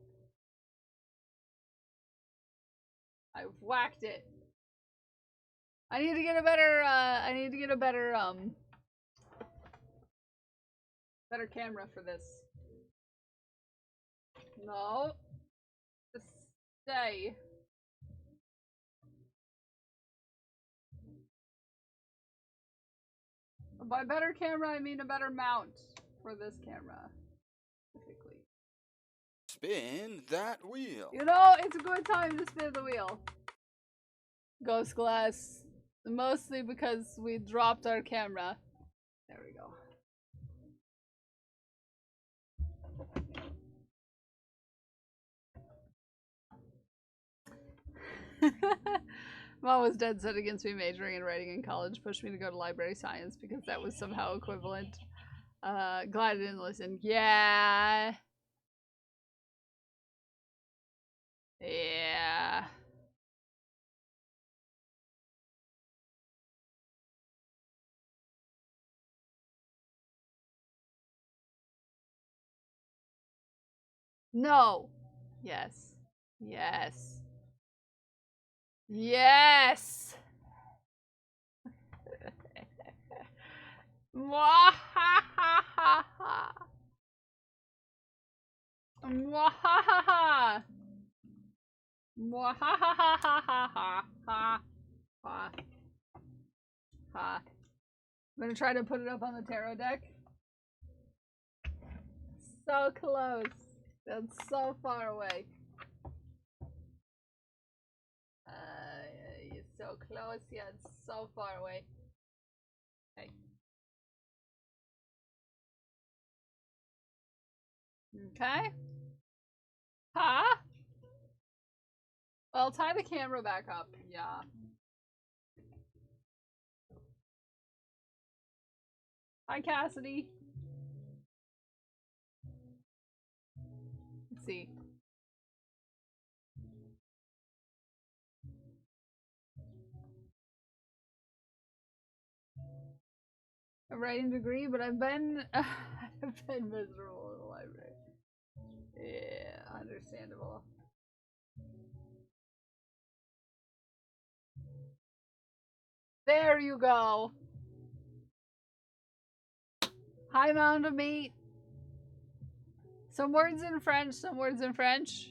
I've whacked it. I need to get a better, better camera for this. No. Just stay. By better camera, I mean a better mount for this camera. Specifically. Spin that wheel. You know, it's a good time to spin the wheel. Ghost glass. Mostly because we dropped our camera. There we go. Mom was dead set against me majoring in writing in college, pushed me to go to library science because that was somehow equivalent. Glad I didn't listen. Yeah. Yeah. No. Yes. Yes. Yes. Mwahahaha. Mwahahaha. Mwahahaha. Ha. I'm gonna try to put it up on the tarot deck. So close. That's so far away. You're so close, yet so far away. Okay. Okay. Huh? Well, tie the camera back up. Yeah. Hi, Cassidy. Let's see. A writing degree, but I've been I've been miserable in the library. Yeah, understandable. There you go. High mound of meat. Some words in French, some words in French.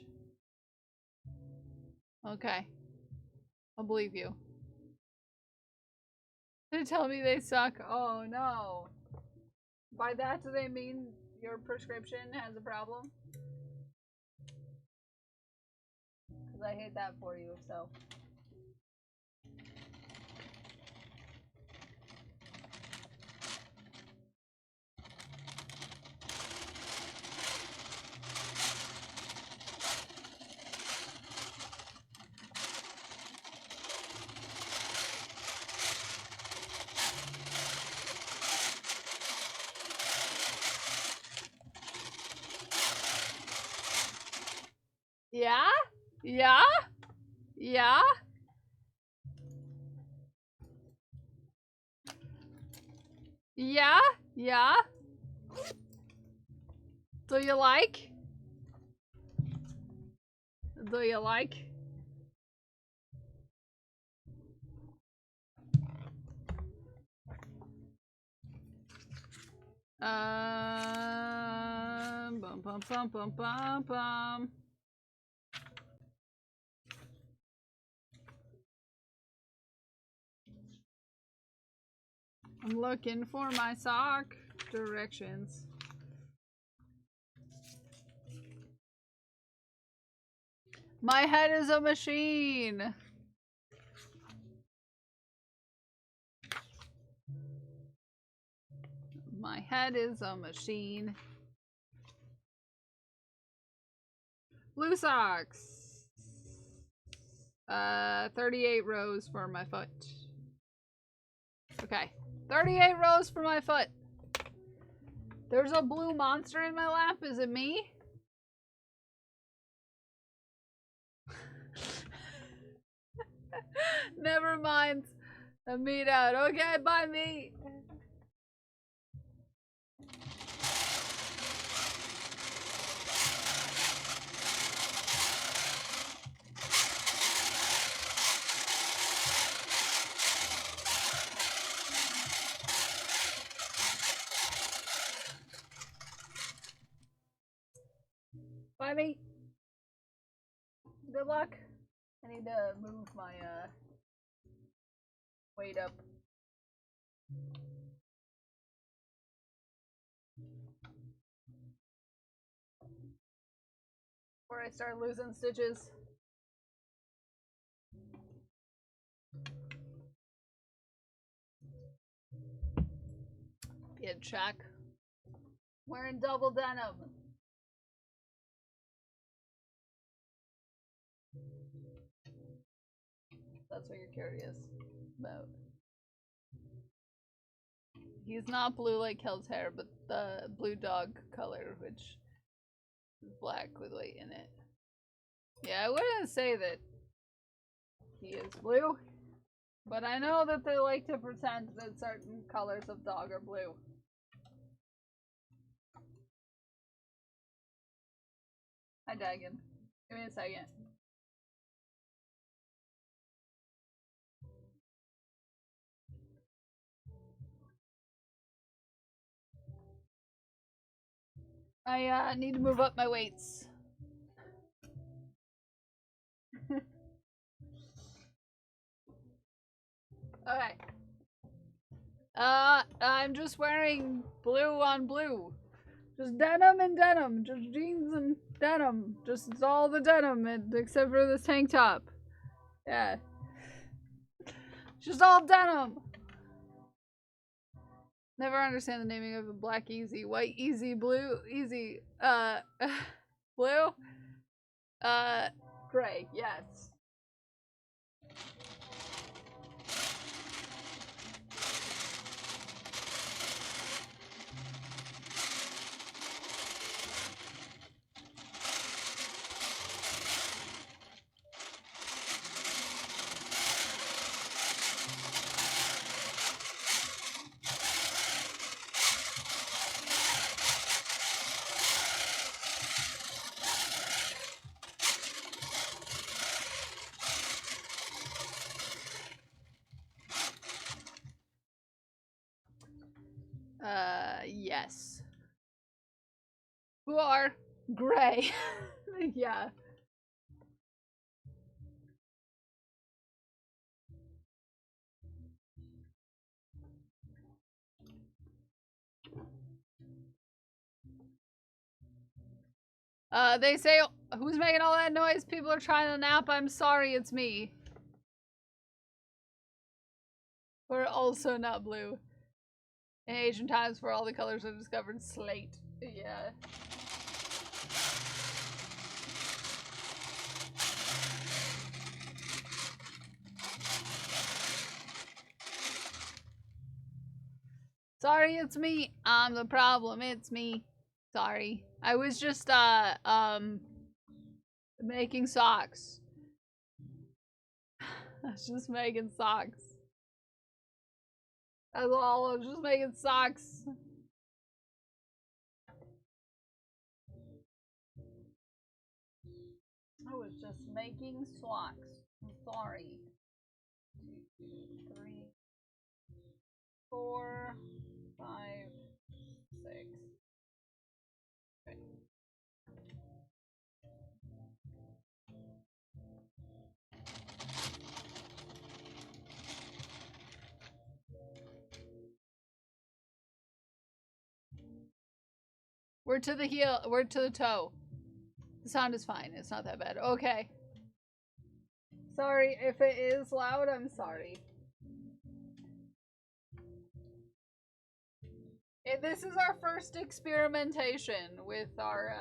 Okay. I'll believe you. They tell me they suck. Oh no. By that, do they mean your prescription has a problem? Because I hate that for you, so. Yeah? Yeah? Yeah? Yeah? Yeah? Do you like? Do you like? Boom. Bum bum bum bum bum bum. I'm looking for my sock directions. My head is a machine. My head is a machine. Blue socks. 38 rows for my foot. Okay. 38 rows for my foot. There's a blue monster in my lap. Is it me? Never mind. A meet out. Okay, bye me. Bye me. Good luck. I need to move my weight up. Before I start losing stitches. Get check. Wearing double denim. That's what you're curious about. He's not blue like Kel's hair, but the blue dog color, which is black with white in it. Yeah, I wouldn't say that he is blue, but I know that they like to pretend that certain colors of dog are blue. Hi, Dagon. Give me a second. I need to move up my weights. Okay. I'm just wearing blue on blue. Just denim and denim. Just jeans and denim. Just it's all the denim except for this tank top. Yeah. Just all denim. Never understand the naming of a black easy, white easy, blue easy, blue, gray, yes. Yes. Who are gray? Yeah. They say, who's making all that noise? People are trying to nap. I'm sorry, it's me. We're also not blue. In ancient times, where all the colors are discovered, slate. Yeah. Sorry, it's me. I'm the problem. It's me. Sorry. I was just, making socks. I was just making socks. That's all. I was just making socks. I was just making socks. I'm sorry. 2, 3, 4, 5, 6. Okay. We're to the heel. We're to the toe. The sound is fine. It's not that bad. Okay. Sorry if it is loud. I'm sorry. This is our first experimentation with our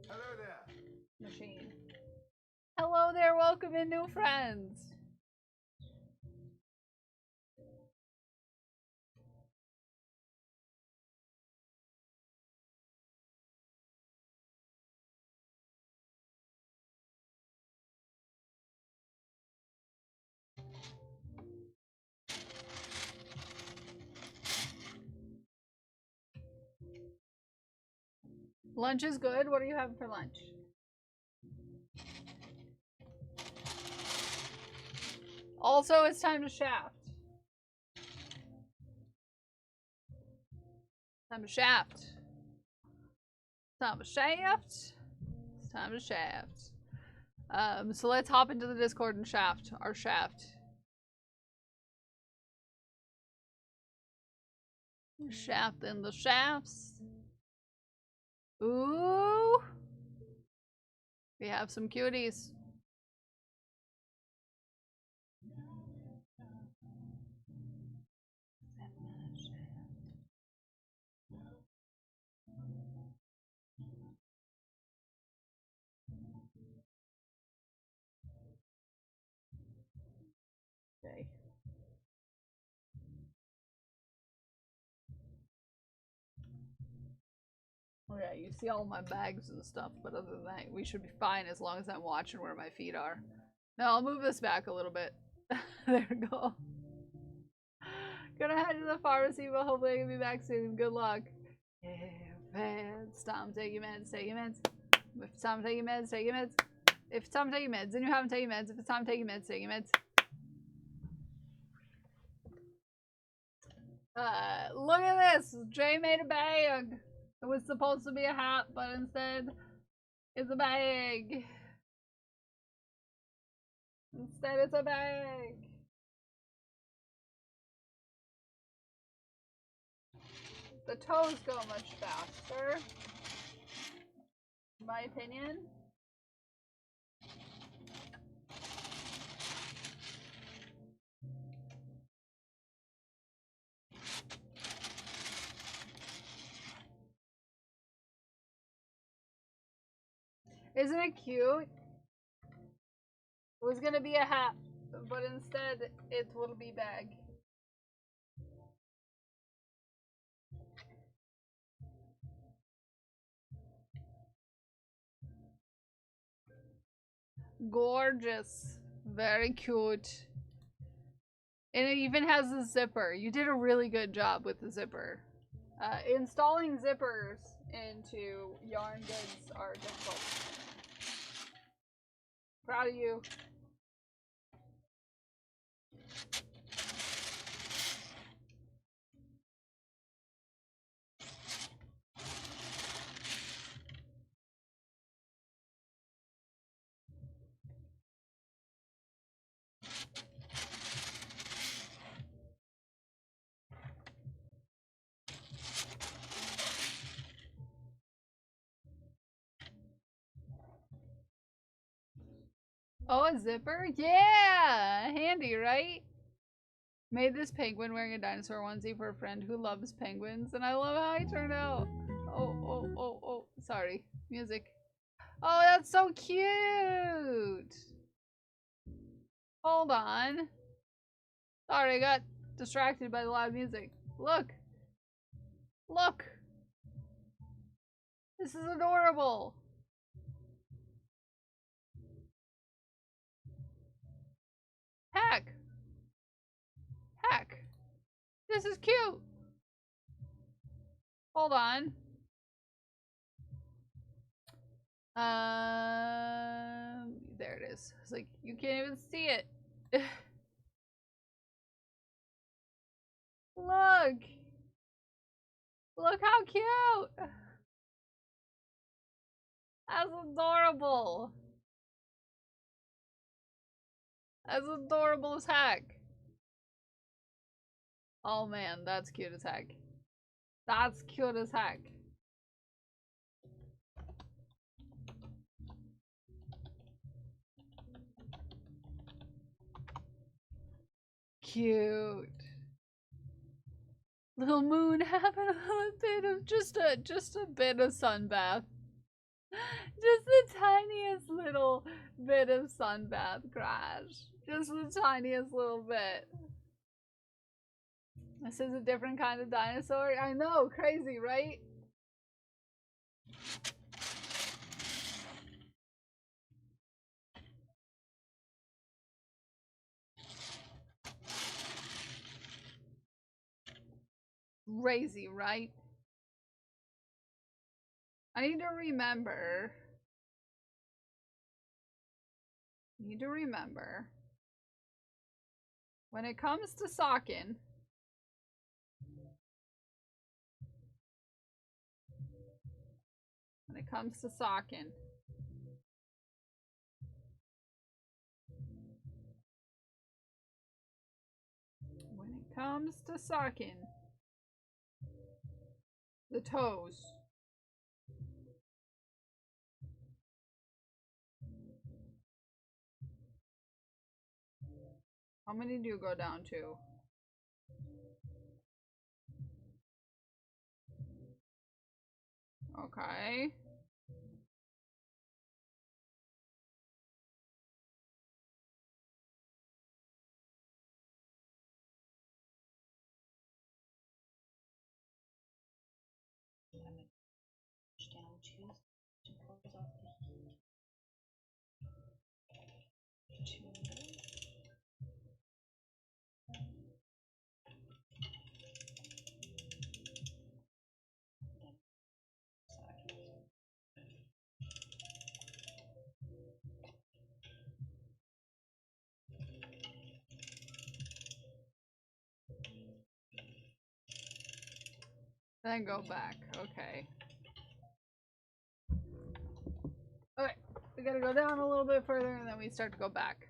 Hello there. machine. Hello there. Welcome in, new friends. Lunch is good. What are you having for lunch? Also, it's time to shaft. Time to shaft. Time to shaft. It's time to shaft. So let's hop into the Discord and shaft our shaft. Shaft in the shafts. Ooh. We have some cuties. Okay. Oh yeah, you see all my bags and stuff, but other than that, we should be fine as long as I'm watching where my feet are. Now I'll move this back a little bit. There we go. Gonna head to the pharmacy, but hopefully I can be back soon. Good luck. Yeah, meds. Tom, take your meds, take your meds. If it's time to take your meds, take your meds. If it's time to take your meds, then you haven't taken your meds. If it's time to take your meds, take your meds. Look at this. Jay made a bag. It was supposed to be a hat, but instead it's a bag. Instead it's a bag. The toes go much faster, in my opinion. Isn't it cute? It was gonna be a hat, but instead it will be bag. Gorgeous. Very cute. And it even has a zipper. You did a really good job with the zipper. Installing zippers into yarn goods are difficult. Proud of you. Oh, a zipper? Yeah! Handy, right? Made this penguin wearing a dinosaur onesie for a friend who loves penguins, and I love how he turned out. Oh. Sorry. Music. Oh, that's so cute! Hold on. Sorry, I got distracted by the loud music. Look! Look! This is adorable! Heck! Heck! This is cute! Hold on. There it is. It's like, you can't even see it. Look! Look how cute! That's adorable! That's adorable as heck. Oh man, that's cute as heck. That's cute as heck. Cute. Little moon having a little bit of just a bit of sunbath. Just the tiniest little bit of sunbath, Crash. Just the tiniest little bit. This is a different kind of dinosaur. I know, crazy, right? Crazy, right? I need to remember. When it comes to socking. When it comes to socking. When it comes to socking. The toes. How many do you go down to? Okay. Down to close off the heat. Then go back. Okay. Okay. We gotta go down a little bit further and then we start to go back.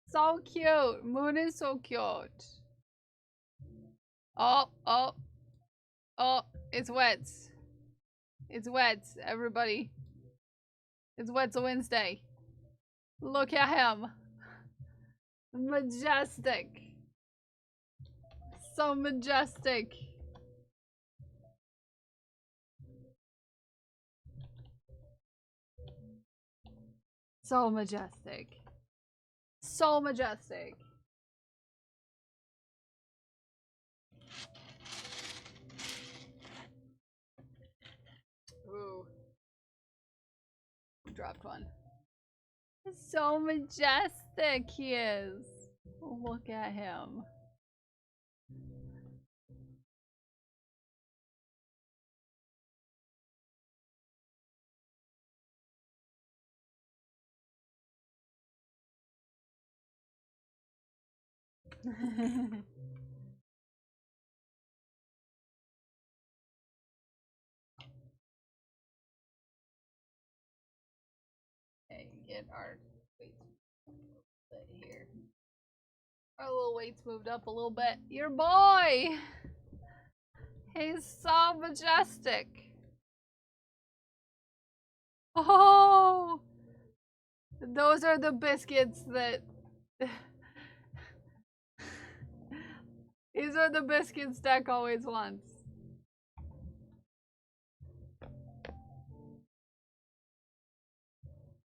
So cute. Moon is so cute. Oh, oh. Oh, it's wet. It's wet, everybody. It's wet Wednesday. Look at him. Majestic. So majestic. So majestic. So majestic. Ooh. Dropped one. So majestic he is. Look at him. Okay, get our weights here. Our little weights moved up a little bit. Your boy! He's so majestic. Oh! Those are the biscuits that... These are the biscuits Deck always wants.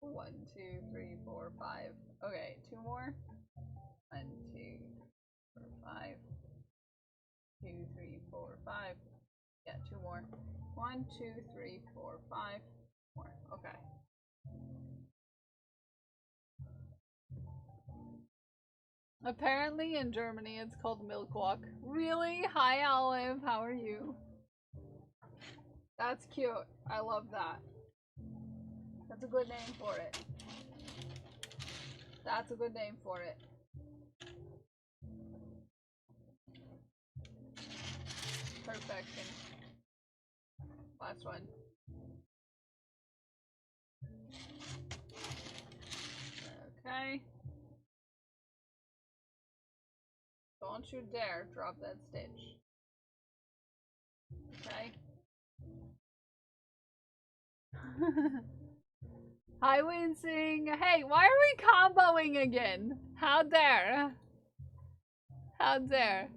One, two, three, four, five. Okay, two more. 1, 2, 4, 5. 2, 3, 4, 5. Yeah, two more. 1, 2, 3, 4, 5 more. Okay. Apparently in Germany it's called milk walk. Really? Hi Olive, how are you? That's cute. I love that. That's a good name for it. That's a good name for it. Perfection. Last one. Okay. Don't you dare drop that stitch. Okay. Hi, Wincing. Hey, why are we comboing again? How dare? How dare?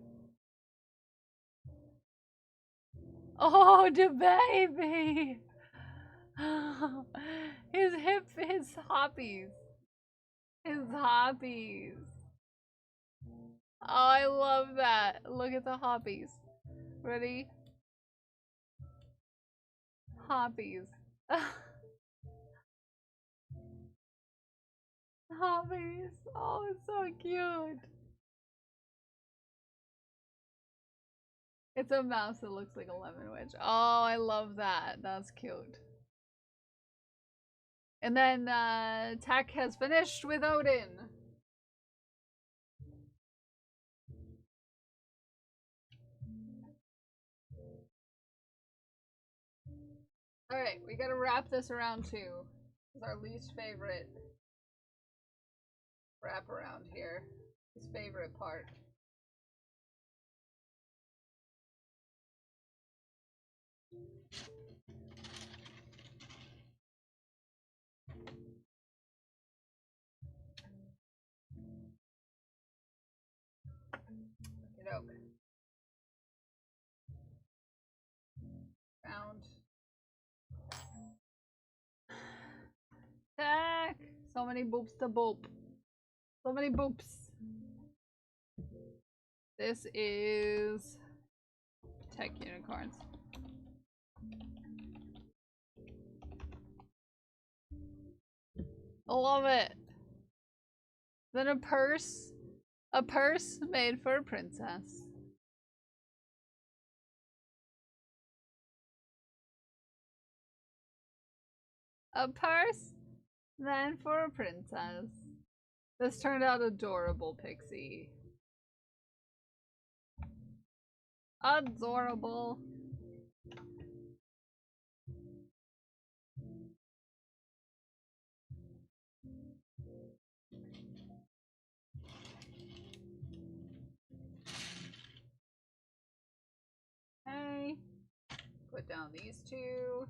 Oh, the baby. His hobbies. His hobbies. Oh, I love that. Look at the hobbies. Ready? Hobbies. Hobbies. Oh, it's so cute. It's a mouse that looks like a lemon witch. Oh, I love that. That's cute. And then Tech has finished with Odin. Alright, we gotta wrap this around too. It's our least favorite wrap around here. His favorite part. Okey-doke. Round. Tech! So many boops to boop. So many boops. This is Tech Unicorns. I love it. Then a purse. A purse made for a princess. A purse meant for a princess. This turned out adorable, Pixie. Adorable. Okay. Put down these two.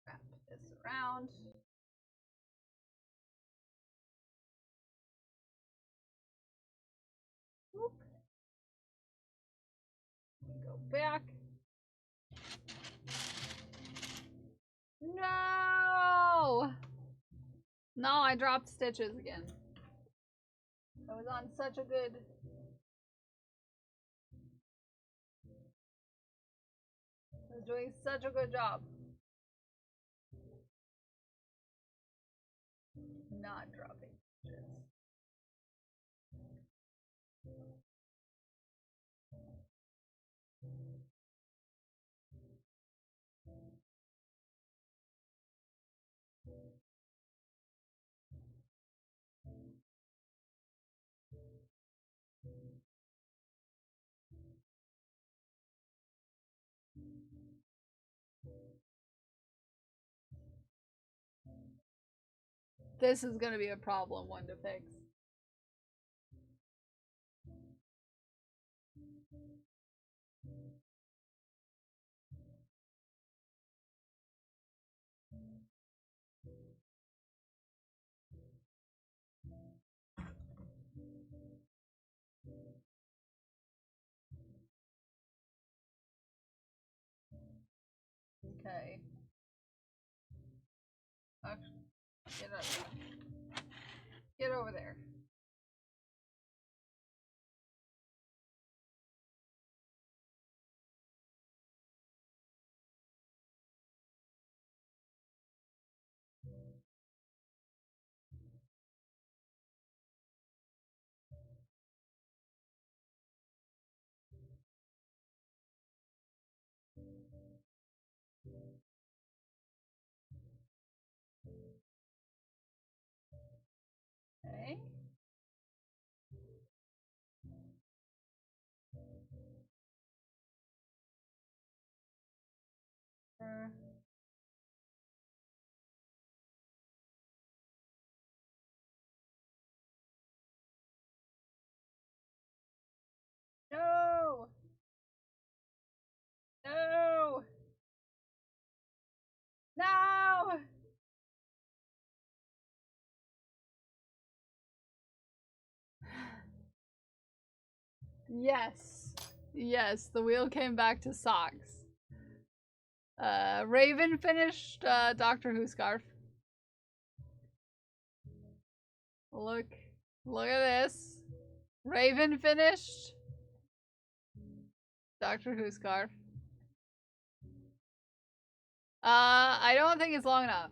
Wrap this around. Whoop. Go back. No! No, I dropped stitches again. I was on such a good... I was doing such a good job. Not dropping stitches. This is gonna be a problem one to fix. Okay. Actually, get up. Get over there. Okay. Yes. Yes, the wheel came back to socks. Raven finished Doctor Who scarf. Look at this. Raven finished Doctor Who scarf. I don't think it's long enough.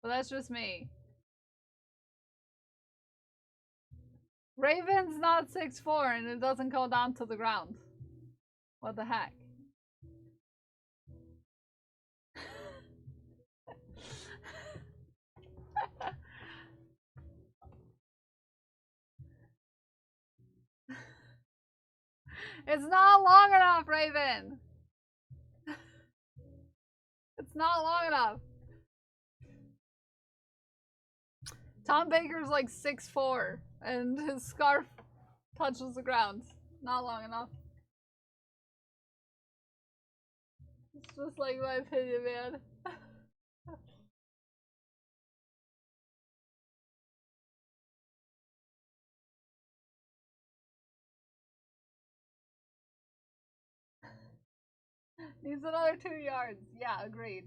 But that's just me. Raven's not 6'4" and it doesn't go down to the ground. What the heck? It's not long enough, Raven! It's not long enough. Tom Baker's like 6'4", and his scarf touches the ground. Not long enough. It's just like my opinion, man. Needs another 2 yards. Yeah, agreed.